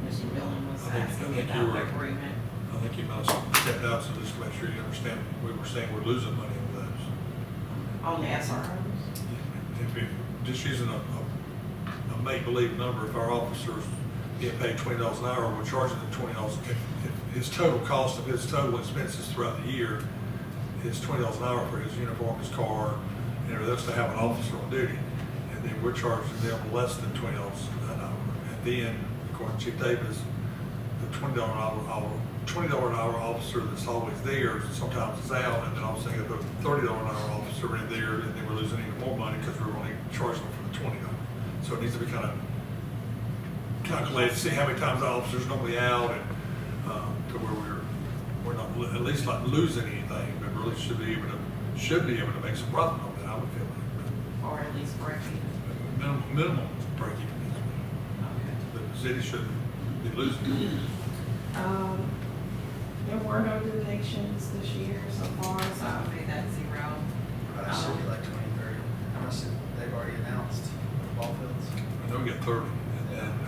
Mr. Millen was asking about the agreement. I think you might have stepped out, so just to make sure you understand, we were saying we're losing money on those. On the SROs? If we just using a make-believe number, if our officers get paid $20 an hour, we're charging them $20. If his total cost of his total expenses throughout the year is $20 an hour for his uniform, his car, and everything else to have an officer on duty, and then we're charging them less than $20 an hour. And then, according to Chief Davis, the $20 an hour officer that's always there sometimes is out, and then all of a sudden they put a $30 an hour officer in there, and then we're losing even more money because we're only charging them for the $20. So it needs to be kind of calculated, see how many times the officer's normally out, and to where we're not at least not losing anything, but really should be able to make some profit on that, I would feel like. Or at least break even? Minimum break even. Okay. The city shouldn't be losing. There were no donations this year so far, so I made that zero. But it should be like 20, 30, unless they've already announced ball fields. I know we got 30, and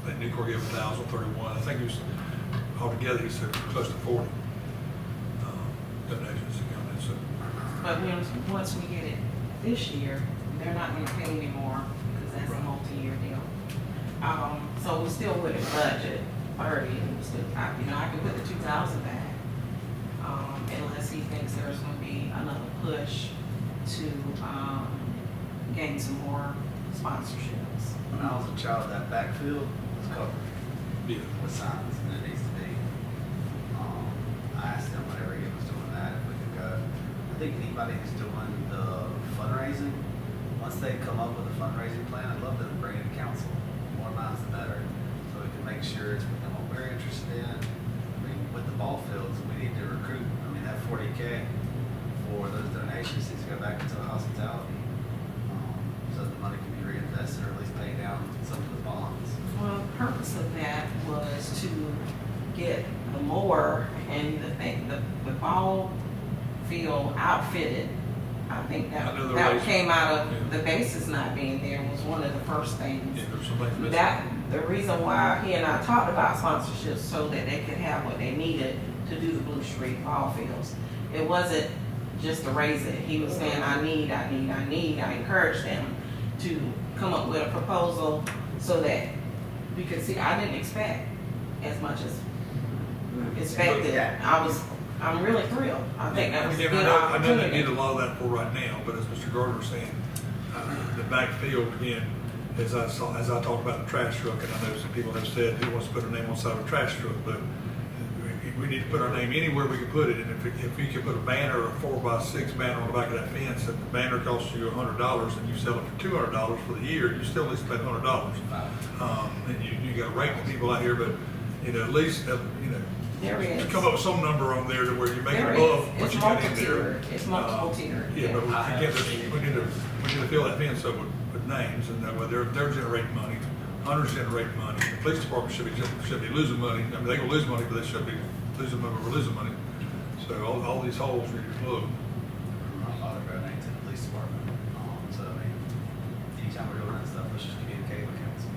the Nucor gave 1,031. I think he was, altogether, he said close to 40 donations to come in, so. But once we get it this year, they're not gonna pay anymore, because that's a multi-year deal. So we still wouldn't budget 30, and we still, I can put the 2,000 back, unless he thinks there's gonna be another push to, gain some more sponsorships. When I was a child, that backfield was covered Yeah. with signs, and it needs to be. I asked him whenever he was doing that, if we could go. I think anybody who's doing the fundraising, once they come up with a fundraising plan, I'd love them to bring it to council. The more minds, the better, so we can make sure it's within what we're interested in. I mean, with the ball fields, we need to recruit, I mean, that 40K for those donations needs to go back into hospitality. So the money can be reinvested or at least pay down some of the bonds. Well, the purpose of that was to get the mower and the ball field outfitted. I think I know the that race- came out of yeah. the bases not being there was one of the first things. Yeah, there's some things missing. That, the reason why he and I talked about sponsorships so that they could have what they needed to do the Blue Street ball fields. It wasn't just to raise it. He was saying, I need. I encouraged them to come up with a proposal so that we could see. I didn't expect as much as expected. I'm really thrilled. I think that was a Again, good I know they need a opportunity. lot of that for right now, but as Mr. Gardner was saying, the backfield, again, as I talked about the trash truck, and I know some people have said, who wants to put their name on the side of a trash truck, but we need to put our name anywhere we can put it, and if we can put a banner, a 4x6 banner on the back of that fence, and the banner costs you $100, and you sell it for $200 for the year, you still at least spend $100. And you got to rate the people out here, but, at least, There is. come up with some number on there to where you make it There above is. what It's you got in there. multi-tiered. It's multiple tiered. Yeah, but we need to fill that fence up with names, and that way they're generating money, hunters generate money, the police department should be losing money. I mean, they gonna lose money, but they should be losing money, we're losing money. So all these holes need to plug. My father donated to the police department. So, I mean, anytime we're doing that stuff, let's just communicate with council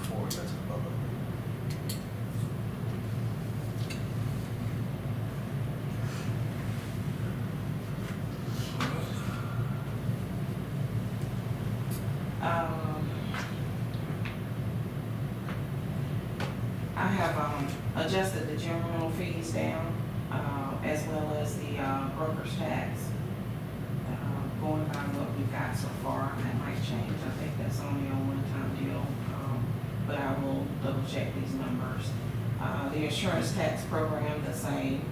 before we go to the public. I have adjusted the general fees down, as well as the broker's tax. Going by what we've got so far, that might change. I think that's only a one-time deal, but I will double check these numbers. The insurance tax program, the same.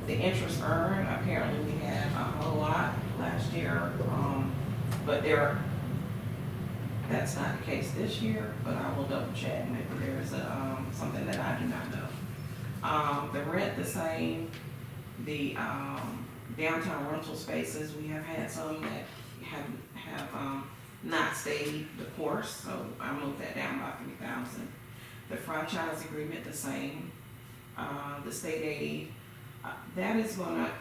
The interest earned, apparently we had a whole lot last year, but that's not the case this year, but I will double check. Maybe there's something that I do not know. The rent the same. The downtown rental spaces, we have had some that have not stayed the course, so I moved that down by 3,000. The franchise agreement the same. The state aid, that is gonna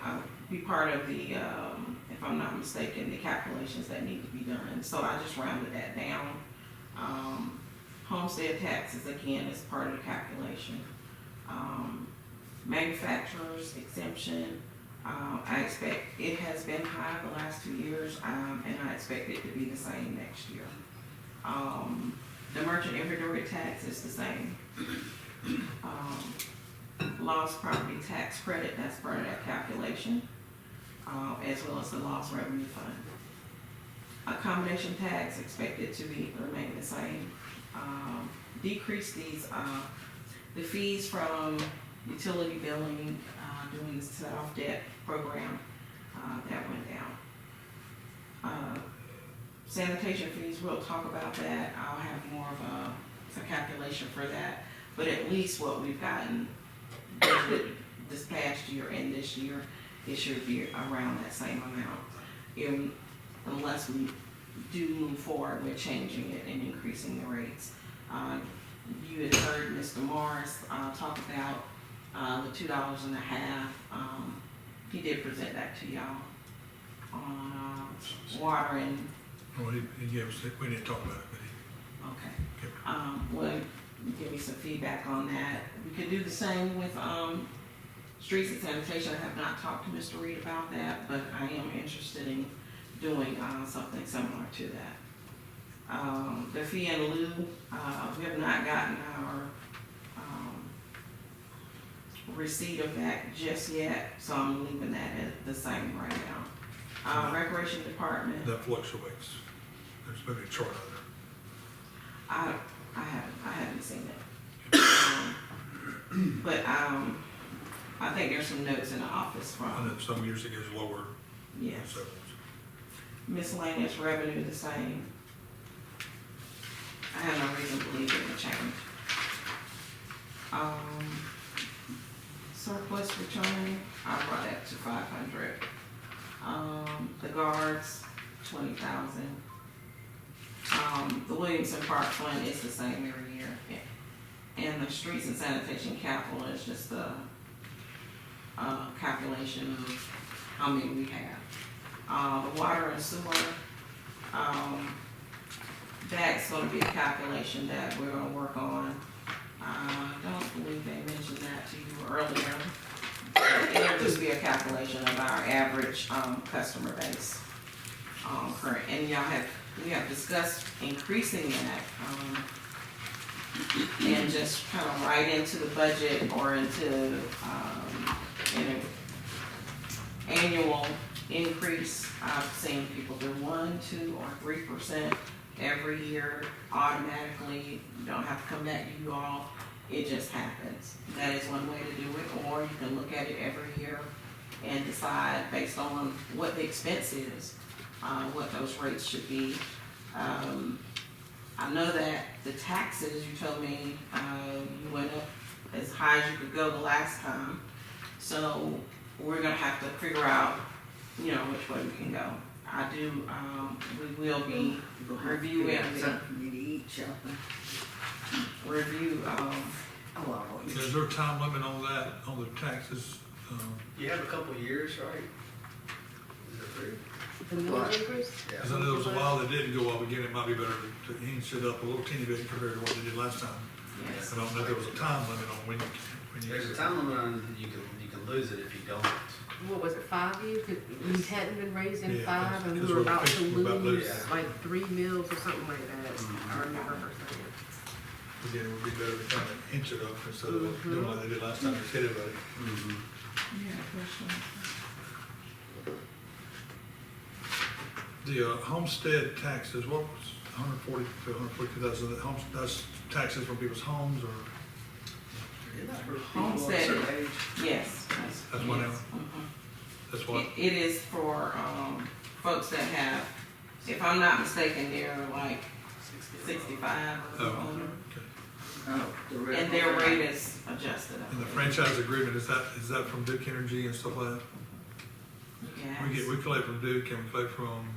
be part of the, if I'm not mistaken, the calculations that need to be done. So I just rounded that down. Homestead taxes, again, is part of the calculation. Manufacturer's exemption, I expect, it has been high the last 2 years, and I expect it to be the same next year. The merchant inventory tax is the same. Lost property tax credit, that's part of that calculation, as well as the lost revenue fund. Accommodation tax expected to remain the same. Decrease the fees from utility billing, doing the set-off debt program, that went down. Sanitation fees, we'll talk about that. I'll have more of a calculation for that, but at least what we've gotten budgeted this past year and this year, it should be around that same amount. Unless we do move forward with changing it and increasing the rates. You had heard Mr. Morris talk about the $2.50. He did present that to y'all on water and, Well, he gave us, we didn't talk about it, but he, okay. Well, give me some feedback on that. We could do the same with streets and sanitation. I have not talked to Mr. Reed about that, but I am interested in doing something similar to that. The fee in lieu, we have not gotten our receipt of that just yet, so I'm leaving that at the same right now. Recreation Department, that fluctuates. There's maybe a chart on there. I haven't seen it. But I think there's some notes in the office And from, then some years it goes lower. yes. So, Miscellaneous revenue the same. I have no reason to believe it will change. Surplus return, I brought that to 500. The guards, 20,000. The Williamson Park Fund is the same every year. And the streets and sanitation capital is just a calculation of how many we have. The water and sewer, that's gonna be a calculation that we're gonna work on. I don't believe they mentioned that to you earlier. It'll just be a calculation of our average, customer base. Current, and we have discussed increasing that, and just kind of right into the budget or into, an annual increase. I've seen people do 1%, 2%, or 3% every year automatically. You don't have to come back to you all. It just happens. That is one way to do it, or you can look at it every year and decide based on what the expense is, what those rates should be. I know that the taxes, you told me, you went up as high as you could go the last time. So we're gonna have to figure out, which way we can go. We will be reviewing, Something to eat, shopping. is there a time limit on that, on the taxes? You have a couple of years, right? Is it 3? The mill increase? Yeah. Because I know there was a while that didn't go up again, it might be better to inch it up a little teeny bit compared to what they did last time. yes. I don't know if there was a time limit on when you. There's a time limit on, you can lose it if you don't. What was it, 5 years? 'Cause we hadn't been raised in Yeah, 5, and we because were we're about to fixing- we're about to lose lose. like 3 mills or something like that. I remember her saying. Again, it would be better to kind of inch it up instead of doing like they did last time, just hit everybody. Yeah, question. The homestead taxes, what was 140 to 142,000, that's taxes from people's homes or? Homestead, yes. That's one yes, hour? That's what? It is for, folks that have, if I'm not mistaken, they're like 65 or Oh, older. okay. And their rate is adjusted. I And the believe. franchise agreement, is that from Duke Energy and stuff like that? Yes. We collect from Duke and we collect from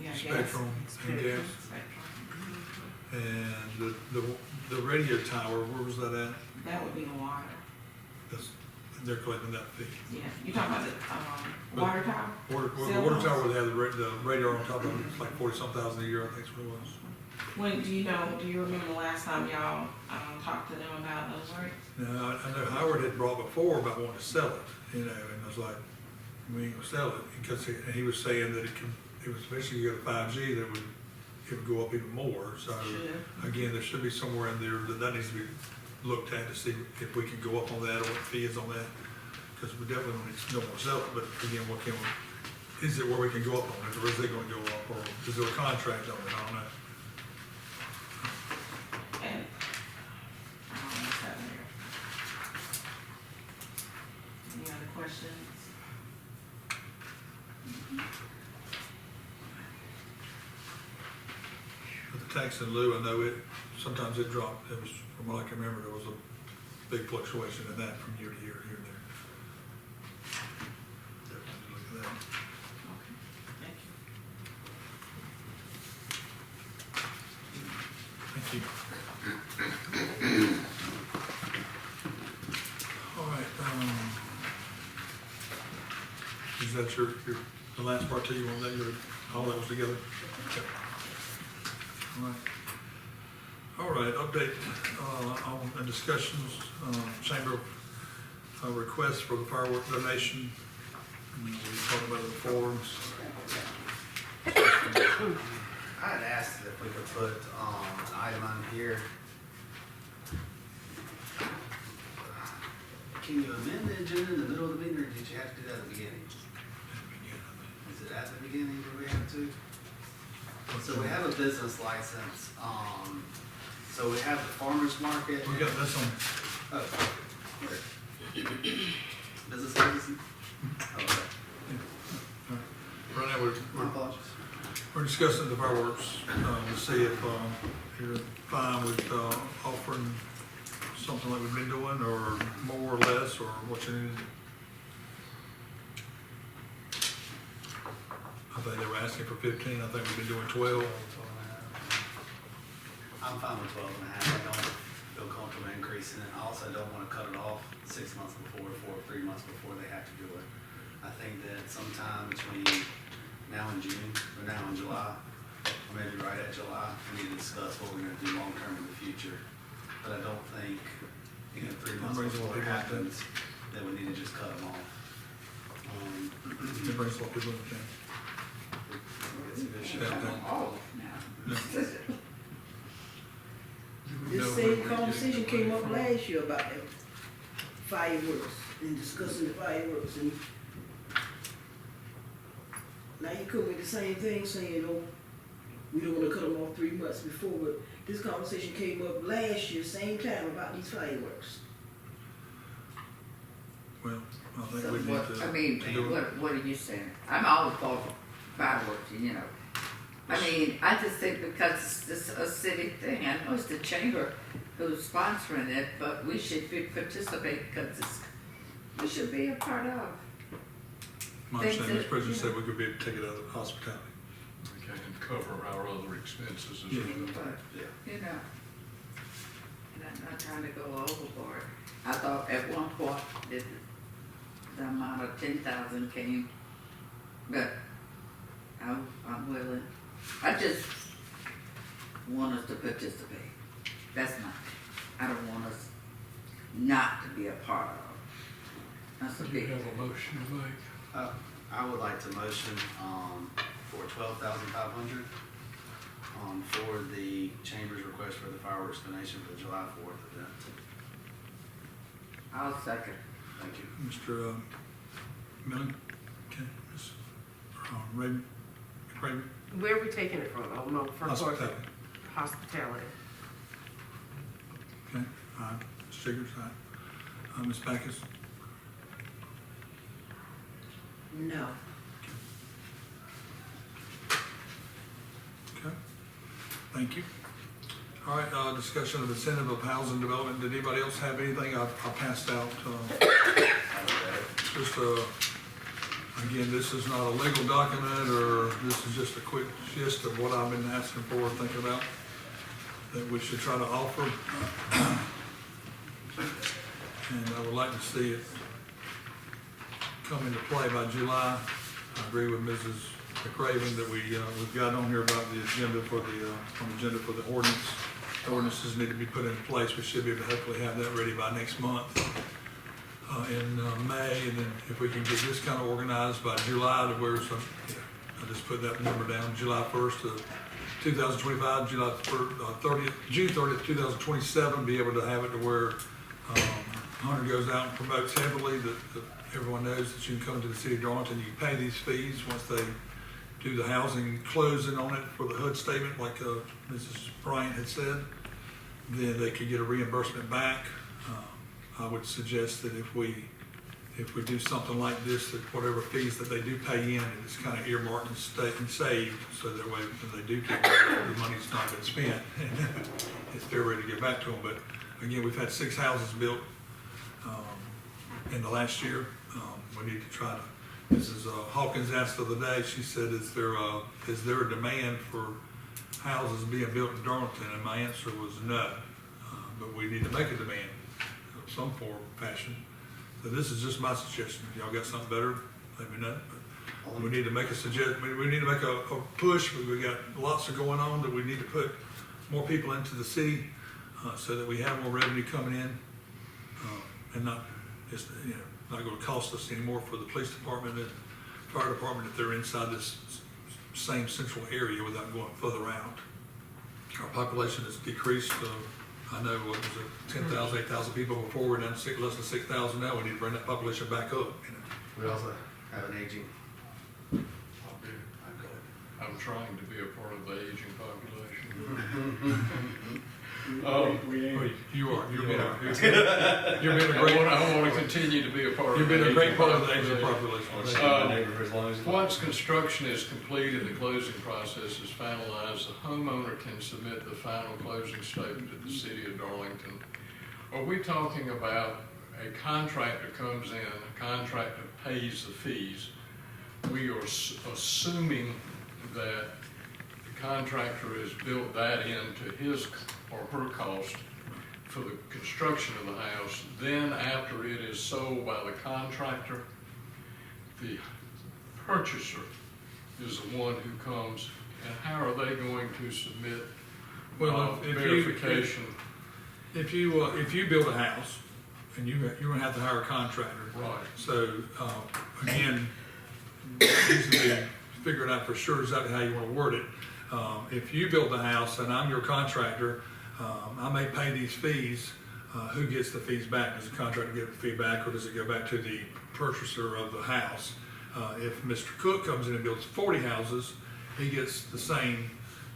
Yeah, Spectrum and gas. Spectrum. And the radio tower, where was that at? That would be the water. They're collecting that fee. Yeah, you talking about the, water tower? The water Cell tower phones? where they have the radar on top of it, it's like 40-some thousand a year, I think is what it was. When, do you remember the last time y'all, talked to them about those rates? Now, I know Howard had brought before about wanting to sell it, and I was like, we ain't gonna sell it, because he was saying that it was eventually you go to 5G, that it would go up even more, so. Sure. Again, there should be somewhere in there that needs to be looked at to see if we can go up on that, or what the fee is on that, because we definitely don't want to sell it, but again, is it where we can go up on it, or is it gonna go up, or is there a contract on it, I don't know. And, what's happening here? Any other questions? But the tax in lieu, I know sometimes it dropped, it was, from what I can remember, there was big fluctuation in that from year to year, here and there. Definitely look at that. Thank you. Thank you. All right, is that the last part too, you want that, all that was together? Okay. All right, update, on the discussions, chamber, request for the firework donation. We talked about it before. I had asked if we could put, an item on here. Can you amend the agenda in the middle of the meeting, or did you have to do that at the beginning? Is it at the beginning where we have to? So we have a business license, so we have the farmer's market. We got this on. Oh, business license? Okay. Right now, My apologies. we're discussing the fireworks, to see if, you're fine with, offering something like we've been doing, or more or less, or what you need. I think they were asking for 15, I think we've been doing 12. I'm fine with 12 and a half. I don't feel comfortable increasing it. I also don't want to cut it off 6 months before, 3 months before they have to do it. I think that sometime between now and June, or now and July, or maybe right at July, we need to discuss what we're going to do long term in the future. But I don't think, 3 months before it happens, that we need to just cut them off. It brings a lot of people in the town. It's an issue. All now. No. This same conversation came up last year about the fireworks and discussing the fireworks, and now you come with the same thing saying, oh, we don't wanna cut them off 3 months before, but this conversation came up last year, same time, about these fireworks. Well, I think So we need what, to. I mean, to do it. what are you saying? I'm all for fireworks, I mean, I just think because it's a city thing, I know it's the chamber who's sponsoring it, but we should participate because we should be a part of. My Things understanding, that, Mr. President you said know. we could be able to take it out of hospitality. Okay, and cover our other expenses as Yeah. well. But, Yeah. and I'm not trying to go overboard. I thought at one point that the amount of 10,000 came, but I'm willing. I just want us to participate. That's not, I don't want us not to be a part of. That's a Do you big have thing. a motion to make? I would like to motion, for 12,500, for the chamber's request for the fireworks donation for the July 4th event. I'll second. Thank you. Mr. Millen? Okay, Ms. Raven? Raven? Where are we taking it from? Oh, no, from Hospitality. hospitality. Okay, aye. Ms. Jiggers, aye. Ms. Baccus? No. Okay, thank you. All right, discussion of incentive of housing development. Did anybody else have anything? I passed out, just, again, this is not a legal document, or this is just a quick gist of what I've been asking for, thinking about, that we should try to offer. And I would like to see it come into play by July. I agree with Mrs. McRaven that we've got on here about the agenda for the, ordinance. The ordinances need to be put in place. We should be able to hopefully have that ready by next month, in May, and then if we can get this kind of organized by July to where some, I just put that number down, July 1st of 2025, June 30th, 2027, be able to have it to where, Hunter goes out and promotes heavily, that everyone knows that you can come to the city of Darlington, you can pay these fees once they do the housing closing on it for the HUD statement, like Mrs. Bryant had said, then they could get a reimbursement back. I would suggest that if we do something like this, that whatever fees that they do pay in, it's kind of earmarked and saved, so that way when they do take it, the money's not been spent. They're ready to get back to them. But again, we've had 6 houses built in the last year. We need to try to, Mrs. Hawkins asked the other day, she said, is there a demand for houses being built in Darlington? And my answer was no, but we need to make a demand of some form, fashion. So this is just my suggestion. If y'all got something better, let me know. But we need to make we need to make a push. We got lots of going on that we need to put more people into the city so that we have more revenue coming in, and not just, not going to cost us anymore for the police department and fire department if they're inside this same central area without going further out. Our population has decreased. I know, what was it, 10,000, 8,000 people before. We're down to less than 6,000 now. We need to bring that population back up. We also have an aging. I'm trying to be a part of the aging population. We ain't. You are. You've been a great. I want to continue to be a part of. You've been a great part of the aging population. Once construction is complete and the closing process is finalized, the homeowner can submit the final closing statement to the city of Darlington. Are we talking about a contractor comes in, a contractor pays the fees? We are assuming that the contractor has built that into his or her cost for the construction of the house. Then after it is sold by the contractor, the purchaser is the one who comes, and how are they going to submit verification? If you build a house and you're going to have to hire a contractor, Right. So again, usually figure it out for sure exactly how you want to word it. If you build the house and I'm your contractor, I may pay these fees. Who gets the fees back? Does the contractor get the fee back, or does it go back to the purchaser of the house? If Mr. Cook comes in and builds 40 houses, he gets the same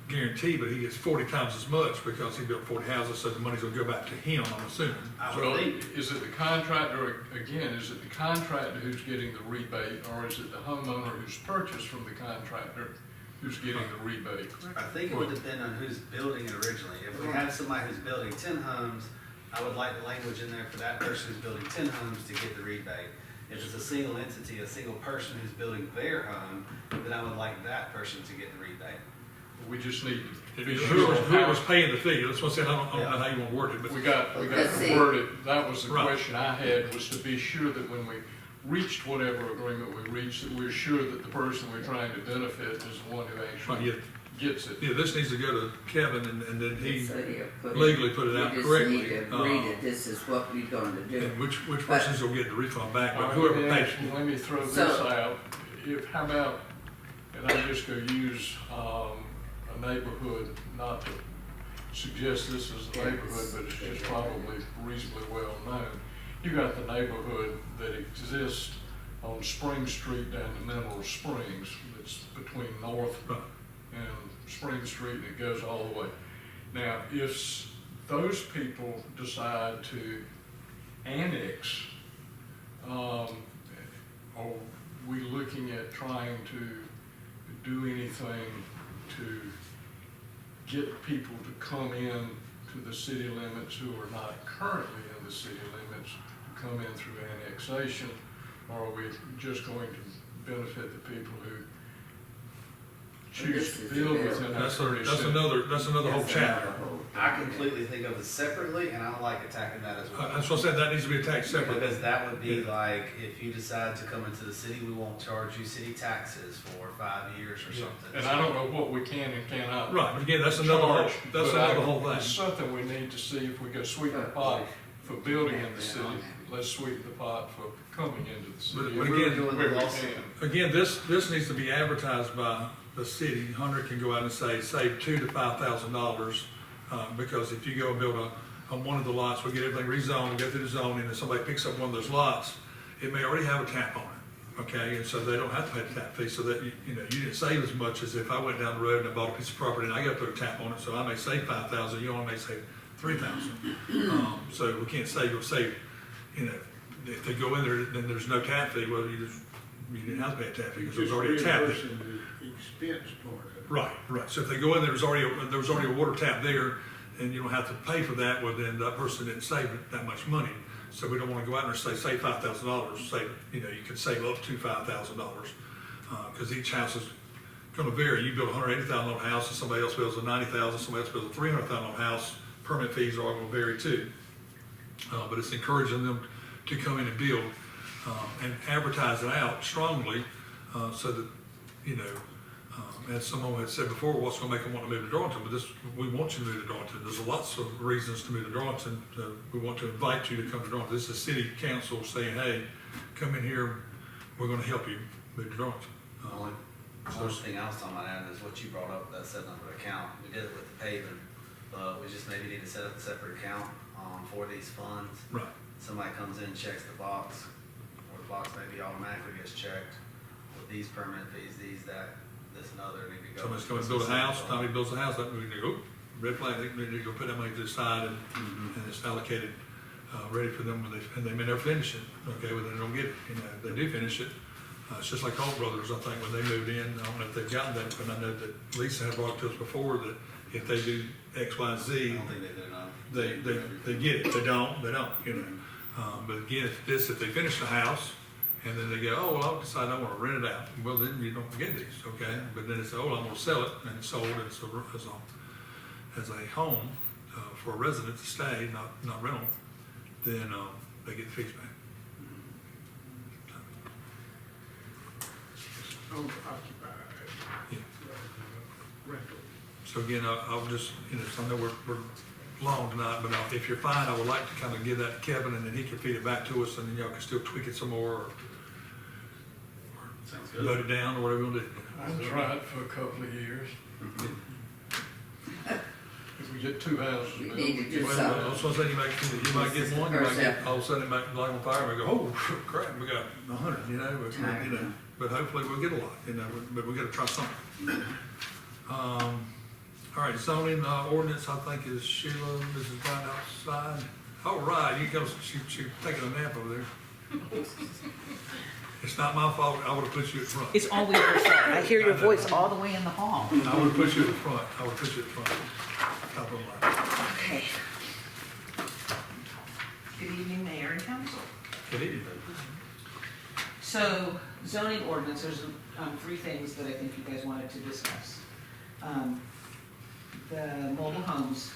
guarantee, but he gets 40 times as much because he built 40 houses, so the money's gonna go back to him, I'm assuming. Well, is it the contractor, again, is it the contractor who's getting the rebate, or is it the homeowner who's purchased from the contractor who's getting the rebate? I think it would depend on who's building it originally. If we have somebody who's building 10 homes, I would like the language in there for that person who's building 10 homes to get the rebate. If it's a single entity, a single person who's building their home, then I would like that person to get the rebate. We just need to be Whoever's paying the fee, that's what I'm saying, I don't know how you want to word it, but. We got Let's to see. word it, that was the Right. question I had, was to be sure that when we reached whatever agreement we reached, that we're sure that the person we're trying to benefit is the one who Right, actually yeah. gets it. Yeah, this needs to go to Kevin and then he So you put legally put it out correctly. You just need to agree that this is what we're going to do. And which person's gonna get the refund back, but All right, whoever let me pays. ask- Let me throw this So- out, how about, and I'm just gonna use, a neighborhood, not to suggest this is a neighborhood, but it's just probably reasonably well known. You got the neighborhood that exists on Spring Street down to Mineral Springs, it's between North Right. and Spring Street, and it goes all the way. Now, if those people decide to annex, are we looking at trying to do anything to get people to come in to the city limits who are not currently in the city limits, to come in through annexation? Or are we just going to benefit the people who choose to build within that That's 36? another whole chapter. I completely think of it separately, and I don't like attacking that as well. That's what I said, that needs to be attacked separately. Because that would be like, if you decide to come into the city, we won't charge you city taxes for 5 years or something. And I don't know what we can and cannot Right, but again, that's another whole, charge. that's but another whole It's thing. something we need to see if we go sweeten the pot for building in the city. Let's sweeten the pot for coming into the city. But If we were again, doing where the we lawsuit, can. Again, this needs to be advertised by the city. Hunter can go out and say, save $2,000 to $5,000, because if you go and build on one of the lots, we get everything rezoned, we go through the zoning, and somebody picks up one of those lots, it may already have a tap on it, okay? And so they don't have to pay the tap fee, so that, you didn't save as much as if I went down the road and I bought a piece of property and I got to put a tap on it, so I may save $5,000, you only may save $3,000. So we can't say, you'll save, if they go in there, then there's no tap fee, well, you didn't have to pay a tap fee because there's already a tap there. Reimbursing the expense part of it. Right. So if they go in there, there was already a water tap there, and you don't have to pay for that, well, then that person didn't save that much money. So we don't wanna go out there and say $5,000, say, you know, you can save up to $5,000. Cause each house is gonna vary. You build a $180,000 house and somebody else builds a $90,000, somebody else builds a $300,000 house, permit fees are all gonna vary too. But it's encouraging them to come in and build, and advertise it out strongly, so that, you know, as someone had said before, what's gonna make them want to move to Darlington? But this, we want you to move to Darlington. There's lots of reasons to move to Darlington. We want to invite you to come to Darlington. This is city council saying, hey, come in here, we're gonna help you move to Darlington. First thing I was talking about, Adam, is what you brought up, that setting up an account. We did it with the paving, but we just maybe need to set up a separate account, for these funds. Right. Somebody comes in, checks the box, or the box maybe automatically gets checked with these permit fees, these, that, this and other, need to go. Somebody's coming to build a house, Tommy builds a house, that we need to go, red flag, they need to go put that money to the side and it's allocated, ready for them when and they may never finish it, okay, well, they don't get it, you know, if they do finish it. It's just like Holt Brothers, I think, when they moved in, I don't know if they've gotten that, but I know that Lisa had brought it to us before, that if they do X, Y, I Z, don't think they did enough. they get it, they don't, you know. But again, if they finish the house, and then they go, oh, well, I'll decide I wanna rent it out, well, then you don't get these, okay? But then it's, oh, I'm gonna sell it, and it's sold as a home, for a resident to stay, not rental, then, they get the fees back. Owner occupied. Yeah. Rental. So again, I'll just, you know, so I know we're long tonight, but if you're fine, I would like to kind of give that to Kevin, and then he can feed it back to us, and then y'all can still tweak it some more, or Sounds vote good. it down, or whatever you want to do. I tried for a couple of years. If we get two houses You built. need to do Well, something. I was gonna say, you might This is get the one, you might first get, step. all of a sudden, it might light on fire, and we go, oh, crap, we got 100, you know, but hopefully we'll get a lot, you know, but we gotta try something. All right, zoning, ordinance, I think is Sheila, Mrs. Brown outside. All right, you go, she taking a nap over there. It's not my fault, I would've put you at front. It's always your fault. I hear your voice all the way in the hall. I would've put you at front, top of the line. Okay. Good evening, Mayor and Council. Good evening. So zoning ordinance, there's three things that I think you guys wanted to discuss. The mobile homes,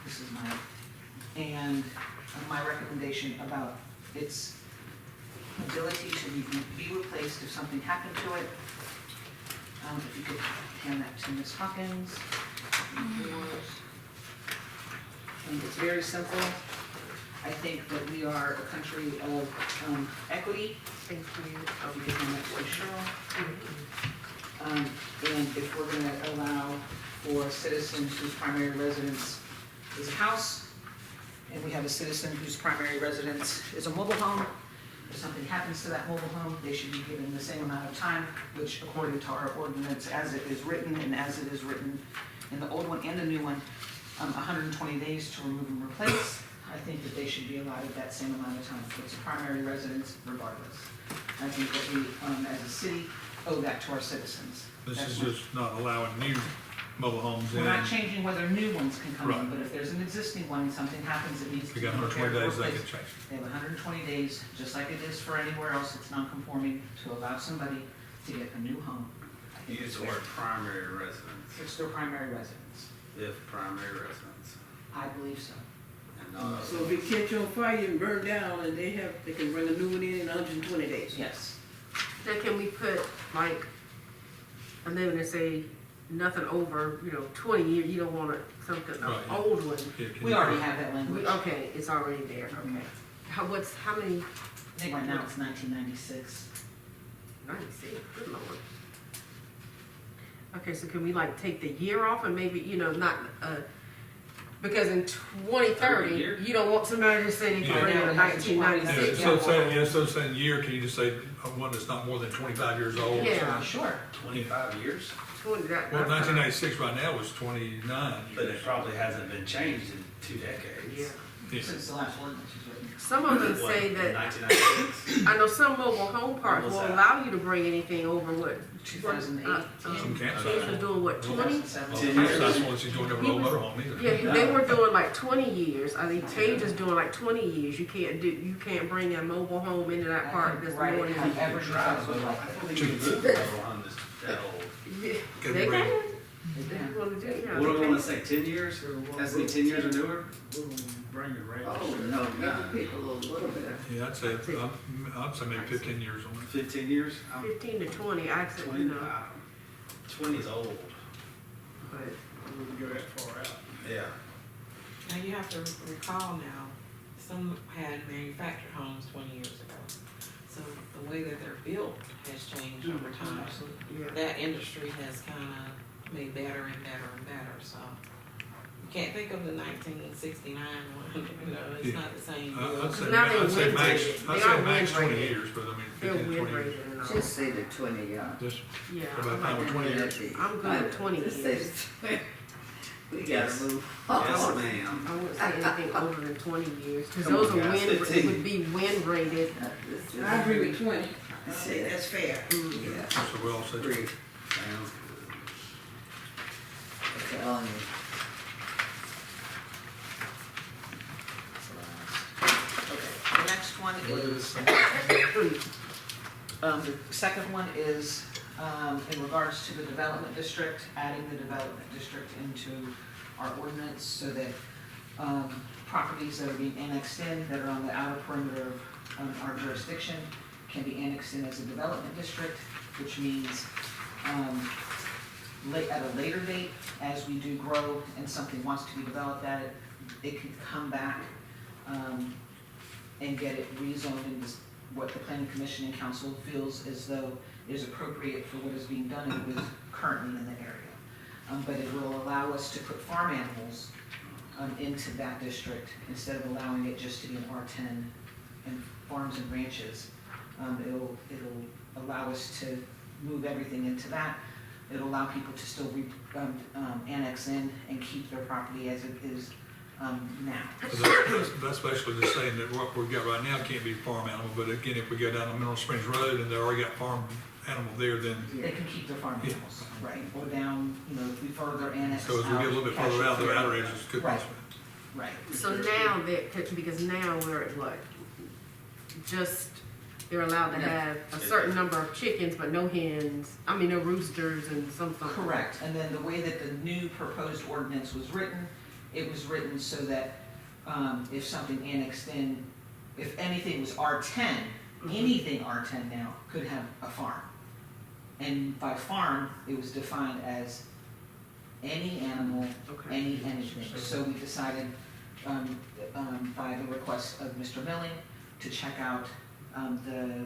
this is and my recommendation about its ability to be replaced if something happened to it. If you could hand that to Ms. Hawkins. And it's very simple. I think that we are a country of equity. Thank you. You can hand that to Cheryl. And if we're gonna allow for citizens whose primary residence is a house, and we have a citizen whose primary residence is a mobile home, if something happens to that mobile home, they should be given the same amount of time, which according to our ordinance, as it is written, and as it is written in the old one and the new one, 120 days to remove and replace. I think that they should be allotted that same amount of time. So it's a primary residence regardless. I think that we, as a city, owe that to our citizens. This That's is what- just not allowing new mobile homes in. We're not changing whether new ones can come in, Right. but if there's an existing one and something happens, it needs to We be got 120 repaired or days, they can replaced. change. They have 120 days, just like it is for anywhere else that's non-conforming, to allow somebody to get a new home. I You think use it's the fair. word primary residence, It's their primary residence. if primary residence. I believe so. And not So if it catch on fire and burn down, and they can bring a new one in 120 days. Yes. Now, can we put like, I'm going to say nothing over, 20 years, you don't want something, an Right, yeah. old one. Yeah, can We you- already have that language. Okay, it's already there, okay. How many, I think right now it's 1996. 96, good lord. Okay, so can we like take the year off and maybe, not, because in 2030, year? you don't want somebody to say they Yeah. can bring in Yeah, a it has to be 1996. So saying year, can you just say one that's not more than 25 years old? Yeah. Sure. 25 years, 20, Well, 1996 right now is 29 but years. it probably hasn't been changed in 2 decades. Yeah. Yeah. Since the last ordinance was written. Some of them say that, 1996. I know some mobile home parks When was will that? allow you to bring anything over what? 2008. Some campsites. Chase was doing what, 20? 2017. 10 years. That's what she's doing over no motorhome either. Yeah, they were doing like 20 years. I think Cage is doing like 20 years. You can't bring a mobile home into that park that's Right, more than. however you guys would like I it. thought they even moved mobile home that old. Yeah, Can they you bring- can. If you wanna do, yeah. What do they we can. wanna say, 10 years? Has to be 10 years or newer? We'll bring it right. Oh, no, give people a little bit. Yeah, I'd say maybe 15 years on it. 15 years? 15 to 20, I'd say, 20, you know, 20 is old. but. We wouldn't go that far out. Yeah. Now you have to recall now, some had manufactured homes 20 years ago. So the way that they're built has changed over time. Yeah. That industry has kind of made better and better and better, so. You can't think of the 1969 one, you know, it's Yeah. not the same. I'd say, Now they're I'd say wind max, rated. I'd They say are max wind 20 rated. years, but I mean, They're 15, wind 20 years. rated and all. Just say the 20, Just Yeah, about I'm time like, with 20 years. I'm good with 20 Just years. say- We gotta Yes. move. Yes, ma'am. I wouldn't say anything over than 20 years, because Come on, those are guys, wind, 15. would be wind rated. This is- I agree with 20. I think that's fair. Yeah, So we all say, agree. Sounds good. I'm telling you. Okay, the next one what is is, it? the second one is, in regards to the development district, adding the development district into our ordinance so that, properties that are being annexed in, that are on the outer perimeter of our jurisdiction, can be annexed in as a development district, which means, at a later date, as we do grow and something wants to be developed at it, it can come back, and get it rezoned into what the planning commission and council feels as though is appropriate for what is being done and what is currently in the area. But it will allow us to put farm animals, into that district instead of allowing it just to be an R10 and farms and ranches. It'll allow us to move everything into that. It'll allow people to still annex in and keep their property as it is now. That's basically just saying that what we've got right now can't be farm animal, but again, if we go down the Mineral Springs Road and they already got farm animal there, then, They can keep their farm Yeah. animals, right, or down, if we further annex out. so as we get a little bit further out, the outer edges could Right. possibly. Right. So now because now we're at what? Just, they're allowed to have a certain number of chickens, but no hens, no roosters and something. Correct, and then the way that the new proposed ordinance was written, it was written so that, if something annexed in, if anything was R10, anything R10 now could have a farm. And by farm, it was defined as any animal, Okay. anything. So we decided, by the request of Mr. Milling, to check out, the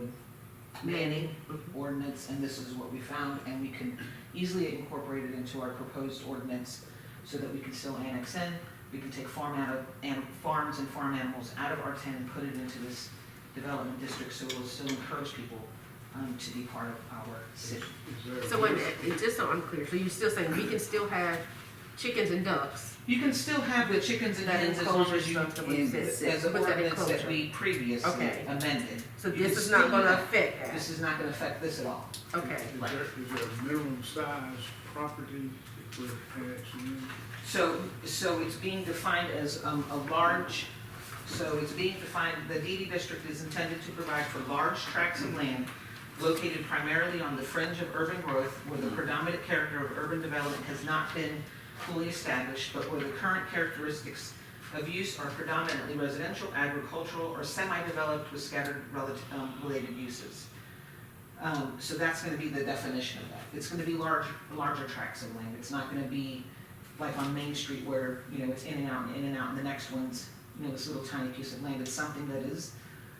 manning ordinance, and this is what we found, and we can easily incorporate it into our proposed ordinance so that we can still annex in. We can take farms and farm animals out of R10 and put it into this development district, so it'll still encourage people, to be part of our city. Is there a So wait a minute, it's just so unclear, so you're still saying we can still have chickens and ducks? You can still have the chickens and That hens as long enclosure as you, stuff that we in said. the as the What's that ordinance that enclosure? we previously Okay. amended. So You this can is not still gonna have- affect that? This is not gonna affect this at all. Okay. Is there a minimum size property if we're annexing in? So it's being defined as, a large, so it's being defined, the DD district is intended to provide for large tracts of land located primarily on the fringe of urban growth, where the predominant character of urban development has not been fully established, but where the current characteristics of use are predominantly residential, agricultural, or semi-developed with scattered related uses. So that's gonna be the definition of that. It's gonna be larger tracts of land. It's not gonna be like on Main Street where, it's in and out and in and out, and the next one's, this little tiny piece of land. It's something that is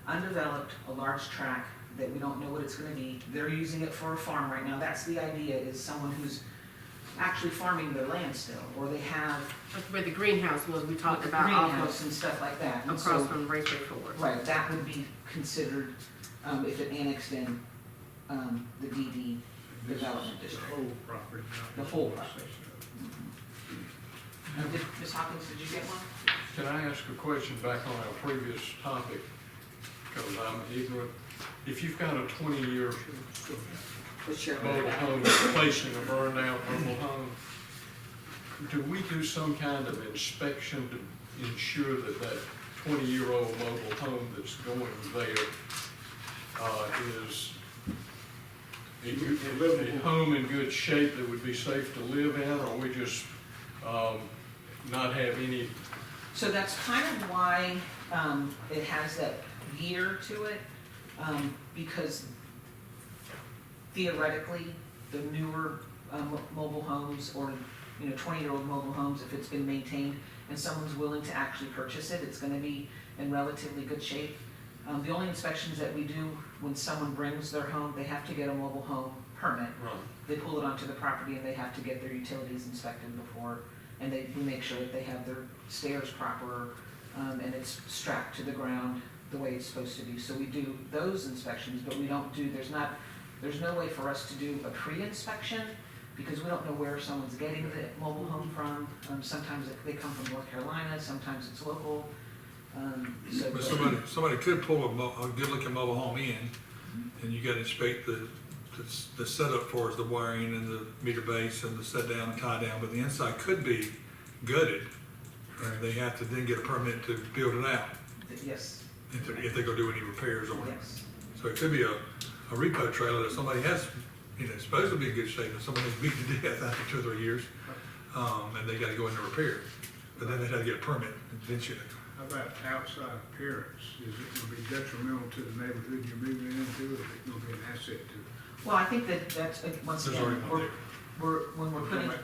undeveloped, a large tract that we don't know what it's gonna be. They're using it for a farm right now. That's the idea, is someone who's actually farming their land still, or they have Like where the greenhouse was, we talked about greenhouse and stuff like that. And across so- from Raceway Forward. Right, that would be considered, if it annexed in, the DD This is development the district. whole property, not The just whole one property. section of it. Ms. Hawkins, did you get one? Can I ask a question back on our previous topic? Because I'm ignorant. If you've got a 20-year mobile home replacing a burned out mobile home, do we do some kind of inspection to ensure that that 20-year-old mobile home that's going there is a home in good shape that would be safe to live in, or we just not have any? So that's kind of why it has that year to it, because theoretically, the newer mobile homes or 20-year-old mobile homes, if it's been maintained and someone's willing to actually purchase it, it's going to be in relatively good shape. The only inspections that we do when someone brings their home, they have to get a mobile home permit. Right. They pull it onto the property and they have to get their utilities inspected before, and we make sure that they have their stairs proper, and it's strapped to the ground the way it's supposed to be. So we do those inspections, but we don't do, there's no way for us to do a pre-inspection because we don't know where someone's getting the mobile home from. Sometimes they come from North Carolina, sometimes it's local. But somebody could pull a good-looking mobile home in, and you got to inspect the setup for is the wiring and the meter base and the set down and tie down, but the inside could be gutted, and they have to then get a permit to build it out. Yes. If they go do any repairs on it. Yes. So it could be a repo trailer that somebody has, supposed to be in good shape, and somebody has beat to death after 2 or 3 years, and they got to go in and repair it. But then they had to get a permit eventually. How about outside appearance? Is it gonna be detrimental to the neighborhood you're moving into, or is it gonna be an asset to? Well, I think that's, once There's again, already one there. when we're putting, The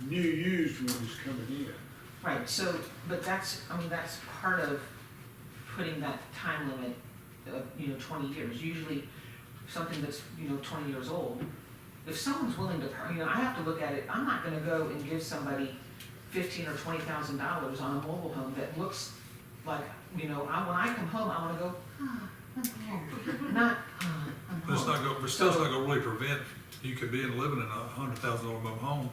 new used one is coming in. right, so, but that's part of putting that time limit of, 20 years. Usually, something that's, 20 years old, if someone's willing to, I have to look at it, I'm not gonna go and give somebody $15,000 or $20,000 on a mobile home that looks like, when I come home, I wanna go, I'm home. Not, I'm But home. we're still not gonna really prevent, you could be living in a $100,000 mobile home,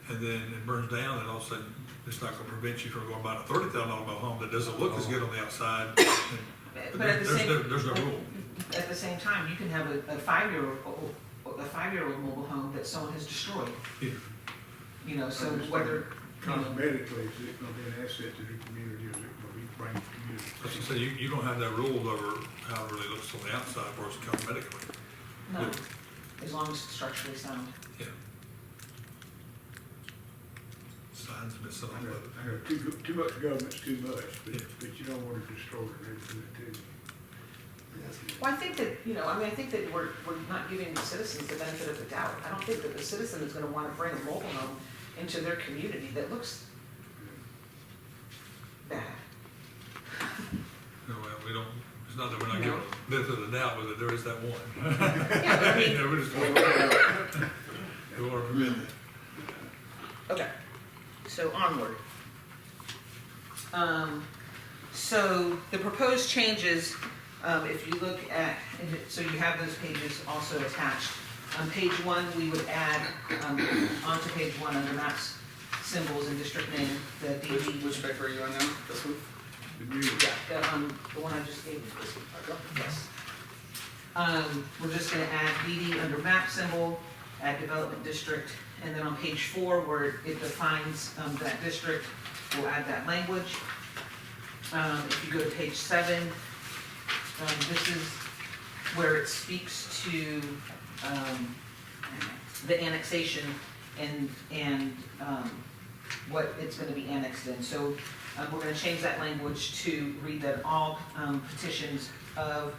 and then it burns down, and all of a sudden, it's not gonna prevent you from going buying a $30,000 mobile home that doesn't look as good on the outside. But at the same, There's no rule. at the same time, you can have a 5-year-old mobile home that someone has destroyed. Yeah. So whether, Cosmetically, is it gonna be an asset to the community, or is it gonna be bringing community? As I say, you don't have that rule over how it really looks on the outside versus cosmetically. no, as long as it's structurally sound. Yeah. Signs missing I on know, it. too much government's too much, Yeah. but you don't wanna destroy the neighborhood too. Well, I think that, I think that we're not giving the citizens the benefit of the doubt. I don't think that the citizen is gonna wanna bring a mobile home into their community that looks bad. No, well, we don't, it's not that we're not giving them the benefit of the doubt, but that there is that one. Yeah, but I mean, We're just, we wanna prevent that. okay, so onward. So the proposed changes, if you look at, so you have those pages also attached. On page 1, we would add, onto page 1 under maps, symbols, and district name, the DD. Which paper are you on now? This one? The new, Yeah, the one I just gave you, this one. Yes. We're just gonna add DD under map symbol, add development district, and then on page 4, where it defines that district, we'll add that language. If you go to page 7, this is where it speaks to the annexation and what it's gonna be annexed in. So we're gonna change that language to read that all petitions of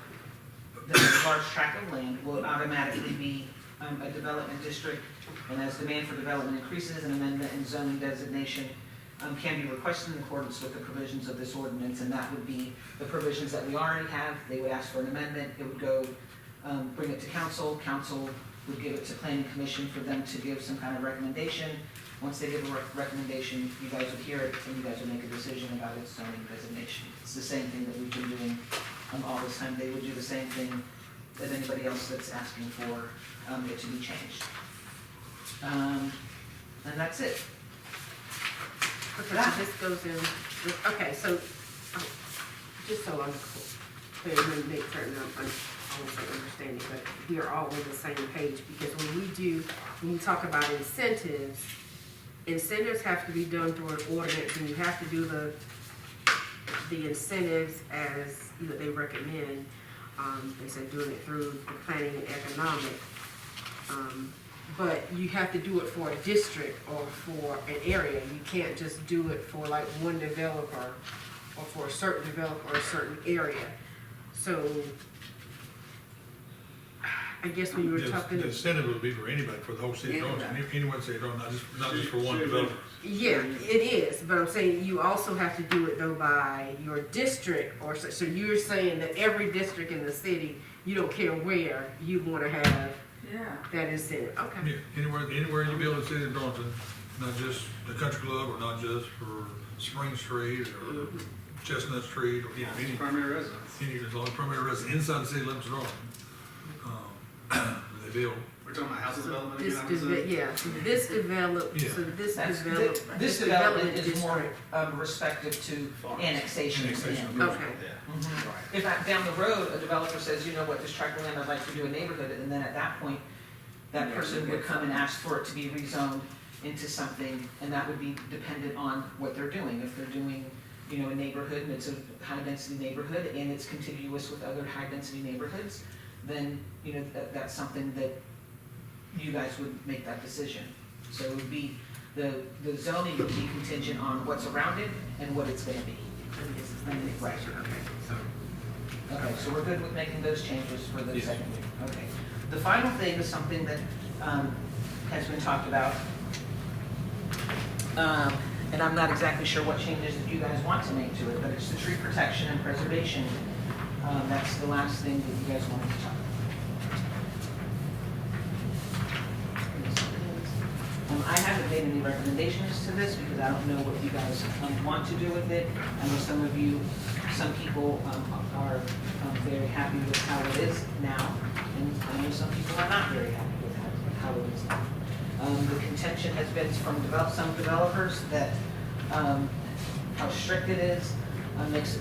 the large tract of land will automatically be a development district, and as demand for development increases, an amendment in zoning designation can be requested in accordance with the provisions of this ordinance, and that would be the provisions that we already have. They would ask for an amendment, it would go, bring it to council would give it to planning commission for them to give some kind of recommendation. Once they give a recommendation, you guys would hear it, and you guys would make a decision about its zoning designation. It's the same thing that we've been doing all this time. They would do the same thing as anybody else that's asking for it to be changed. And that's it. Okay, so this goes in Okay, so, just so I'm clear, let me make certain I'm also understanding, but we are all on the same page, because when we talk about incentives, incentives have to be done through an ordinance, and you have to do the incentives as, they recommend. They said doing it through the planning and economic. But you have to do it for a district or for an area. You can't just do it for like one developer or for a certain developer or a certain area. So I guess when you were talking. The incentive would be for anybody, for the whole city of Darlington, anyone city of Darlington, not just for one developer. Yeah, it is, but I'm saying you also have to do it though by your district, or so you're saying that every district in the city, you don't care where, you wanna have that incentive, okay. Yeah, anywhere you build in the city of Darlington, not just the country club, or not just for Spring Street, or Chestnut Street, or, any, Primary residence. as long as primary residence inside the city limits of Darlington. They build. We're talking about house development This again, this develop, Yeah. so this That's, develop. this development is district. more respective to annexation. Annexation. Okay, Yeah. Right. If down the road, a developer says, you know what, this tract of land, I'd like to do a neighborhood, and then at that point, that person would come and ask for it to be rezoned into something, and that would be dependent on what they're doing. If they're doing, a neighborhood, and it's a high-density neighborhood, and it's contiguous with other high-density neighborhoods, then, that's something that you guys would make that decision. So it would be, the zoning would be contingent on what's around it and what it's gonna be. and this is the next Right. section, okay, so. Okay, so we're good with making those changes for the second reading, okay. The final thing is something that, has been talked about. And I'm not exactly sure what changes that you guys want to make to it, but it's the tree protection and preservation. That's the last thing that you guys wanted to talk about. I haven't made any recommendations to this because I don't know what you guys want to do with it. I know some people are very happy with how it is now, and I know some people are not very happy with how it is now. The contention has been from some developers that how strict it is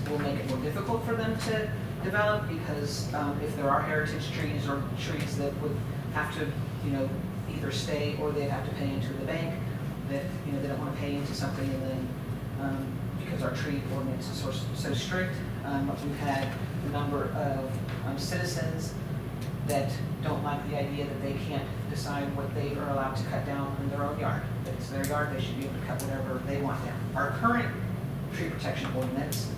will make it more difficult for them to develop, because if there are heritage trees or trees that would have to, either stay or they'd have to pay into the bank, that, they don't want to pay into something, and then, because our tree ordinance is so strict, we've had a number of citizens that don't like the idea that they can't decide what they are allowed to cut down in their own yard. That it's their yard, they should be able to cut whatever they want down. Our current tree protection ordinance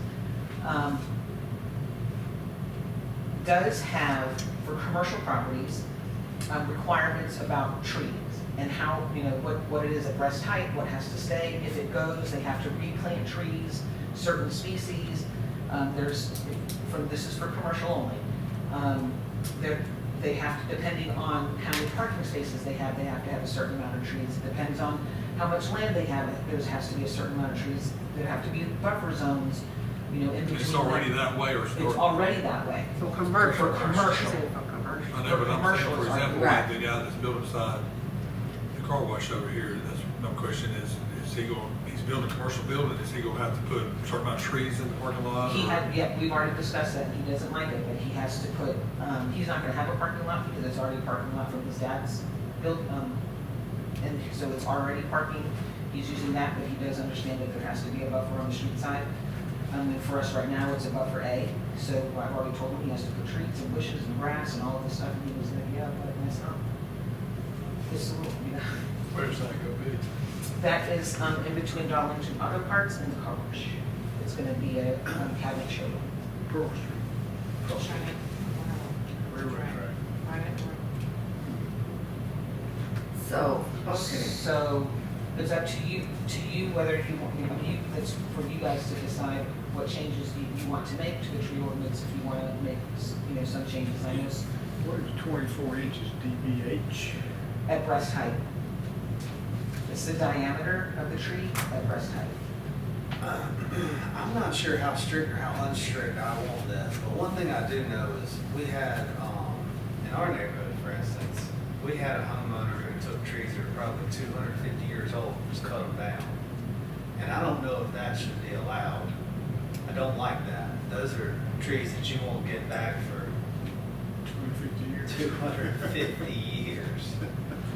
does have, for commercial properties, requirements about trees and how, what it is at breast height, what has to stay. If it goes, they have to replant trees, certain species. This is for commercial only. They have to, depending on how many parking spaces they have to have a certain amount of trees. It depends on how much land they have. There has to be a certain amount of trees. There have to be buffer zones, in between. It's already that way, or It's already that way. For commercial. For commercial. I know, but I'm saying, for commercials are- example, Right. the guy that's building beside the car wash over here, that's, my question is he's building a commercial building, is he gonna have to put a certain amount of trees in the parking lot? We've already discussed that. He doesn't like it, but he has to put, he's not gonna have a parking lot because it's already a parking lot from his dad's build, and so it's already parking. He's using that, but he does understand that there has to be a buffer on the street side. And for us right now, it's a buffer A, so I've already told him he has to put trees and bushes and grass and all of this stuff, and he was like, yeah, but that's not. It's a little, Where's that gonna be? That is, in between Darlington Auto Parts and the car wash. It's gonna be a cabinet showroom. Pearl Street. Railroad track. So, okay, So it's up to you whether you want, that's for you guys to decide what changes you want to make to the tree ordinance, if you want to make, some changes. I know What is 24 inches DBH? at breast height. It's the diameter of the tree at breast height. I'm not sure how strict or how unstrict I want this, but one thing I do know is we had, in our neighborhood, for instance, we had a homeowner who took trees that were probably 250 years old, just cut them down. And I don't know if that should be allowed. I don't like that. Those are trees that you won't get back for 250 years.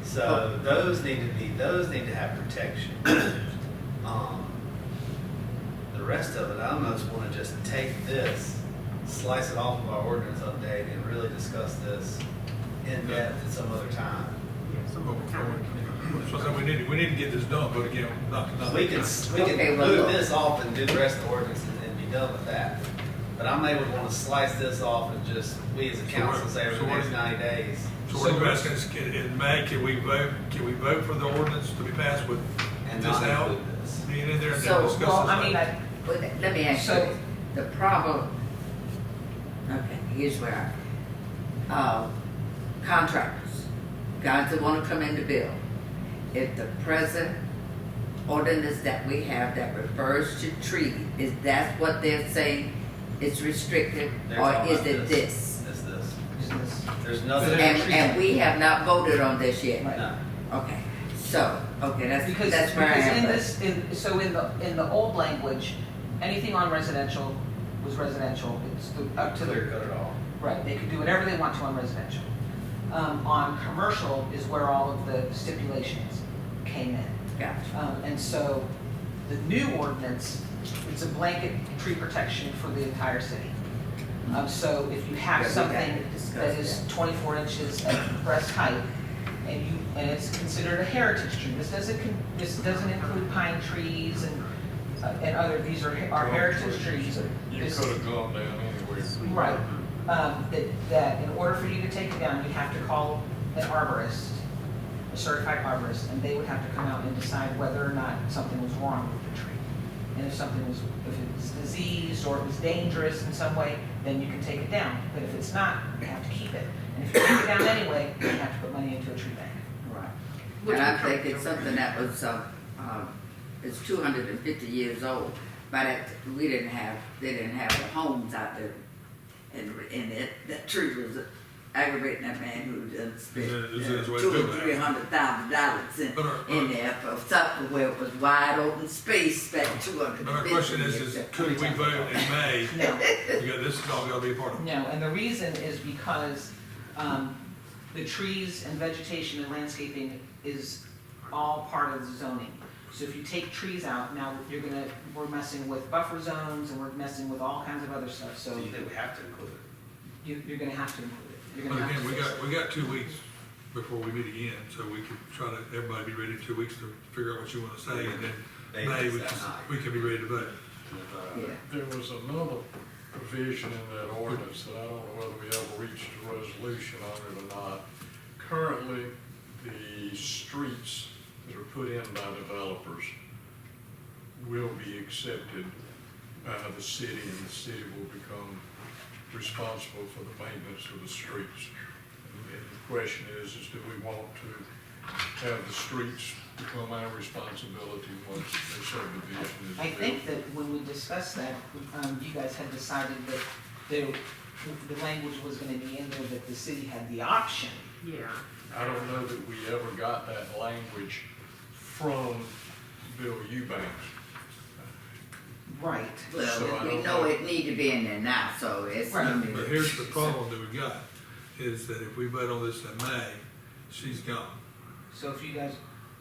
So those need to have protection. The rest of it, I almost want to just take this, slice it off of our ordinance update, and really discuss this in depth at some other time. Yeah, some other time. So we need to get this done, but again, not. We can Okay, well, move look. this off and do the rest of the ordinance and be done with that. But I may would want to slice this off and just, we as a council say over the next 90 days. So what you're asking is, in May, can we vote for the ordinance to be passed with And this not out? include this. Being in there and So, then discuss this? Well, I mean, later? Well, let me ask you, So- this. The problem, okay, here's where contractors, guys that wanna come in to build, if the present ordinance that we have that refers to trees, is that what they're saying is restricted, They're or talking is about it this? It's this. Is this- There's nothing. And we have not voted on this yet? Right. No. Okay, so, okay, Because, that's where I because am. in this, so in the old language, anything on residential was residential, it's up to Clear the, cut it all. right, they could do whatever they want to on residential. On commercial is where all of the stipulations came in. Gotcha. And so the new ordinance, it's a blanket tree protection for the entire city. So if you have Yeah, we got something to discuss that is 24 inches at breast height, and it's considered a heritage tree, this doesn't include pine trees and other, these are heritage trees. You This- could have gone down anywhere. Right, that in order for you to take it down, you have to call an arborist, a certified arborist, and they would have to come out and decide whether or not something was wrong with the tree. And if it was diseased or it was dangerous in some way, then you can take it down. But if it's not, you have to keep it. And if you take it down anyway, you have to put money into a tree bank. Right. Which And I would come- think it's something that was, it's 250 years old, but they didn't have the homes out there. And that tree was aggravating that man who done spent Is it his way to $200,000 do or that? $300,000 in there for something where it was wide open space back 250 But my question is could we vote in May? No. This is all gotta be a part of it. No, and the reason is because the trees and vegetation and landscaping is all part of the zoning. So if you take trees out, now we're messing with buffer zones and we're messing with all kinds of other stuff, so So you think we have to include it? you're gonna have to include it. You're But gonna have again, to we got 2 weeks before we meet again, so we could try to, everybody be ready in 2 weeks to figure out what you wanna say, and then They May, fix that night. we can be ready to vote. Yeah. There was another provision in that ordinance that I don't know whether we ever reached a resolution on it or not. Currently, the streets that are put in by developers will be accepted by the city, and the city will become responsible for the maintenance of the streets. And the question is do we want to have the streets become our responsibility once the subdivision is built? I think that when we discussed that, you guys had decided that the language was gonna be in there that the city had the option. Yeah. I don't know that we ever got that language from Bill Eubanks. Right. So I Well, we don't know know. it need to be in there now, so it's. Right. But here's the problem that we got, is that if we vote on this in May, she's gone. So if you guys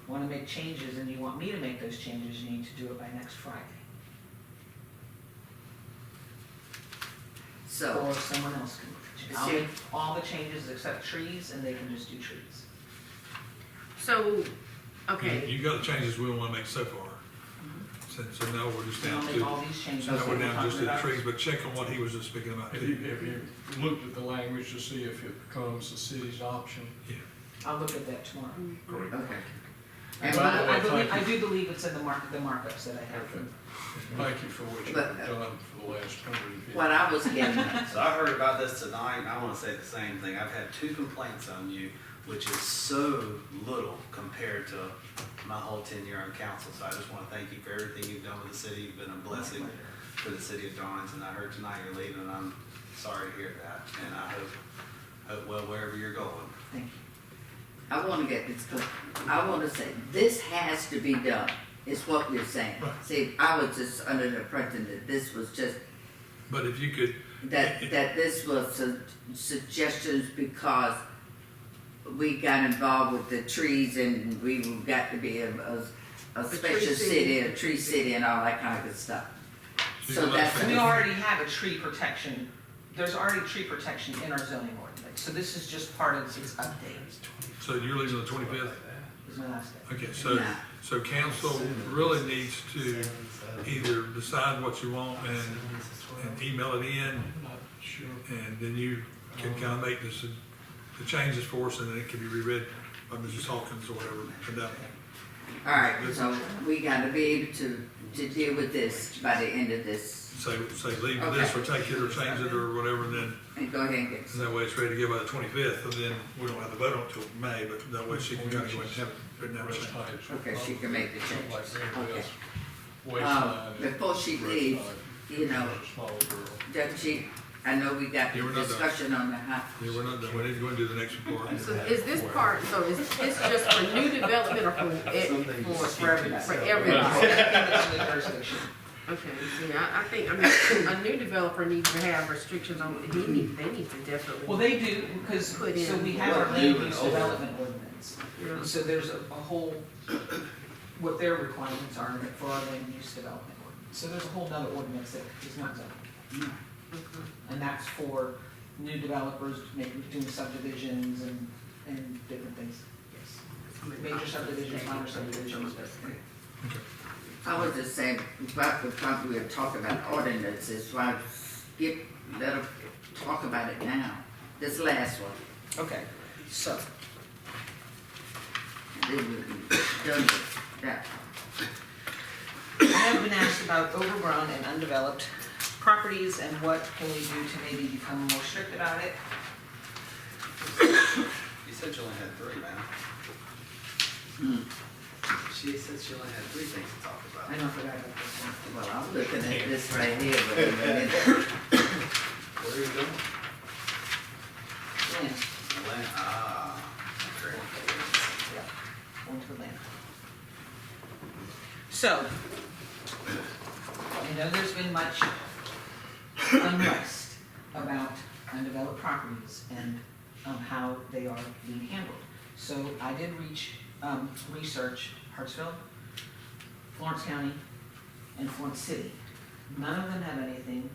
wanna make changes and you want me to make those changes, you need to do it by next Friday. So, Or someone else can. I'll See- make all the changes except trees, and they can just do trees. So, okay, You got the changes we wanna make so far. So now we're just And I'll down make all to, these changes. now that we're we're down just talking to the about. trees, but check on what he was just speaking about Have too. you looked at the language to see if it becomes the city's option? I'll look at that tomorrow. Great. okay. And And by the my- way, I believe, thank I you. do believe it's in the markups that I have. Okay. Thank you for what you've But, done for the last 150. what I was getting at, So I heard about this tonight, and I want to say the same thing. I've had 2 complaints on you, which is so little compared to my whole tenure on council. So I just want to thank you for everything you've done with the city. You've been a blessing for the city of Darlington. I heard tonight you're leaving, and I'm sorry to hear that. And I hope well wherever you're going. Thank you. I wanna get this, I wanna say, this has to be done. is what we're saying. Right. See, I was just under the impression that this was just, But if you could, that this was suggestions because we got involved with the trees and we got to be a special city, a tree city and all that kind of good stuff. So that's, We already have a tree protection, there's already tree protection in our zoning ordinance, so this is just part of its update, so you're leaving the 25th? is my last day. Okay, so council really needs to either decide what you want and email it in, and then you can kind of make the changes for us, and then it can be reread by Mrs. Hawkins or whatever at that point. all right, so we gotta be able to deal with this by the end of this, Say leave this or take it or change it or whatever, and then and go ahead and get. and that way it's ready to go by the 25th, and then we don't have to vote on it until May, but that way she can kind of go and have it now. Okay, she can make the change. Okay. Waistline. Before she leaves, you know, Small girl. doesn't she, I know we got Yeah, we're not done. discussion on the house. Yeah, we're not done, we need to go and do the next report. So is this part, so is this just for new development or For everybody. For everybody? Anything in the jurisdiction. Okay, see, I think, I mean, a new developer needs to have restrictions on, they need to definitely. Well, they do, because, Put in. so we have our land use development ordinance. Yeah. So there's a whole, what their requirements are for our land use development ordinance. So there's a whole nother ordinance that is not zoning. Okay. And that's for new developers, maybe doing subdivisions and different things. Yes. Major subdivisions, minor subdivisions, but. I was just saying, about the time we were talking about ordinances, why let her talk about it now, this last one, Okay, so, and then we'll be done with that. I have been asked about overgrown and undeveloped properties and what can we do to maybe become more strict about it. You said you only had 3, man. She said she only had 3 things to talk about. I know, I forgot about this one. Well, I'm looking at this right here, but Where are you going? Land, Land. Ah, great. yeah, going to the land. So, I know there's been much unrest about undeveloped properties and how they are being handled. So I did research Hartsville, Florence County, and Florence City. None of them have anything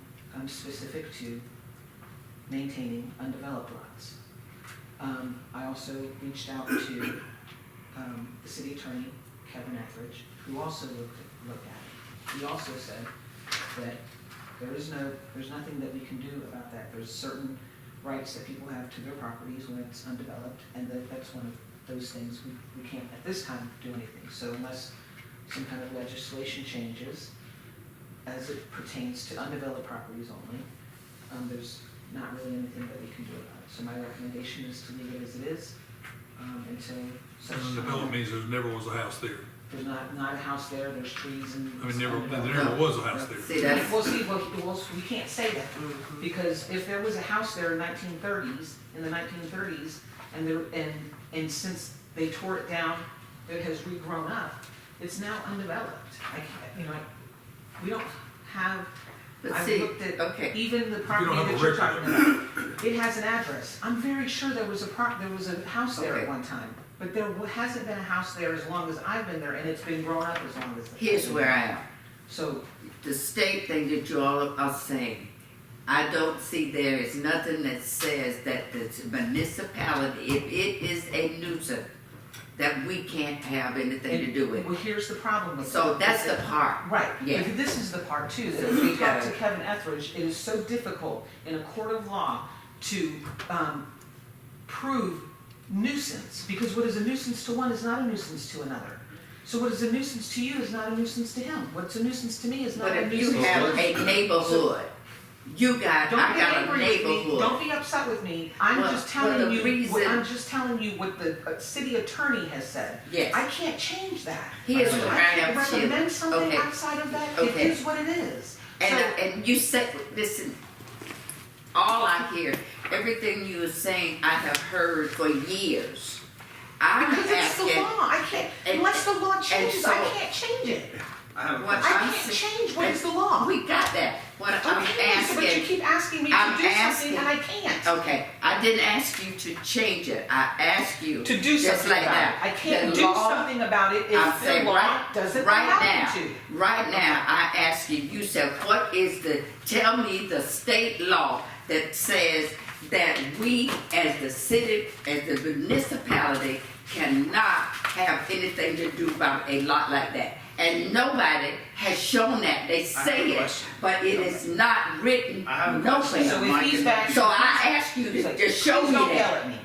specific to maintaining undeveloped lots. I also reached out to the city attorney, Kevin Etheridge, who also looked at it. He also said that there's nothing that we can do about that. There's certain rights that people have to their properties when it's undeveloped, and that's one of those things we can't at this time do anything. So unless some kind of legislation changes as it pertains to undeveloped properties only, there's not really anything that we can do about it. So my recommendation is to leave it as it is until such time. Undeveloped means there never was a house there. There's not a house there, there's trees and. I mean, there undeveloped. never was a house there. see, that's, Well, we can't say that, because if there was a house there in the 1930s, and since they tore it down, it has regrown up, it's now undeveloped. We don't have, but I've see, looked at, okay, even the don't property have a that you're record. talking about, it has an address. I'm very sure there was a house there Okay. at one time, but there hasn't been a house there as long as I've been there, and it's been grown up as long as. here's where I am. So, The state thing that you all are saying, I don't see there is nothing that says that the municipality, if it is a nuisance, that we can't have anything to do with. well, here's the problem with. So it. that's the part. Right, Yeah. but this is the part too, that So if we we talk to gotta- Kevin Etheridge, it is so difficult in a court of law to prove nuisance, because what is a nuisance to one is not a nuisance to another. So what is a nuisance to you is not a nuisance to him. What's a nuisance to me is not But a if nuisance you to have him. a neighborhood, I Don't get got a angry with me, neighborhood. don't be upset with me, I'm Well, just well, telling the you, reason- I'm just telling you what the city attorney has said. Yes. I can't change that. Here's So what I I can't have to- recommend something okay. outside of that, it Okay. is what it is. And, So- and you said, listen, all I hear, everything you are saying, I have heard for years. I'm Because it's the asking, law, I can't, unless the law changes, I so- can't change it. I have a What I question. I'm can't saying- change what is the law. we got that. What I'm Okay, so but you asking, keep asking me to I'm do something asking- and I can't. okay, I didn't ask you to change it. I asked you. To do just something like about that. it. I can't The do law- something about it I'm if the saying law doesn't right allow now, me to. right now, I ask you, you said, what is tell me the state law that says that we as the city, as the municipality, cannot have anything to do about a lot like that. And nobody has shown that. They have say a it, question. but it is not written I have a question. So nowhere. if he's back. So I ask you to just show me Please don't yell that. at me.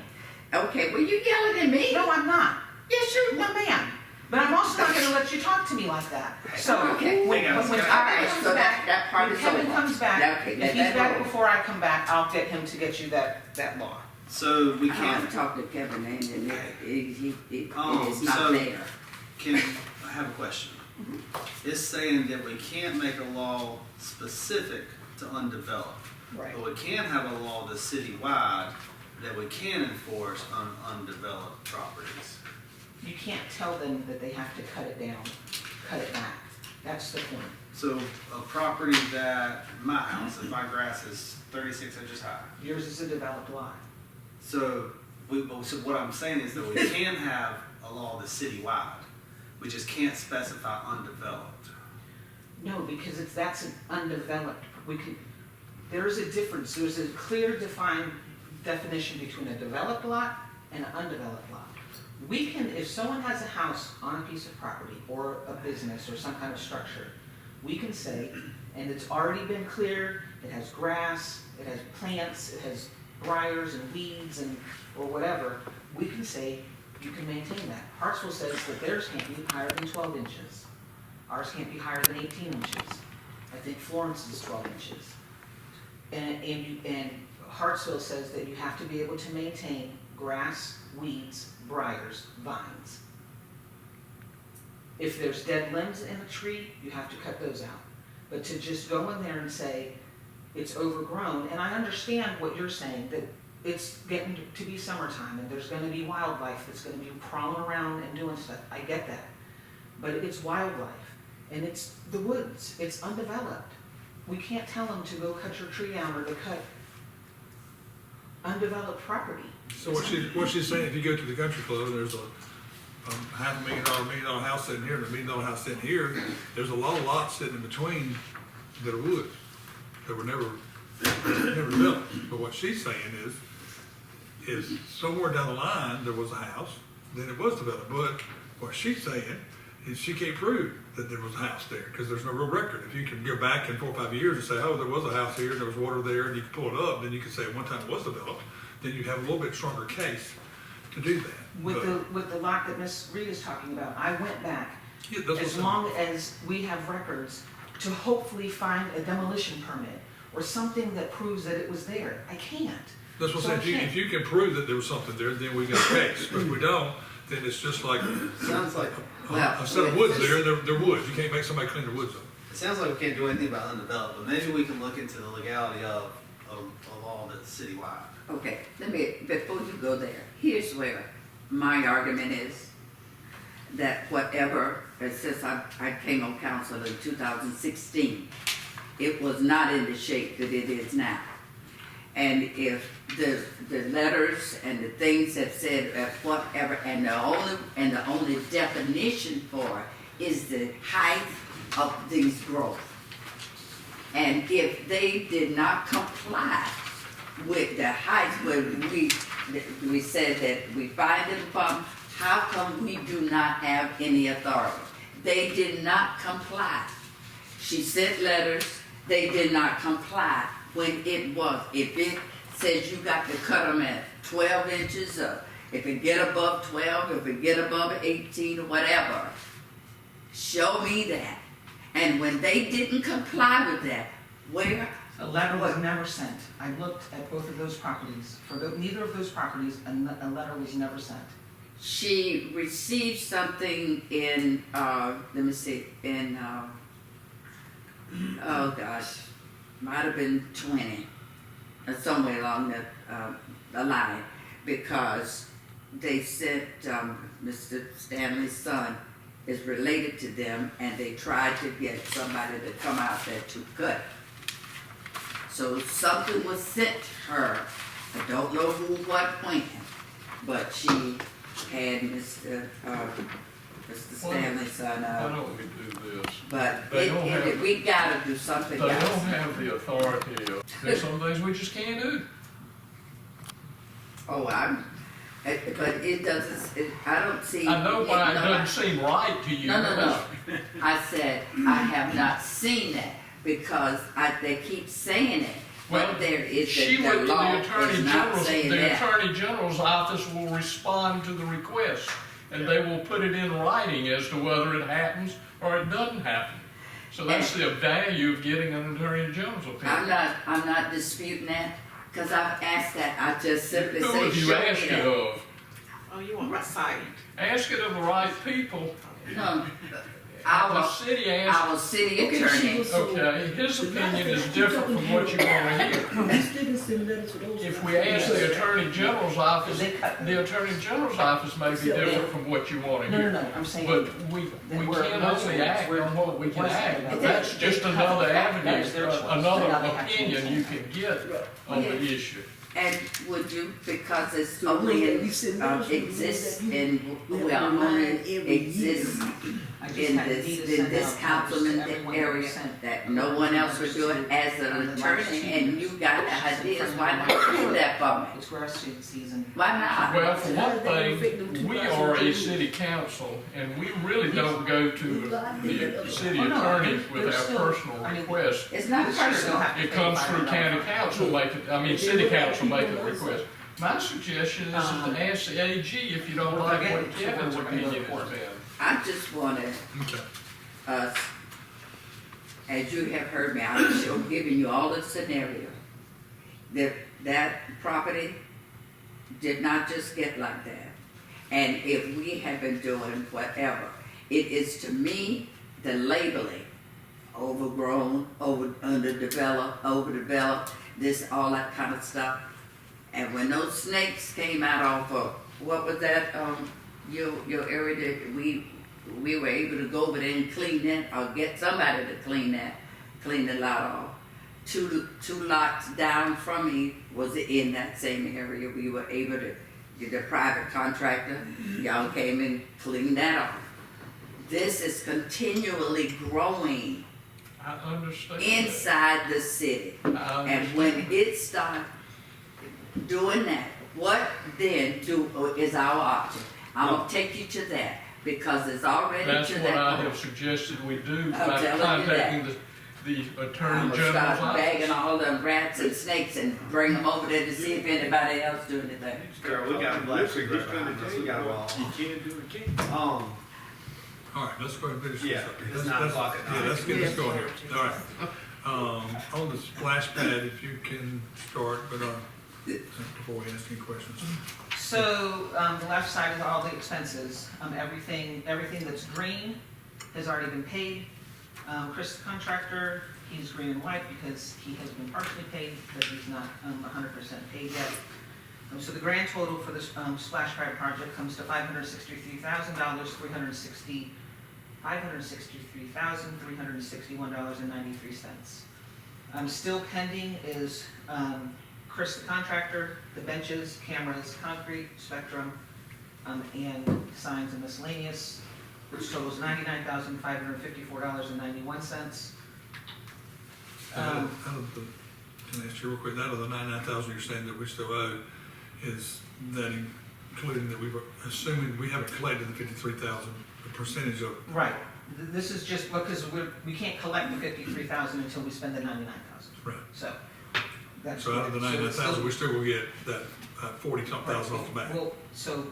Okay, well, you yelling at me? No, I'm not. Yes, you No, ma'am. But I'm also not gonna let you talk to me like that. So, Okay. when Hang on, when all Kevin right, comes so back, that part when is Kevin over. comes back, Okay, if let he's that back go. before I come back, I'll get him to get you that law. So we I can't, talked to Kevin and it is so- not there. I have a question. It's saying that we can't make a law specific to undeveloped. Right. But we can have a law that's citywide that we can enforce on undeveloped properties. You can't tell them that they have to cut it down, cut it back. That's the point. So a property that, my house, if my grass is 36 inches high. Yours is a developed lot. So so what I'm saying is that we can have a law that's citywide. We just can't specify undeveloped. No, because that's an undeveloped, there's a difference, there's a clear defined definition between a developed lot and an undeveloped lot. We can, if someone has a house on a piece of property or a business or some kind of structure, we can say, and it's already been cleared, it has grass, it has plants, it has briars and weeds and, or whatever, we can say, you can maintain that. Hartsville says that theirs can't be higher than 12 inches. Ours can't be higher than 18 inches. I think Florence is 12 inches. And Hartsville says that you have to be able to maintain grass, weeds, briars, vines. If there's dead limbs in a tree, you have to cut those out. But to just go in there and say it's overgrown, and I understand what you're saying, that it's getting to be summertime and there's gonna be wildlife that's gonna be crawling around and doing stuff. I get that. But it's wildlife and it's the woods, it's undeveloped. We can't tell them to go cut your tree down or to cut undeveloped property. So what she's saying, if you go to the country club and there's a $500,000, $1 million house sitting here and $1 million house sitting here, there's a lot of lots sitting in between that are woods that were never developed. But what she's saying is somewhere down the line, there was a house, then it was developed. But what she's saying is she can't prove that there was a house there because there's no real record. If you can go back in 4 or 5 years and say, oh, there was a house here and there was water there, and you can pull it up, then you can say at one time it was developed, then you have a little bit stronger case to do that. With the lot that Ms. Reed is talking about, I went back, Yeah, that's as what's long as we have records, to hopefully find a demolition permit or something that proves that it was there. I can't. That's what So I'm saying. I If you can prove that there was something there, then we got a case. But if we don't, then it's just like Sounds like, a set of woods there, they're woods. You can't make somebody clean the woods up. it sounds like we can't do anything about undeveloped, but maybe we can look into the legality of a law that's citywide. Okay, before you go there, here's where my argument is that whatever, since I came on council in 2016, it was not in the shape that it is now. And if the letters and the things have said whatever, and the only definition for it is the height of these growth. And if they did not comply with the height where we said that we find them from, how come we do not have any authority? They did not comply. She sent letters, they did not comply when it was. If it says you got to cut them at 12 inches, or if it get above 12, if it get above 18 or whatever, show me that. And when they didn't comply with that, where? A letter was never sent. I looked at both of those properties. For neither of those properties, a letter was never sent. She received something in, let me see, in, oh gosh, might have been 20, or somewhere along the line, because they sent, Mr. Stanley's son is related to them, and they tried to get somebody to come out there to cut. So something was sent her, I don't know who, what, when, but she had Mr. Stanley's son Why out. don't we do this? But They don't have- we gotta do something They else. don't have the authority. There's some things we just can't do. Oh, but it doesn't, I don't see. I know why it no, doesn't seem right to you. No. I said, I have not seen that, because they keep saying it, Well, but there is, she the went to law the Attorney is not General's, saying the that. Attorney General's office will respond to the request, and they will put it in writing as to whether it happens or it doesn't happen. So that's the value of getting an Attorney General's opinion. I'm not disputing that, because I've asked that, I just simply Who say, have you show me asked it that. of? Oh, you want my site? Ask it of the right people. No, The our city asked, our city Okay, she attorney, was- okay, his opinion is different from what you want to hear. We still send letters for those. If we ask the Attorney General's office, the Attorney General's office may be different from what you want to hear. No, I'm saying. But we can only act on what we can act. That's just another avenue, another opinion you can get on the issue. and would you, because it's So only we send letters, we exists know that in, we have well, a line only every exists I just in had this, Nita in send this out council notice in to the everyone area, who sent that no one else would do it as an attorney, and you got the ideas, why not do that for me? It's grass seed season. Why not? Well, for one thing, we are a city council, and we really don't go to the city attorney with our personal request. It's not personal. It comes through county council city council making the request. My suggestion is to ask the AG if you don't like what Kevin's opinion has been. I just wanted Okay. us, as you have heard me, I'm giving you all the scenario. That property did not just get like that. And if we have been doing whatever, it is to me, the labeling, overgrown, overdeveloped, this, all that kind of stuff. And when those snakes came out off of, what was that, your area that we were able to go over there and clean that, or get somebody to clean the lot off. Two lots down from me was in that same area. We were able to get a private contractor, y'all came and cleaned that off. This is continually growing I understand. inside the city. I And when it starts doing that, what then is our option? I'm gonna take you to that, because it's already That's to what that I point. have suggested we do I'm by telling you contacting the I'm Attorney gonna General's start bagging office. all them rats and snakes and bring them over there to see if anybody else do anything. Girl, we got black cigarettes behind us, we got them all. You can't do it, can't. All right, let's go ahead and finish this Yeah, up. it's Let's- 9 let's- o'clock at Yeah, night. let's get this going here. All right. On the splash pad, if you can start, but, before we ask any questions. So, the left side is all the expenses, everything that's green has already been paid. Chris, the contractor, he's green and white because he has been partially paid, but he's not, 100% paid yet. So the grand total for this, splash pad project comes to $563,361.93. Still pending is, Chris, the contractor, the benches, cameras, concrete, spectrum, and signs and miscellaneous, which totals $99,554.91. Out of the, can I ask you real quick, out of the 99,000 you're saying that we still owe, is that including that we've, assuming we haven't collected the 53,000, the percentage of, Right, this is just because we can't collect the 53,000 until we spend the 99,000. right. So, that's. So out of the so it's 99,000, still- we still will get that 40-something thousand off the back. Well, so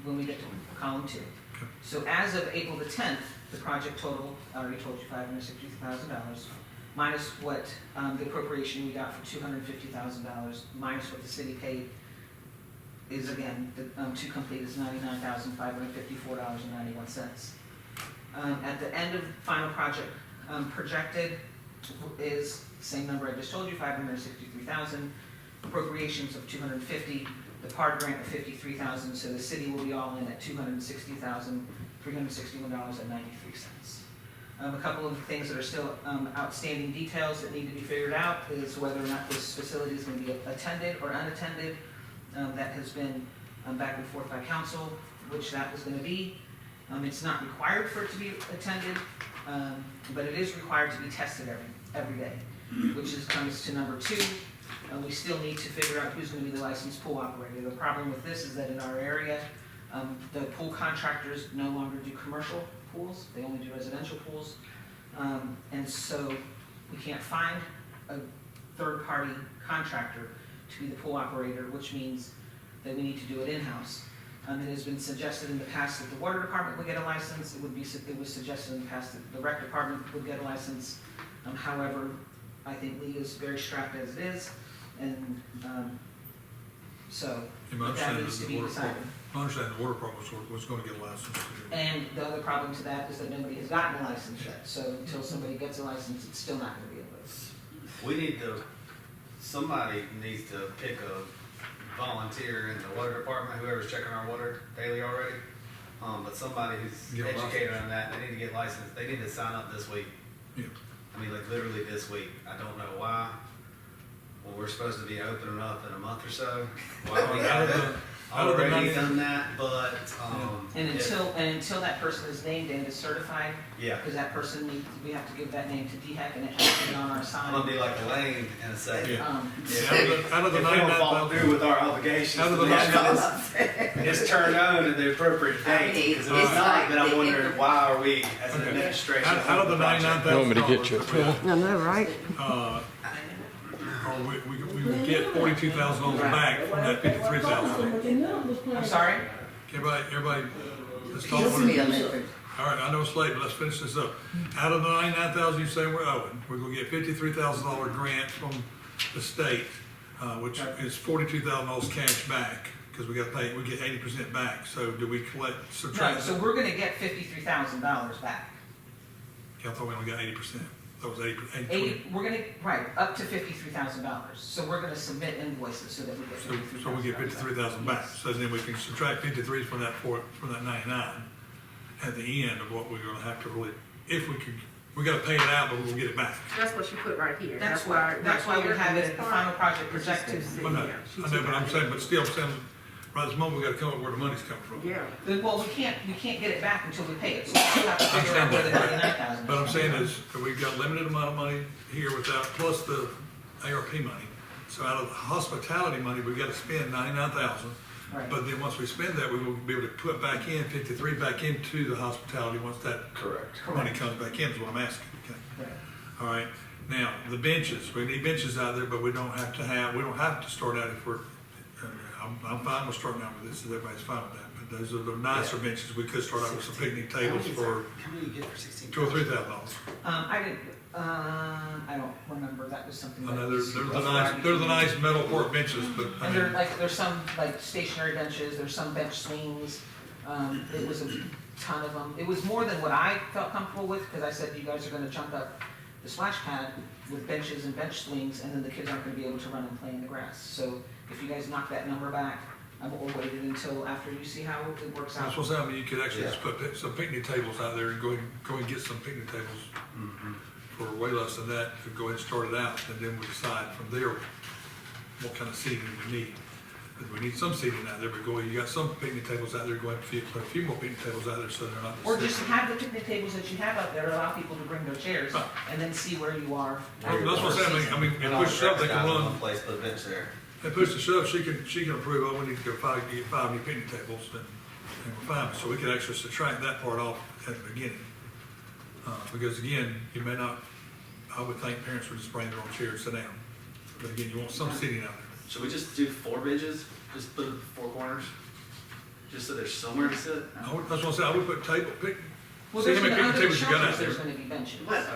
when we get to column 2. Okay. So as of April the 10th, the project total, I already told you, $560,000, minus what, the appropriation we got for $250,000, minus what the city paid, is again, to complete is $99,554.91. At the end of final project, projected is same number I just told you, $563,000. appropriations of 250, the PARD grant of 53,000, so the city will be all in at $260,361.93. A couple of things that are still outstanding details that need to be figured out is whether or not this facility is going to be attended or unattended. That has been back and forth by council, which that was going to be. It's not required for it to be attended, but it is required to be tested every day, which comes to number 2. We still need to figure out who's going to be the licensed pool operator. The problem with this is that in our area, the pool contractors no longer do commercial pools, they only do residential pools. And so we can't find a third-party contractor to be the pool operator, which means that we need to do it in-house. It has been suggested in the past that the water department would get a license. It was suggested in the past that the rec department would get a license. However, I think Lee is very strapped as it is, and so that needs to be decided. I understand the water department was going to get a license. And the other problem to that is that nobody has gotten a license yet, so until somebody gets a license, it's still not gonna be a list. Somebody needs to pick a volunteer in the water department, whoever's checking our water daily already. But somebody who's Get educated on that, they need to get licensed, they need to sign up this week. Yeah. I mean, like literally this week. I don't know why. Well, we're supposed to be opening up in a month or so. Why we haven't already done that, but, And until that person is named and is certified, yeah. because that person we have to give that name to DHEC and it has to be on our I'm sign. gonna be like Elaine and say, Yeah. if Out of the we don't follow 99,000 through with our obligations, Out of the we have it's turned on at the appropriate I date. mean, Because if it's it's not, like then I'm the- wondering, why are we, as an Okay. administration, Out of the $99,000. You want me to get you a that we have, I know, right? or we will get $42,000 back from that $53,000. I'm sorry? Everybody, let's talk. Gives me a liquor. All right, I know it's late, but let's finish this up. Out of the $99,000 you say we're owing, we're gonna get $53,000 grant from the state, which is $42,000 cash back, because we gotta pay, we get 80% back. So do we No, subtract? so we're gonna get $53,000 back. I thought we only got 80%. That was 80. We're gonna, right, up to $53,000. So we're gonna submit invoices so that we get $53,000. So we get 53,000 back. So then we can subtract 53 from that 99 at the end of what we're gonna have to really, if we could, we gotta pay it out, but we'll get it back. That's what you put right here. That's why we have it at the final project projected. Well, no, I know, but I'm saying, right this moment, we gotta come up where the money's coming from. Yeah. Well, we can't get it back until we pay it, so we still have to figure out where the 99,000 is. But I'm saying is, that we've got limited amount of money here without, plus the ARP money. So out of the hospitality money, we've gotta spend 99,000. Right. But then once we spend that, we will be able to put back in 53 back into the hospitality once that correct. money comes back in, is what I'm asking, okay? Right. All right, now, the benches, we need benches out there, but we don't have to start out if we're, I'm fine with starting out with this, if everybody's fine with that, but those are the nicer benches, we could start out with some picnic tables for How many you get for 16? $2,000 or $3,000. I don't remember, that was something I that know was. they're the nice metal work benches, but I And mean, there's some like stationary benches, there's some bench swings, it was a ton of them. It was more than what I felt comfortable with, because I said you guys are gonna jump up the splash pad with benches and bench swings, and then the kids aren't gonna be able to run and play in the grass. So if you guys knock that number back, or waited until after you see how it works out. that's what's happening, you could actually just put some picnic tables out there and go and get some picnic tables for way less than that, to go ahead and start it out, and then we decide from there what kind of seating we need. Because we need some seating out there, but you got some picnic tables out there, go ahead and put a few more picnic tables out there so they're not. Or just have the picnic tables that you have out there, allow people to bring their chairs, and then see where you are. That's what I'm saying, I mean, And if push shove, they can run, one place, put a bench there. if push the shove, she can approve, oh, we need to get five new picnic tables, and we're fine. So we could actually subtract that part off at the beginning. Because again, you may not, I would think parents would just bring their own chair and sit down. But again, you want some seating out there. Should we just do 4 benches? Just put it 4 corners? Just so there's somewhere to sit? That's what I'm saying, I would put pick. Well, See there's how many gonna, picnic under the tables you got out shelters, there's there. gonna be benches. But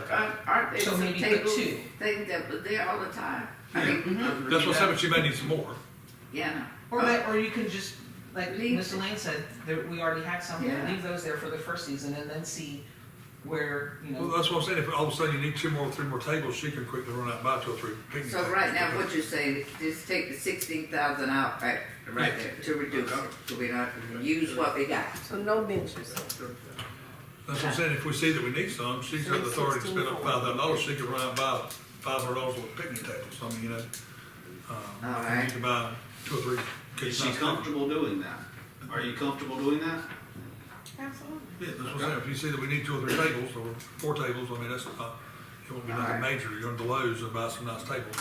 aren't there So some maybe put tables, 2. things that were there all the time? I Yeah. mean, That's what's happening, you may need some more. Yeah. Or you can just, like Leave- Ms. Elaine said, we already had some, Yeah. leave those there for the first season and then see where, you Well, know, that's what I'm saying, if all of a sudden you need 2 more, 3 more tables, she can quickly run out and buy 2 or 3 picnic So tables. right now, what you're saying, just take the 16,000 out, right there, to reduce it, so we don't use what we got. So no benches. That's what I'm saying, if we see that we need some, she's got the authority to spend up $5,000, she can run out and buy $500 worth of picnic tables, I mean, you know. All If right. you need to buy 2 or 3. Is she comfortable doing that? Are you comfortable doing that? Absolutely. Yeah, that's what I'm saying, if you see that we need 2 or 3 tables, or 4 tables, I mean, that's not, it won't be nothing Alright. major, you're going to Lowe's and buy some nice tables,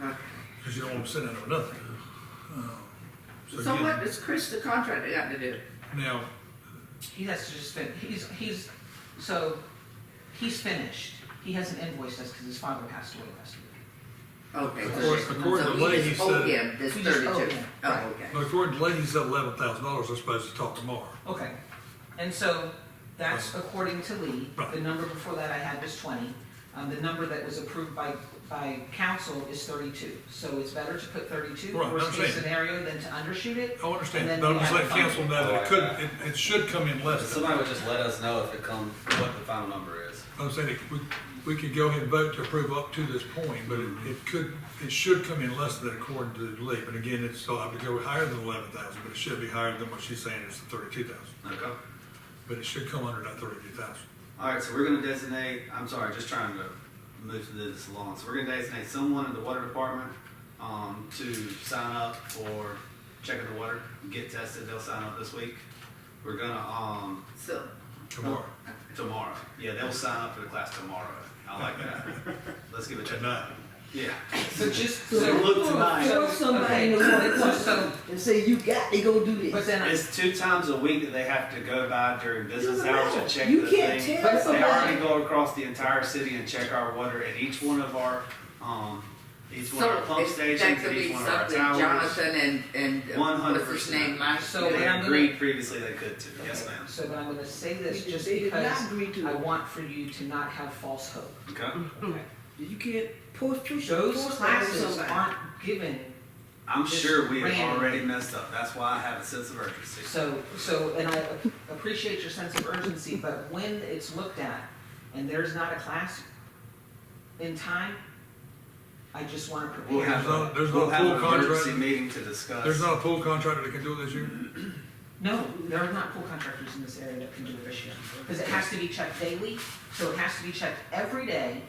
Okay. because you don't want them sitting there with nothing. So again, what does Chris, the contractor, got to do? Now, he has to just spend, he's finished. He hasn't invoiced us because his father passed away last week. Okay. According to So Lee, we he just owe said- him this We just owe 32. him, Oh, right. okay. but according to Lee, he said $11,000, they're supposed to talk tomorrow. Okay, and so that's according to Lee. Right. The number before that I had was 20. The number that was approved by council is 32. So it's better to put 32, Right, I worst case understand. scenario, than to undershoot it. I And understand, then but I'm we just have letting a council know that it could, it should come in less than Somebody that. would just let us know if it comes, what the final number is. I'm saying, we could go ahead and vote to approve up to this point, but it should come in less than that according to Lee. But again, it's still, I would go higher than 11,000, but it should be higher than what she's saying is 32,000. Okay. But it should come under that 32,000. All right, so we're gonna designate, I'm sorry, just trying to move this along. So we're gonna designate someone in the water department, to sign up for checking the water, get tested, they'll sign up this week. We're gonna, So, Tomorrow, tomorrow, yeah, they'll sign up for the class tomorrow. I like that. Let's give it to them. tonight. Yeah. So just, So so, look tonight. force somebody in the water so, and say, you got to go do but this. then, It's 2 times a week that they have to go by during business Doesn't hours matter. to check You the can't thing. tell They somebody. already go across the entire city and check our water at each one of our, each one of our so pump that stations, could at each be one of our something towers. Jonathan and, what's his 100%. name, Mike? So They what I'm agreed previously they could too. Yes, ma'am. so but I'm gonna say this They just did not because agree to I it. want for you to not have false hope. Okay. Okay. You can't push Those that on classes somebody. aren't given, I'm Just sure we have ran. already messed up. That's why I have a sense of urgency. so, and I appreciate your sense of urgency, but when it's looked at and there's not a class in time, I just wanna We'll prepare. have There's a, no we'll have an full contract. emergency meeting to discuss. There's not a pool contractor that can do it this year? No, there are not pool contractors in this area that can do it this year, because it has to be checked daily, so it has to be checked every day,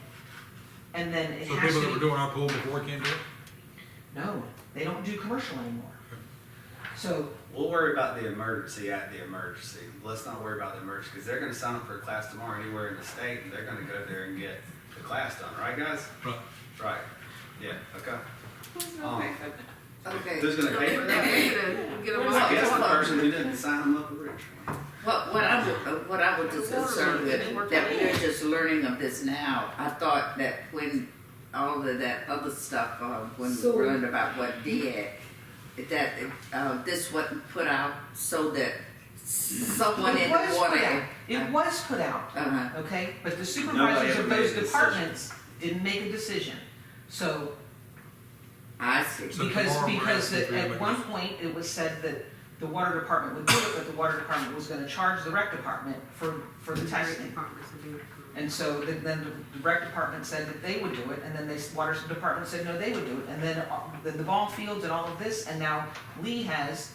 and then it So has people that to were be. doing our pool before can't do it? No, they don't do commercial anymore. So, We'll worry about the emergency at the emergency. Let's not worry about the emergency, because they're gonna sign up for a class tomorrow anywhere in the state, and they're gonna go there and get the class done, right, guys? Right. Right. Yeah, okay. Who's gonna pay for that? Okay. Who's gonna pay for that? Get them I guess the Well, person who didn't sign them up originally. What I was just concerned with, that we're just learning of this now. I thought that when all of that other stuff, when we So- learned about what did, that, this wasn't put out so that someone in it the was water. put out, it was put out, Uh-huh. okay? But the Nobody supervisors ever of made a those decision. departments didn't make a decision. So, I see. So because, tomorrow we're because asking for at them. one point, it was said that the water department would do it, but the water department was gonna charge the rec department for the testing. And so then the rec department said that they would do it, and then the water department said, no, they would do it. And then the ball fields and all of this, and now Lee has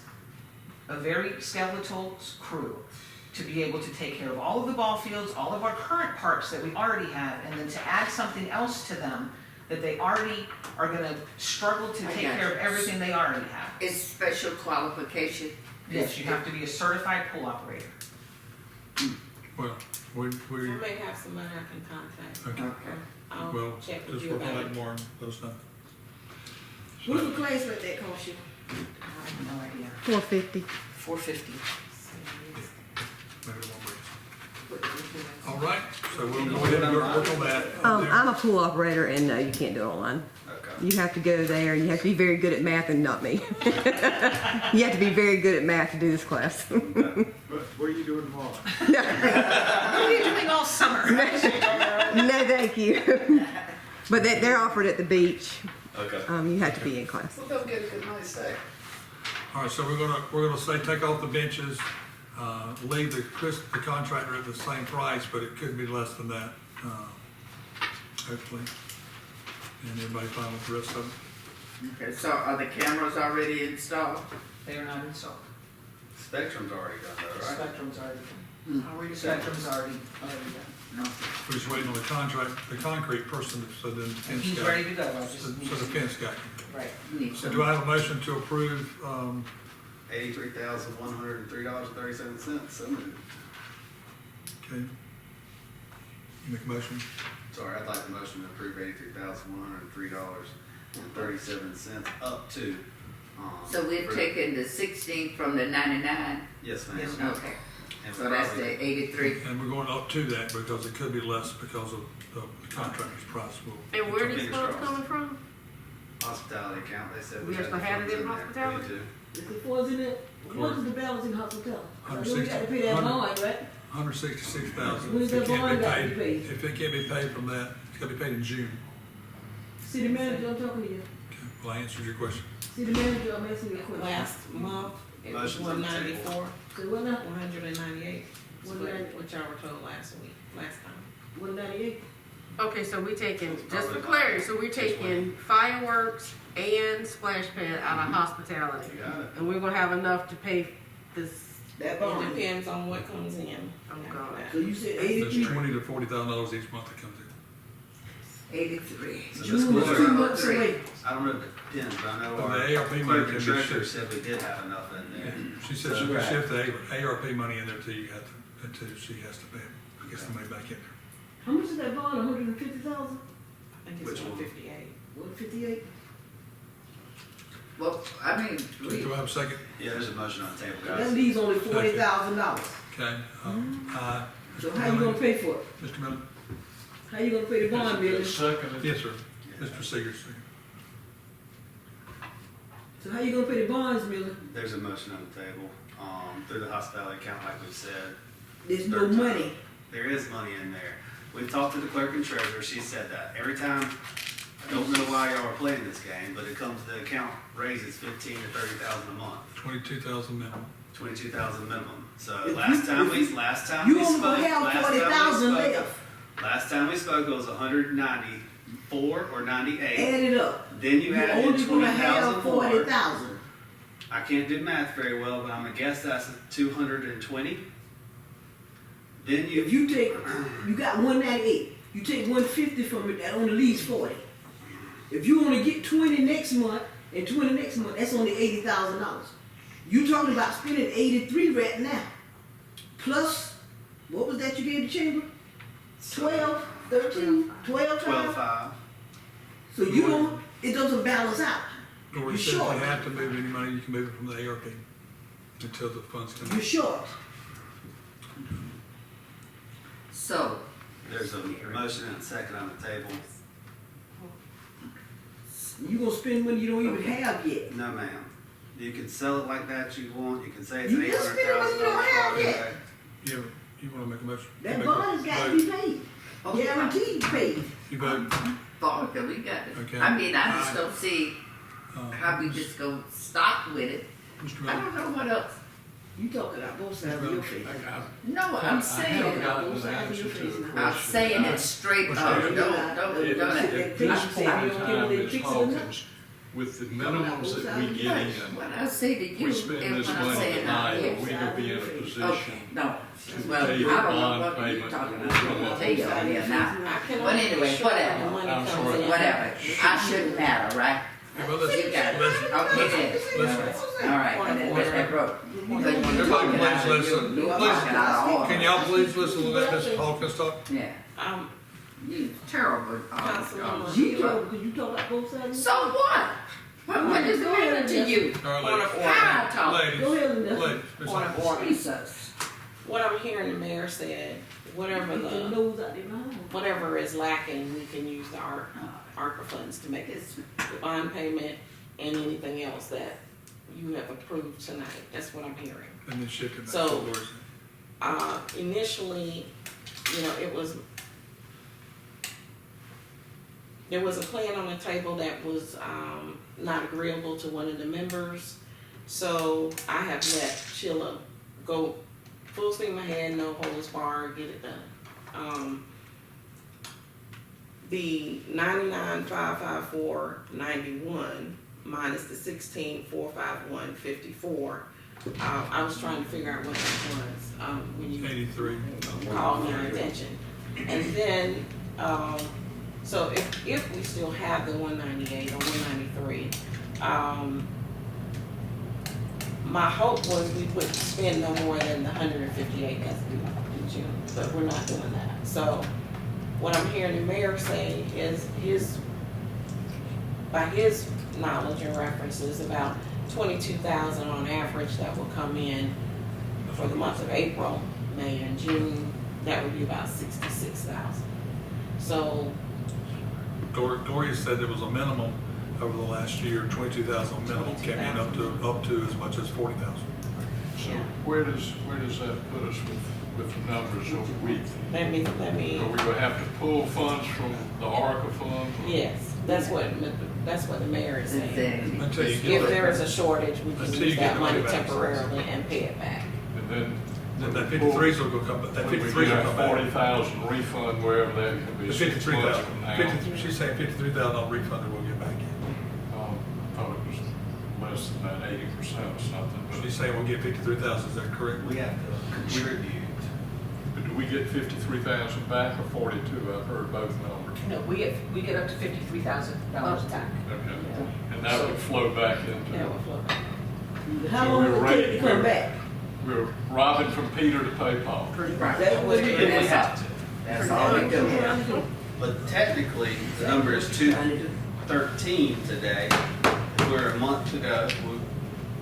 a very skeletal crew to be able to take care of all of the ball fields, all of our current parks that we already have, and then to add something else to them that they already are gonna struggle to I take got care of you. everything they already have. It's special qualification. Yes, you have to be a certified pool operator. Well, we, I may have somebody I can contact. okay, Okay. I'll well, check with just you work on about that it. tomorrow and let us know. What's the class like that cost you? I have no idea. 450. $450. Maybe it won't be. All right, so we'll go ahead and work on that. I'm a pool operator, and no, you can't do it online. Okay. You have to go there. You have to be very good at math, and not me. You have to be very good at math to do this class. What are you doing tomorrow? What are you doing all summer? No, thank you. But they're offered at the beach. Okay. You have to be in class. Well, they'll get a good night's stay. All right, so we're gonna say take off the benches. leave the contractor at the same price, but it could be less than that, hopefully. And everybody fine with the rest of it? Okay, so are the cameras already installed? They are not installed. Spectrum's already done though, right? Spectrum's already done. Already Spectrum's already done. No. We're just waiting on the concrete person, so then the fence He's guy. ready to go, I just So need the to. fence guy. Right. Need So some- do I have a motion to approve, $83,103.37, so moved. okay? You make a motion? Sorry, I'd like the motion to approve $83,103.37 up to, So we've for- taken the 16 from the 99? Yes, ma'am. Yes, Okay, And so that's probably- the 83. And we're going up to that because it could be less because of the contractor's price. And where are these Fingers funds crossed. coming from? Hospitality account, they said We we have had to have it funds in there. hospitality? We do. Is the funds in it? What is the balance in hospitality? I know we got to pay that 160, bond, right? $166,000. When's If it that can't bond be gotta be paid, paid? if it can't be paid from that, it's gotta be paid in June. City manager, I'm talking to you. Okay, well, I answered your question. City manager, I'm asking you a question. Last month, it was Motion's on the table. 194, So what now? 198, What line? what y'all were told last time. 198? Okay, so we taking, just for Probably clarity, not. so we're Just taking fireworks and splash pad out of hospitality. You got it. And we're gonna have enough to pay this, That It bond. depends on what comes in. Oh, after God. that. So you said That's 83? $20,000 to $40,000 each month that comes in. 83. So June is Ms. 2 Miller, months away. I don't know if it depends, but I know But our the ARP money clerk can and be treasurer shifted. said we did have enough in there. She said she would shift the ARP money in there until she has to pay, gets the money back in there. How much is that bond? 150,000? I think it's Which one? 158. 158? Well, I mean, Do I have a second? Yeah, there's a motion on the table, That guys. leaves only $40,000. Okay. So how you gonna pay for it? Mr. Miller? How you gonna pay the bond, Billy? Second. Yes, sir. Mr. Seegers, second. So how you gonna pay the bonds, Miller? There's a motion on the table, through the hospitality account, like we said. There's no Third time. money. There is money in there. We've talked to the clerk and treasurer, she said that. Every time, I don't know why y'all are playing this game, but it comes, the account raises 15 to 30,000 a month, 22,000 minimum. 22,000 minimum. So If last you- time if we spoke. You only gonna have 40,000 left. Last time we spoke, it was 194 or 98. Add it up. Then you You're added only gonna 20,000 have more. 40,000. I can't do math very well, but I'm gonna guess that's 220. Then If you, you take, you got 198, you take 150 from it, that only leaves 40. If you only get 20 next month and 20 next month, that's only $80,000. You talking about spending 83 right now. Plus, what was that you gave the chamber? 12, 13, 12 times? 12.5. So you don't, it doesn't balance out. Or You're you said if short. you have to move any money, you can move it from the ARP until the funds come You're in. short. so, There's a motion and a second on the table. You gonna spend money you don't even have yet. No, ma'am. You can sell it like that you want. You can say it's an You just spend money you don't have $800,000 yet. project. You wanna make a motion? That You make bond a has got to vote. be paid. Okay. Guaranteed paid. You vote? thought that we got it. Okay. I mean, I just Aye. don't see how we just go stop with it. Mr. I Miller? don't know what else. You talking out both sides of your face. No, I'm I haven't saying, gotten both an sides of answer your to the face. question. I'm saying it straight What's up. that? Don't. At this point in time, Ms. Hawkins, with the minimums that we get in, What I say to you we is spend what this I'm money saying out tonight, here. we will be in a Okay, position no. to Well, I pay don't the know bond what you're payment. talking about. I'm gonna tell you out here now. I cannot But anyway, be sure whatever. the money I'm comes sorry. in. Whatever. I shouldn't matter, right? Hey, well, listen, You got it. listen, Okay, then. listen. All right, let that road. Because when you're Everybody talking out please of listen. you're Please. talking out of order. Can y'all please listen to let Ms. Hawkins talk? Yeah, Um, you terrible. Councilwoman. You talk, because you talk about both sides. So what? What does it matter to you? All right, point ladies. of order. How I talk? Ladies, Go ahead, Linda. ladies, Ms. Point Hawkins. of order. Jesus. What I'm hearing the mayor said, whatever Get your the, nose out there behind. whatever is lacking, we can use the ARPA funds to make it the bond payment and anything else that you have approved tonight. That's what I'm hearing. And then shift it back So- to Doris. Initially, there was a plan on the table that was not agreeable to one of the members. So I have let Sheila go full steam ahead, no holds barred, get it done. The 99,554.91 minus the 16,451.54. I was trying to figure out what that was when you 83. called my attention. And then, so if we still have the 198 or 193, my hope was we would spend no more than the 158 that's due in June, but we're not doing that. So what I'm hearing the mayor say is by his knowledge and references, about 22,000 on average that will come in for the month of April, May, and June. That would be about 66,000. So Gloria said there was a minimum over the last year, 22,000 minimum, came in up to as much as 40,000. So where does that put us with the numbers of week? let me. Are we gonna have to pull funds from the ARCA fund? Yes, that's what the mayor is saying. Until you If get there is a shortage, we can Until you use get that the money money back. temporarily and pay it back. And then that 53 will go come, that when we 53 get will our come back. 40,000 refund, wherever that can be. The 6 months 53,000. from now. She's saying 53,000 on refund that we'll get back in. Thought it was less than that, 80% or something. But She's saying we'll get 53,000, is that correct? We have to contribute. But do we get 53,000 back or 42? I've heard both numbers. No, we get up to $53,000 back. Okay. And that would flow back into. That will flow back. How So long we're will it ready- take to come back? We're robbing from Peter to pay Paul. That's what it If we is. have to. That's all we do. But technically, the number is 213 today. Where a month ago,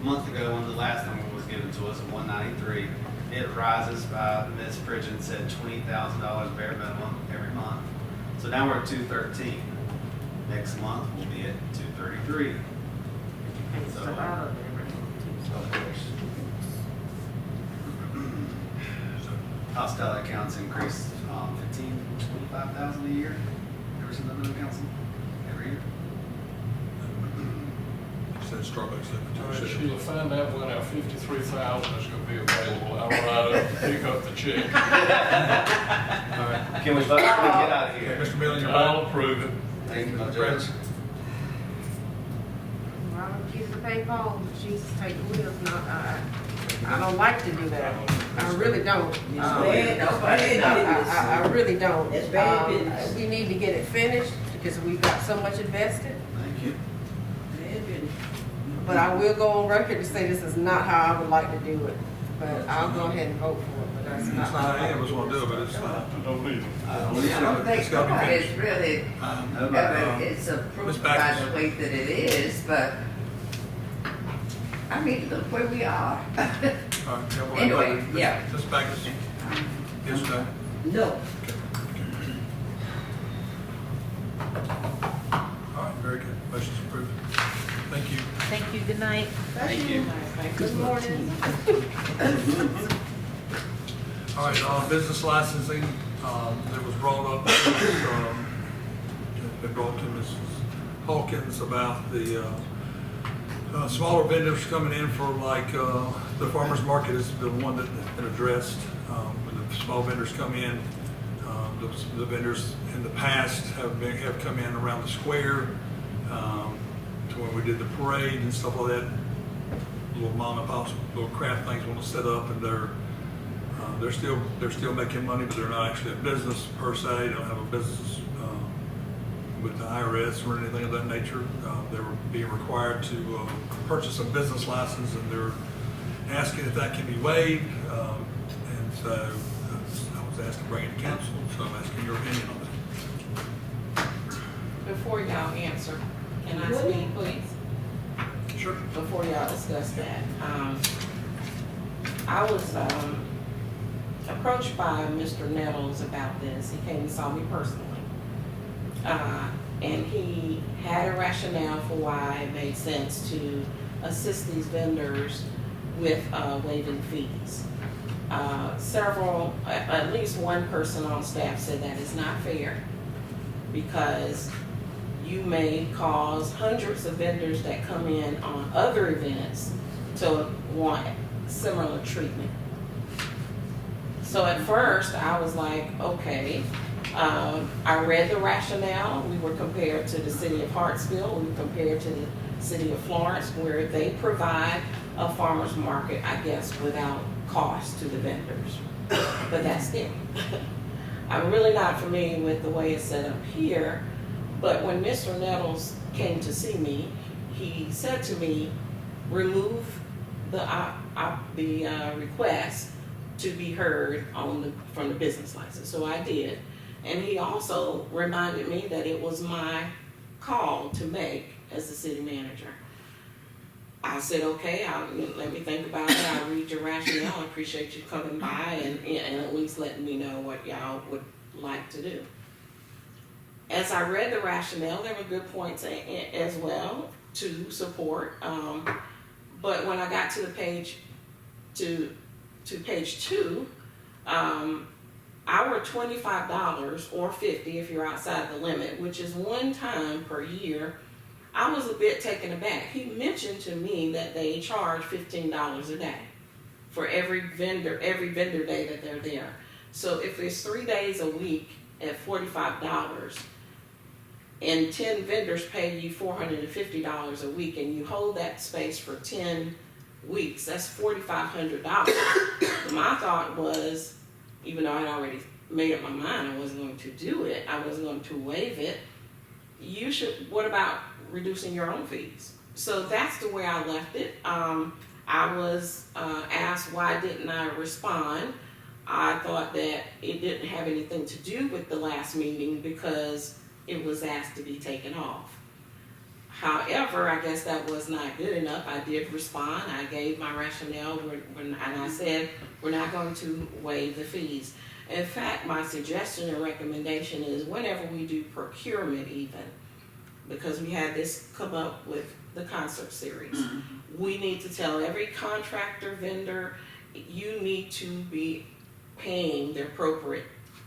when the last number was given to us, at 193, it rises by, Ms. Pridgeon said $20,000 bare minimum every month. So now we're at 213. Next month, we'll be at 233. So, of course. Hostile accounts increase 25,000 a year ever since I've been on council, every year. Said Starbucks. All right, Sheila, find out when our 53,000 is gonna be available. I'll ride up and pick up the check. All right. Can we vote? Can we get out of here? Mr. Millen, you're I'll back. approve it. Thank you, my judge. Well, Jesus pay Paul, Jesus take the wheels. No, I don't like to do that. I really don't. It's bad, that's bad business. I really don't. That's bad business. We need to get it finished because we've got so much invested. Thank you. Bad business. But I will go on record to say this is not how I would like to do it. But I'll go ahead and vote for it, but that's It's not not how any of us want to do it, but it's fine. I don't need it. I don't think It's gotta be nobody's finished. really, it's Ms. approved by Baccus. the way that it is, but I mean, look where we are. All right, yeah, well, Anyway, Ms. yeah. Ms. Baccus. Yes, no? No. All right, very good. Motion's approved. Thank you. Thank you, good night. Thank you. Good morning. All right, business licensing, that was brought up, been brought to Mrs. Hawkins about the smaller vendors coming in for like, the farmer's market is the one that been addressed. When the small vendors come in, the vendors in the past have come in around the square, to when we did the parade and stuff like that. Little mom and pops, little craft things want to set up, and they're still making money, but they're not actually a business per se. They don't have a business with the IRS or anything of that nature. They were being required to purchase a business license, and they're asking if that can be waived. And so I was asked to bring it to council, so I'm asking your opinion on that. Before y'all answer, can I speak, please? Sure. Before y'all discuss that, I was approached by Mr. Nettles about this. He came and saw me personally. And he had a rationale for why it made sense to assist these vendors with waiving fees. At least one person on staff said that is not fair because you may cause hundreds of vendors that come in on other events to want similar treatment. So at first, I was like, okay. I read the rationale. We were compared to the city of Hartsville. We were compared to the city of Florence, where they provide a farmer's market, I guess, without cost to the vendors. But that's it. I'm really not familiar with the way it's set up here, but when Mr. Nettles came to see me, he said to me, remove the request to be heard from the business license. So I did. And he also reminded me that it was my call to make as the city manager. I said, okay, let me think about it. I'll read your rationale. I appreciate you coming by and at least letting me know what y'all would like to do. As I read the rationale, there were good points as well to support. But when I got to the page, to page 2, our $25 or $50 if you're outside the limit, which is one time per year, I was a bit taken aback. He mentioned to me that they charge $15 a day for every vendor day that they're there. So if it's 3 days a week at $45 and 10 vendors pay you $450 a week and you hold that space for 10 weeks, that's $4,500. My thought was, even though I'd already made up my mind I wasn't going to do it, I wasn't going to waive it, what about reducing your own fees? So that's the way I left it. I was asked why didn't I respond. I thought that it didn't have anything to do with the last meeting because it was asked to be taken off. However, I guess that was not good enough. I did respond. I gave my rationale, and I said we're not going to waive the fees. In fact, my suggestion and recommendation is whenever we do procurement even, because we had this come up with the concert series, we need to tell every contractor, vendor, you need to be paying the appropriate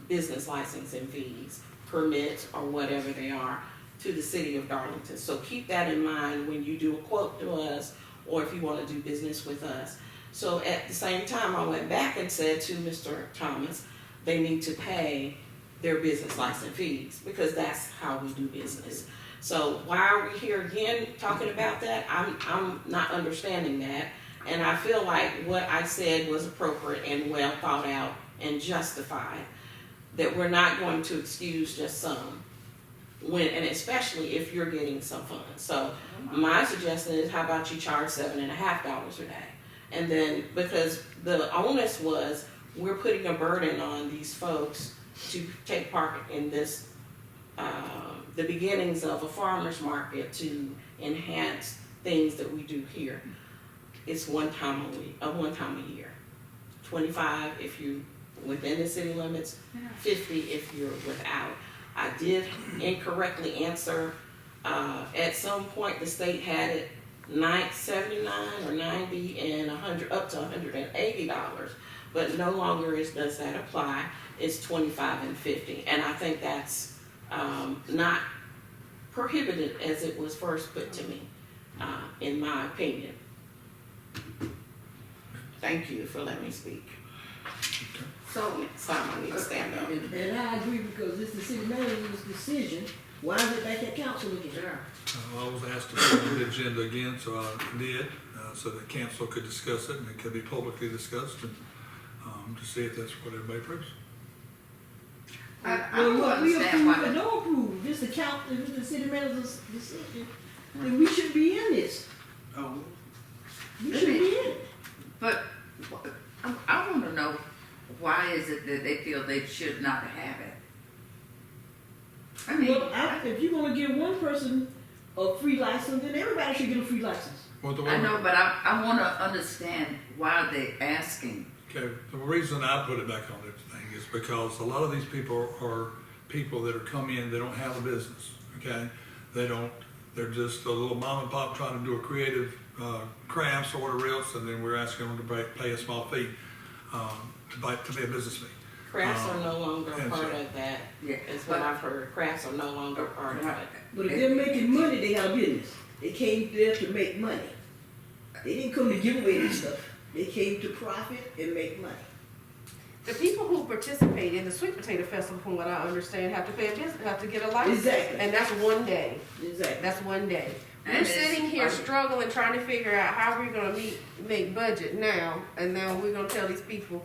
business licensing fees, permits, or whatever they are, to the city of Darlington. So keep that in mind when you do a quote to us or if you want to do business with us. So at the same time, I went back and said to Mr. Thomas, they need to pay their business license fees because that's how we do business. So why are we here again talking about that? I'm not understanding that. And I feel like what I said was appropriate and well thought out and justified, that we're not going to excuse just some. And especially if you're getting some funds. So my suggestion is, how about you charge $7.50 a day? And then, because the onus was, we're putting a burden on these folks to take part in this, the beginnings of a farmer's market to enhance things that we do here. It's one time a year. 25 if you're within the city limits, 50 if you're without. I did incorrectly answer. At some point, the state had it $79 or $90 and $100 up to $180, but no longer does that apply. It's $25 and $50, and I think that's not prohibited as it was first put to me, in my opinion. Thank you for letting me speak. So, I need to stand up. And I agree, because it's the city manager's decision. Why is it back at council again? I was asked to put it on the agenda again, so I did, so that council could discuss it and it could be publicly discussed and to see if that's what everybody approves. I don't understand why. We don't approve. This is the city manager's decision. Then we should be in this. Oh, We should be in it. But I want to know, why is it that they feel they should not have it? I mean, Well, if you're gonna give one person a free license, then everybody should get a free license. Well, the I one- know, but I want to understand why they're asking. Okay, the reason I put it back on everything is because a lot of these people are people that are come in, they don't have a business, okay? They're just a little mom and pop trying to do a creative crafts or whatever else, and then we're asking them to pay a small fee to be a business fee. Crafts are no longer and part so- of that, Yeah, is what I've heard. Crafts are no longer part of it. But if they're making money, they got a business. They came there to make money. They didn't come to give away this stuff. They came to profit and make money. The people who participate in the sweet potato festival, from what I understand, have to pay a visit, have to get a license. Exactly. And that's one day. Exactly. That's one day. And We're it's- sitting here struggling, trying to figure out how we're gonna make budget now, and now we're gonna tell these people,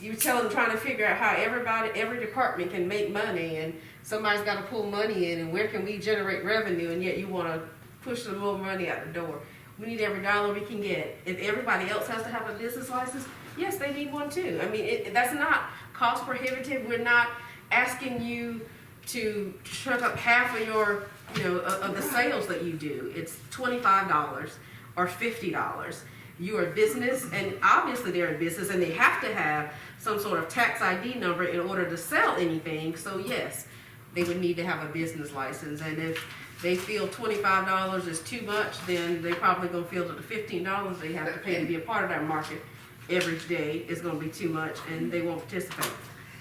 you tell them, trying to figure out how every department can make money, and somebody's gotta pull money in, and where can we generate revenue, and yet you wanna push the little money out the door. We need every dollar we can get. If everybody else has to have a business license, yes, they need one too. I mean, that's not cost prohibitive. We're not asking you to shut up half of your, of the sales that you do. It's $25 or $50. You are a business, and obviously they're in business, and they have to have some sort of tax ID number in order to sell anything. So yes, they would need to have a business license. And if they feel $25 is too much, then they're probably gonna feel that the $15 they have to pay to be a part of that market every day is gonna be too much, and they won't participate.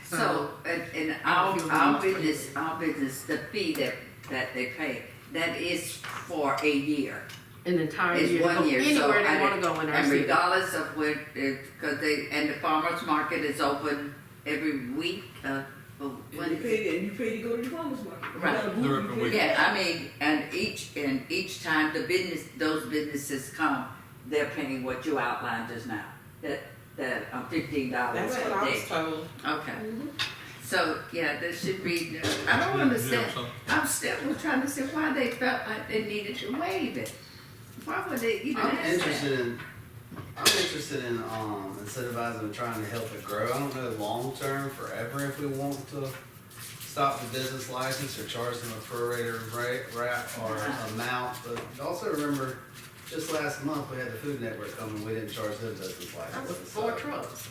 So, in our business, the fee that they pay, that is for a year. An entire It's year, 1 year, so anywhere they wanna go in our and city. regardless of where, because and the farmer's market is open every week, when You pay to go to the farmer's market. You Right. got a booth, you pay. Yeah, I mean, and each time those businesses come, they're paying what you outlined just now, that $15 That's what a I day. was told. Okay. So, yeah, there should be, I don't understand, I'm still trying to see why they felt like they needed to waive it. Why would they even I'm ask that? interested in incentivizing and trying to help it grow. I don't know long term forever if we want to stop the business license or charge them a prorated rate or amount. But also remember, just last month we had the Food Network come and we didn't charge them business That was licenses. 4 trucks.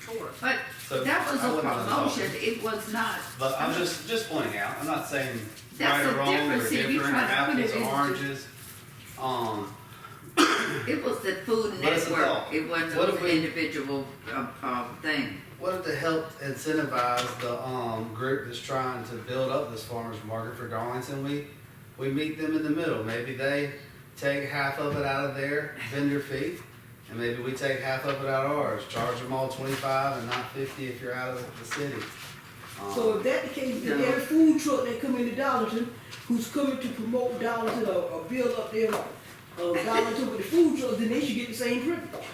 Sure. But So that was I a wouldn't have promotion, thought. it was not. But I'm just pointing out. I'm not saying That's right or the wrong difference. or See, we different or try to put it apples or into- oranges. It was the Food But it's a Network, thought. it wasn't What if an we- individual thing. What if to help incentivize the group that's trying to build up this farmers market for Darlington, we meet them in the middle. Maybe they take half of it out of their vendor fee, and maybe we take half of it out of ours. Charge them all 25 and not 50 if you're out of the city. So if that the case, if every food truck that come into Darlington, who's coming to promote Darlington or build up their Darlington with the food trucks, then they should get the same privilege.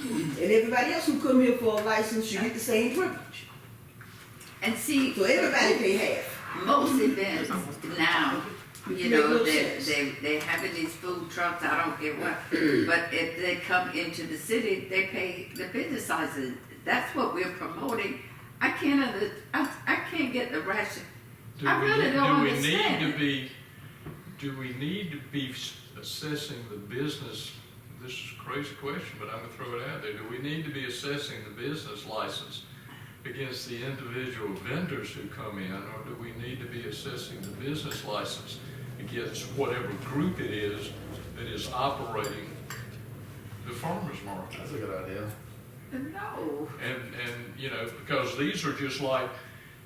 And everybody else who come here for a license should get the same privilege. And see, So everybody pay half. most events now, Which you make know, no they sense. having these food trucks, I don't get what, but if they come into the city, they pay the business license. That's what we're promoting. I can't get the ration. I really don't understand it. Do we need to be assessing the business? This is a crazy question, but I'm gonna throw it out there. Do we need to be assessing the business license against the individual vendors who come in, or do we need to be assessing the business license against whatever group it is that is operating the farmer's market? That's a good idea. No. And because these are just like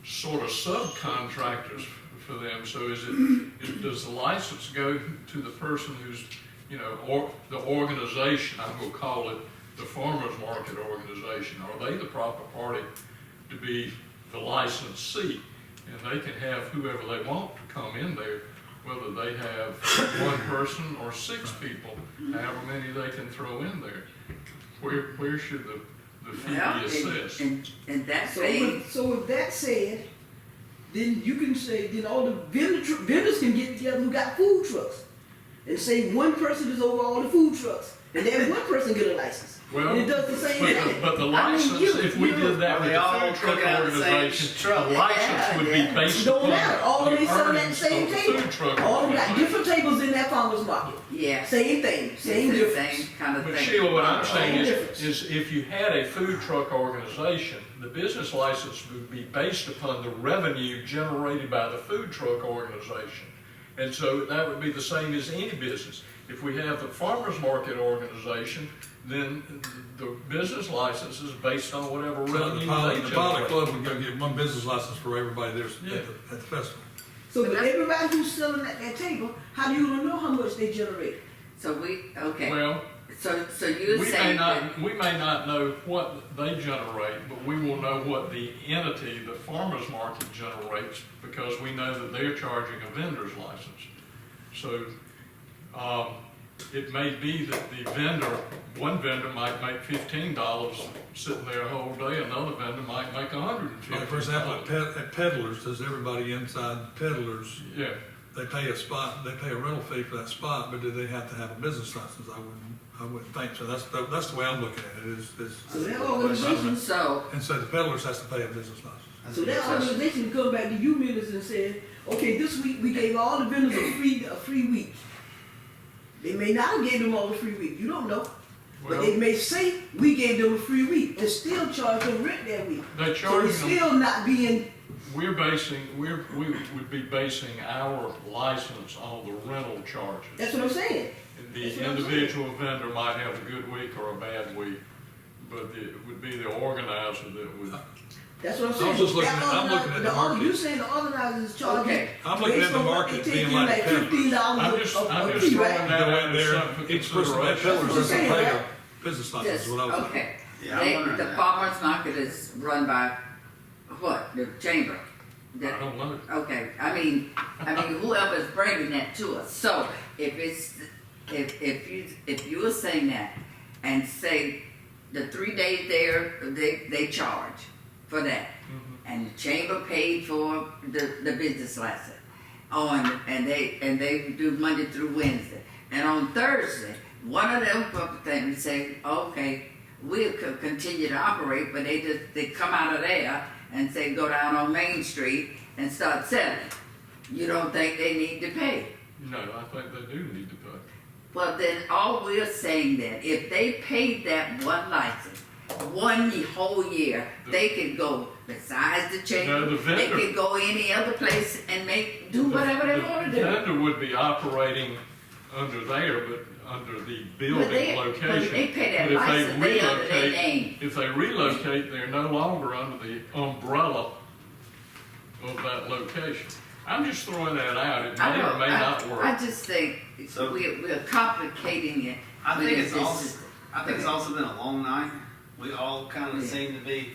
sort of subcontractors for them. So does the license go to the person who's, or the organization, I'm gonna call it the farmer's market organization? Are they the proper party to be the licensee? And they can have whoever they want to come in there, whether they have one person or 6 people, however many they can throw in there. Where should the fee be assessed? And that's So with that said, then you can say, then all the vendors can get together who got food trucks. And say one person is over all the food trucks. And then one person get a license. Well, and it does the same thing. but the I mean, license, if we did that with They all the food truck cook out the same organization, truck. the license would be based Don't upon matter. All the they selling at the earnings same of the table. food truck All got organization. different tables in that farmer's market. Yeah. Same thing, same It's the difference. same kind of But thing. Sheila, what I'm saying difference. is if you had a food truck organization, the business license would be based upon the revenue generated by the food truck organization. And so that would be the same as any business. If we have the farmer's market organization, then the business license is based on whatever revenue The they pilot generate. club would go get one business license for everybody there at the festival. So but everybody who's selling at that table, how do you know how much they generate? So okay. Well, So you're We may saying that, not, we may not know what they generate, but we will know what the entity, the farmer's market generates, because we know that they're charging a vendor's license. So, it may be that the vendor, one vendor might make $15 sitting there a whole day, another vendor might make $150. Like, for example, at Peddlers, does everybody inside Peddlers, Yeah, they pay a spot, they pay a rental fee for that spot, but do they have to have a business license? I wouldn't think so. That's the way I'm looking at it, is, So that organization, so, and so the Peddlers has to pay a business license. so that organization come back to you ministers and said, okay, this week we gave all the vendors a free week. They may not have gave them all a free week, you don't know. But well, they may say, we gave them a free week and still charge them rent that week. they So charge it's them, still not being, we would be basing our license on the rental charges. that's what I'm saying. The That's what I'm individual vendor might have a good week or a bad week, but it would be the organizer that would. That's what I'm I saying. was just looking That at- I'm looking at the market. You saying the organizers charging. Okay. I'm looking at the market being like Peddlers. $15 I'm a just fee, throwing right? that Go out in as there, something for each person at consideration. Peddlers has to That's what I'm pay saying, a business license, yes, is what I was. okay. Yeah, I'm wondering The that. farmer's market is run by what, the chamber? I don't know. Okay, I mean, whoever's bringing that to us, so if it's, if you were saying that, and say the 3 days there, they charge for that, and the chamber paid for the business license, and they do Monday through Wednesday, and on Thursday, one of them things say, okay, we'll continue to operate, but they come out of there and say, go down on Main Street and start selling. You don't think they need to pay? No, I think they do need to pay. Well, then all we're saying then, if they paid that one license, whole year, they could go besides the No, chamber, the they vendor- could go any other place and do whatever they want to The do. vendor would be operating under there, but under the building they- location. but they pay that But if license, they under their name. If they relocate, they're no longer under the umbrella of that location. I'm just throwing that out. It may or may not work. I just think So- we're complicating it. I when think it's this also, is- I think it's also been a long night. We all kind of Yeah. seem to be,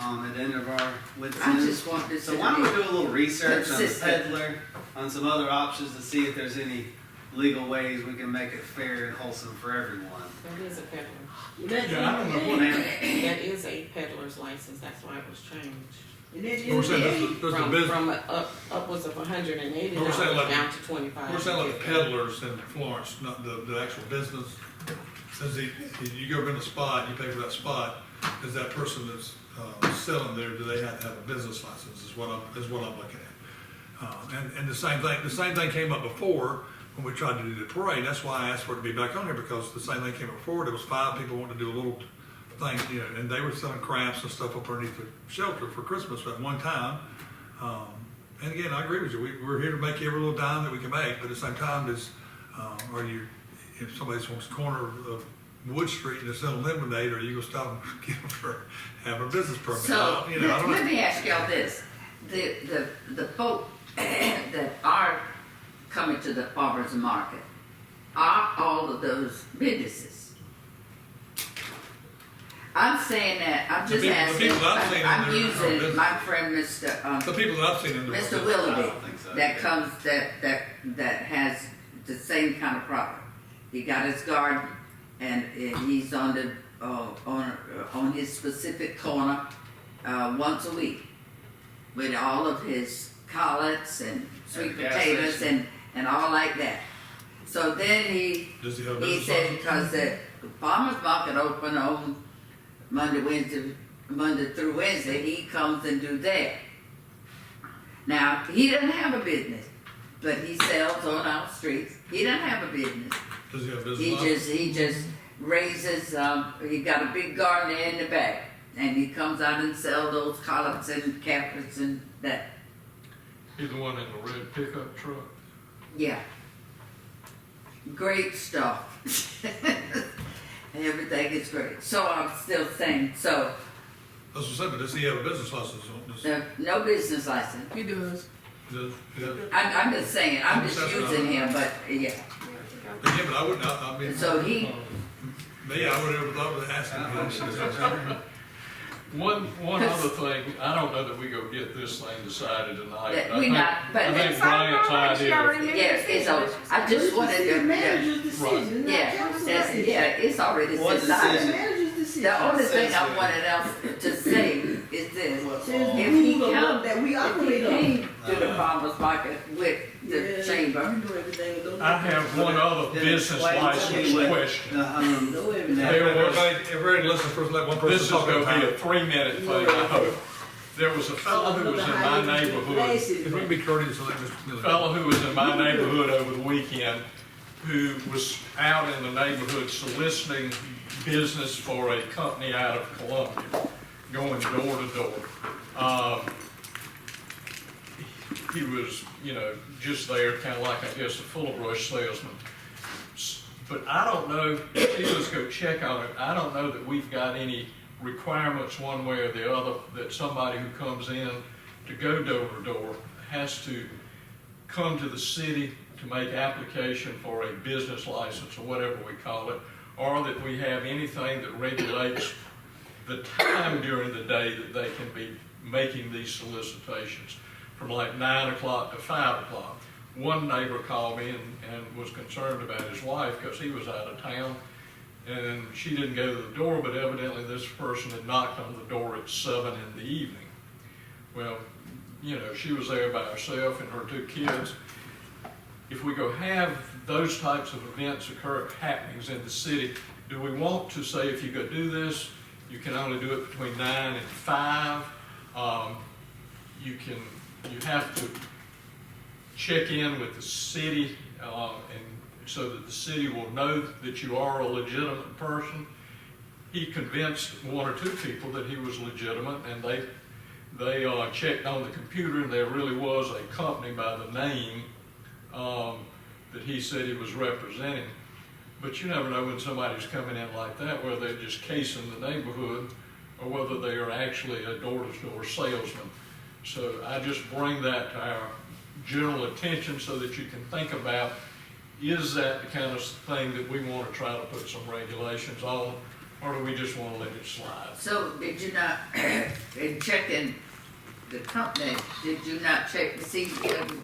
at the end of our wits' I end. just want this So to why don't we be do a little research on the consistent. peddler, on some other options to see if there's any legal ways we can make it fair and wholesome for everyone. That is a peddler. Yeah, I don't know what. That is a peddler's license, that's why it was changed. We're saying there's the business, From upwards of $180 We're saying like- down to $25. we're saying like the Peddlers in Florence, not the actual business. Says you go rent a spot, you pay for that spot, is that person that's selling there, do they have to have a business license, is what I'm looking at. And the same thing came up before when we tried to do the parade. That's why I asked for it to be back on here, because the same thing came up before. There was 5 people wanting to do a little thing, and they were selling crafts and stuff up underneath the shelter for Christmas at one time. And again, I agree with you. We're here to make every little dime that we can make, but at the same time, if somebody wants a corner of Wood Street and they're selling lemonade, are you gonna stop them and get them for having a business permit? So, I don't let know. me ask y'all this, the folk that are coming to the farmer's market, are all of those businesses? I'm saying that, I'm just The asking, people that I've seen in I'm there are using business. my friend Mr. The people that I've seen in there. Mr. I Willoughby, don't think so. that comes, that has the same kind of problem. He got his garden, and he's on his specific corner, once a week, with all of his collards and sweet And gas potatoes station. and all like that. So then Does he have a he business said, license? because the farmer's market open on Monday through Wednesday, he comes and do that. Now, he doesn't have a business, but he sells on our streets. He doesn't have a business. Does he have a business license? He just raises, he got a big garden there in the back, and he comes out and sells those collards and carpets and that. He's the one in the red pickup truck. Yeah. Great stuff. Everything is great. So I'm still saying, so, That's what I said, but does he have a business license? no business license. He does. He does? I'm just saying, I'm just That's using not- him, but yeah. Again, but I wouldn't, I mean. So he, Me, I would have loved to ask him. One other thing, I don't know that we go get this thing decided tonight. That but we not, but I think it's Bryant's idea. yes, it's over. I just wanted The to, manager's decision, not yeah, council that's, decision. yeah, it's already What decided. decision? The manager's decision. The only thing I Sensitive. wanted else to say is this. Says the If he rule of law comes, that we if operate he on. came to the farmer's market with the Yeah, chamber, you know everything, don't I have one other Then business explain to license me what question. the, know everything. There was- Everybody listen first, let one This person is talk at a gonna be a time. 3-minute thing, I hope. There was a fellow who was in my neighborhood, If we can be courteous and let Mr. Miller. fellow who was in my neighborhood over the weekend, who was out in the neighborhood soliciting business for a company out of Columbia, going door to door. He was, just there, kind of like, I guess, a full brush salesman. But I don't know, let's go check on it. I don't know that we've got any requirements one way or the other that somebody who comes in to go door to door has to come to the city to make application for a business license or whatever we call it, or that we have anything that regulates the time during the day that they can be making these solicitations, from like 9 o'clock to 5 o'clock. One neighbor called me and was concerned about his wife because he was out of town, and she didn't go to the door, but evidently this person had knocked on the door at 7 in the evening. Well, she was there by herself and her 2 kids. If we go have those types of events happenings in the city, do we want to say if you go do this, you can only do it between 9 and 5? You have to check in with the city, and so that the city will know that you are a legitimate person. He convinced 1 or 2 people that he was legitimate, and they checked on the computer, and there really was a company by the name that he said he was representing. But you never know when somebody's coming in like that, whether they're just casing the neighborhood or whether they are actually a door-to-door salesman. So I just bring that to our general attention so that you can think about, is that the kind of thing that we want to try to put some regulations on, or do we just want to let it slide? so did you not, in checking the company, did you not check to see if